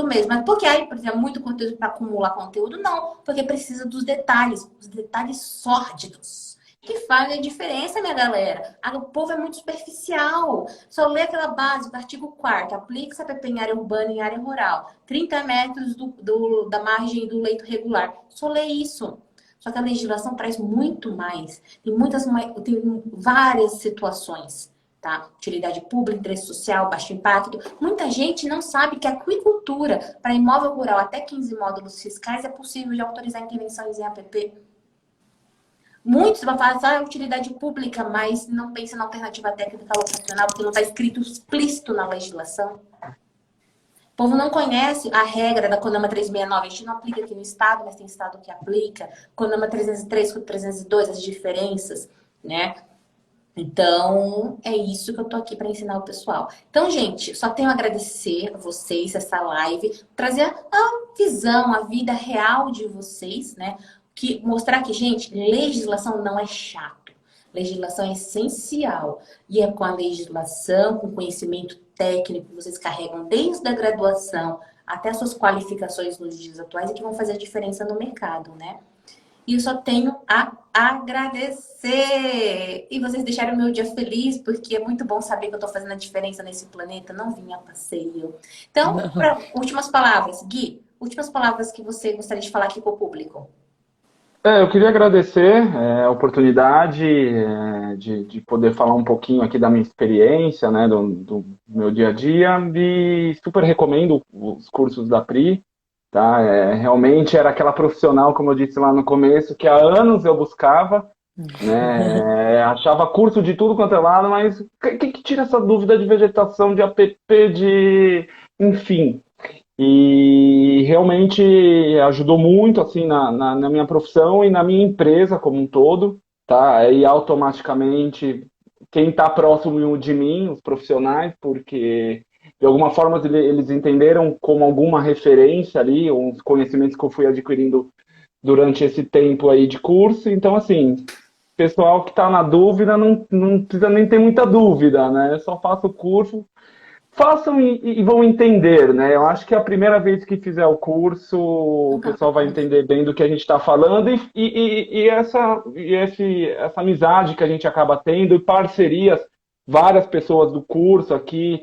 mesmo. Mas por que aí, por exemplo, muito conteúdo para acumular conteúdo? Não, porque precisa dos detalhes, os detalhes sórdidos, que fazem a diferença, minha galera. O povo é muito superficial. Só lê aquela base do artigo 4º, aplica-se a APP em área urbana e em área rural. 30 metros da margem do leito regular. Só lê isso. Só que a legislação traz muito mais. Tem várias situações, tá? Utilidade pública, interesse social, baixo impacto. Muita gente não sabe que a aquicultura para imóvel rural até 15 módulos fiscais é possível de autorizar intervenções em APP. Muitos vão falar utilidade pública, mas não pensa na alternativa técnica locacional, porque não está escrito explícito na legislação. O povo não conhece a regra da CONAMA 369. A gente não aplica aqui no estado, mas tem estado que aplica. CONAMA 303 com 302, as diferenças, né? Então, é isso que eu tô aqui para ensinar o pessoal. Então, gente, só tenho a agradecer a vocês essa live, trazer a visão, a vida real de vocês, né? Que mostrar que, gente, legislação não é chato. Legislação é essencial. E é com a legislação, com conhecimento técnico que vocês carregam desde a graduação até as suas qualificações nos dias atuais, que vão fazer a diferença no mercado, né? E eu só tenho a agradecer. E vocês deixaram o meu dia feliz, porque é muito bom saber que eu estou fazendo a diferença nesse planeta. Não vim a passeio. Então, últimas palavras. Gui, últimas palavras que você gostaria de falar aqui para o público. Eu queria agradecer a oportunidade de poder falar um pouquinho aqui da minha experiência, né, do meu dia a dia, e super recomendo os cursos da Pri, tá? Realmente era aquela profissional, como eu disse lá no começo, que há anos eu buscava, né, achava curso de tudo quanto é lado, mas quem que tira essa dúvida de vegetação, de app, enfim... E realmente ajudou muito assim na minha profissão e na minha empresa como um todo, tá? E automaticamente quem está próximo de mim, os profissionais, porque de alguma forma eles entenderam como alguma referência ali, os conhecimentos que eu fui adquirindo durante esse tempo aí de curso. Então, assim, pessoal que está na dúvida não precisa nem ter muita dúvida, né? Só faça o curso. Façam e vão entender, né? Eu acho que a primeira vez que fizer o curso, o pessoal vai entender bem do que a gente está falando e essa amizade que a gente acaba tendo e parcerias, várias pessoas do curso aqui,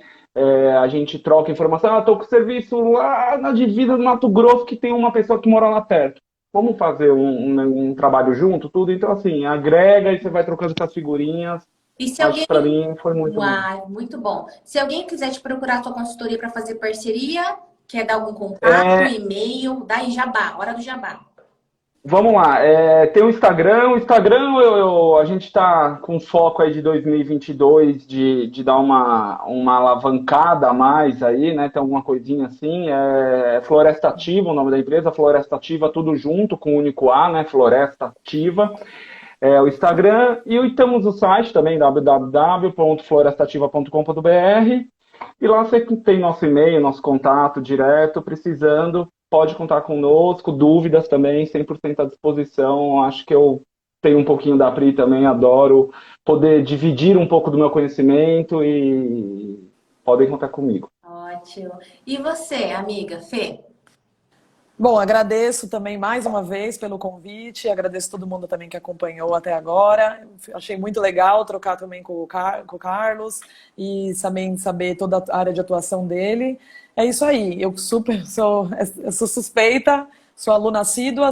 a gente troca informação. Estou com serviço lá na divisa do Mato Grosso que tem uma pessoa que mora lá perto. Vamos fazer um trabalho junto, tudo? Então, assim, agrega e você vai trocando essas figurinhas. E se Acho alguém... que para mim foi muito bom. Uai, muito bom. Se alguém quiser te procurar a sua consultoria para fazer parceria, quer dar algum contato, e-mail, dá aí jabá, hora do jabá. Vamos lá, tem o Instagram. A gente está com foco aí de 2022 de dar uma alavancada a mais aí, né? Tem alguma coisinha assim. Floresta Ativa, o nome da empresa, Floresta Ativa, tudo junto com o único A, né? Floresta Ativa. O Instagram, e temos o site também, www.florestativa.com.br, e lá você tem nosso e-mail, nosso contato direto, precisando, pode contar conosco, dúvidas também, 100% à disposição. Acho que eu tenho um pouquinho da Pri também, adoro poder dividir um pouco do meu conhecimento e podem contar comigo. Ótimo. E você, amiga, Fê? Bom, agradeço também mais uma vez pelo convite, agradeço todo mundo também que acompanhou até agora. Achei muito legal trocar também com o Carlos e também saber toda a área de atuação dele. É isso aí, eu sou suspeita, sou aluna assídua,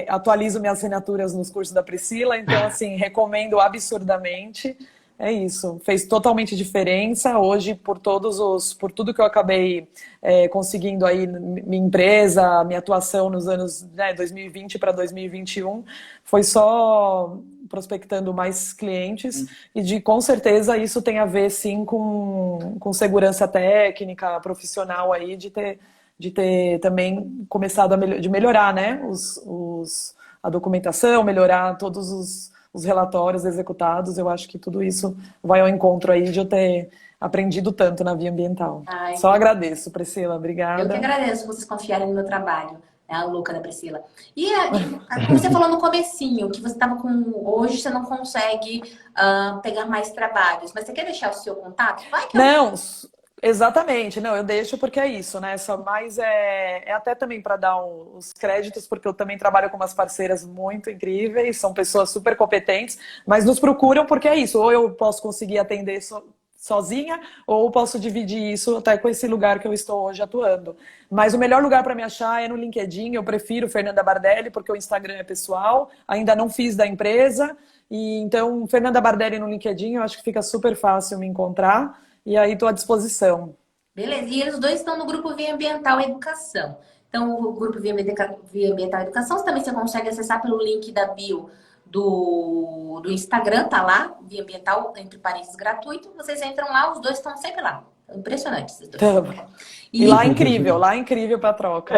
atualizo minhas assinaturas nos cursos da Priscila, então assim, recomendo absurdamente. É isso, fez totalmente diferença hoje por tudo que eu acabei conseguindo aí, minha empresa, minha atuação nos anos 2020 para 2021, foi só prospectando mais clientes e com certeza isso tem a ver sim com segurança técnica, profissional aí, de ter também começado de melhorar, né, a documentação, melhorar todos os relatórios executados. Eu acho que tudo isso vai ao encontro aí de eu ter aprendido tanto na via ambiental. Ai, só agradeço, Priscila, obrigada. Eu que agradeço vocês confiarem no meu trabalho, né? A louca da Priscila. E você falou no comecinho que você estava hoje você não consegue pegar mais trabalhos, mas você quer deixar o seu contato? Não, exatamente, não, eu deixo porque é isso, né? Mas é até também para dar os créditos, porque eu também trabalho com umas parceiras muito incríveis, são pessoas super competentes, mas nos procuram porque é isso, ou eu posso conseguir atender sozinha, ou posso dividir isso até com esse lugar que eu estou hoje atuando. Mas o melhor lugar para me achar é no LinkedIn, eu prefiro Fernanda Bardelli, porque o Instagram é pessoal, ainda não fiz da empresa, e então Fernanda Bardelli no LinkedIn, eu acho que fica super fácil me encontrar. E aí estou à disposição. Beleza. E eles dois estão no grupo Via Ambiental e Educação. Então, o grupo Via Ambiental e Educação também você consegue acessar pelo link da bio do Instagram, tá lá, Via Ambiental, entre parênteses, gratuito. Vocês entram lá, os dois estão sempre lá. Impressionante esses dois. E lá é incrível para troca.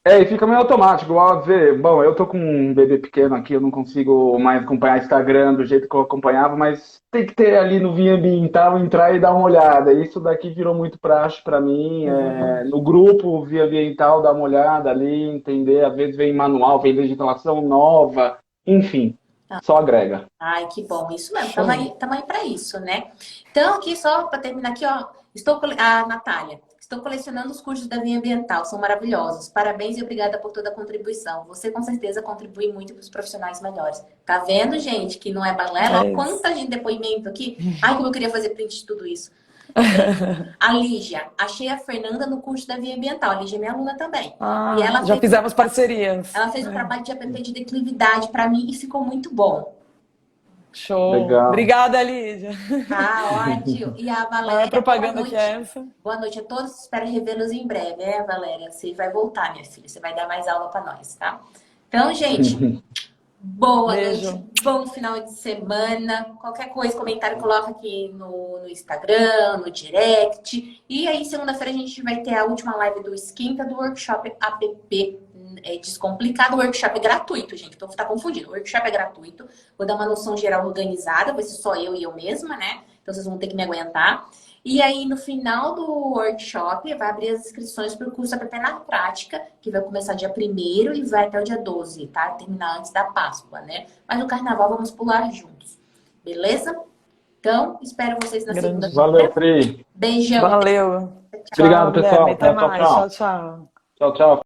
E fica meio automático, igual a ver. Bom, eu tô com um bebê pequeno aqui, eu não consigo mais acompanhar Instagram do jeito que eu acompanhava, mas tem que ter ali no Via Ambiental, entrar e dar uma olhada. Isso daqui virou muito praxe pra mim. No grupo Via Ambiental, dar uma olhada ali, entender. Às vezes vem manual, vem legislação nova, enfim, só agrega. Ai, que bom, isso mesmo. Show. Tamo aí para isso, né? Então, aqui só para terminar aqui, ó, a Natália. Estou colecionando os cursos da Via Ambiental, são maravilhosos. Parabéns e obrigada por toda a contribuição. Você com certeza contribui muito para os profissionais melhores. Tá vendo, gente, que não é balela? É Quanta gente depoimento aqui. Ai, como eu queria fazer print de tudo isso. A Lígia, achei a Fernanda no curso da Via Ambiental. A Lígia é minha aluna também. E ela Já fez, fizemos parcerias. ela fez um trabalho de app de declividade para mim e ficou muito bom. Show. Legal. Obrigada, Lídia. Ah, ótimo. E a Maior Valéria, propaganda boa que noite. é essa. Boa noite a todos. Espero revê-los em breve, Valéria? Você vai voltar, minha filha. Você vai dar mais aula para nós, tá? Então, gente, boa Beijo. noite, bom final de semana. Qualquer coisa, comentário, coloca aqui no Instagram, no direct. E aí, segunda-feira, a gente vai ter a última live do Esquenta do workshop app Descomplicado. O workshop é gratuito, gente. Então, tá confundindo. O workshop é gratuito. Vou dar uma noção geral organizada. Vai ser só eu e eu mesma, né? Então, vocês vão ter que me aguentar. E aí, no final do workshop, vai abrir as inscrições para o curso app na prática, que vai começar dia 1º e vai até o dia 12, tá? Terminar antes da Páscoa, né? Mas no Carnaval vamos pular juntos. Beleza? Então, espero vocês na segunda-feira. Valeu, Pri. Beijão. Valeu. Obrigado, Tchau, pessoal. Guilherme. Até Tchau, mais. tchau. Tchau, tchau. Tchau, tchau.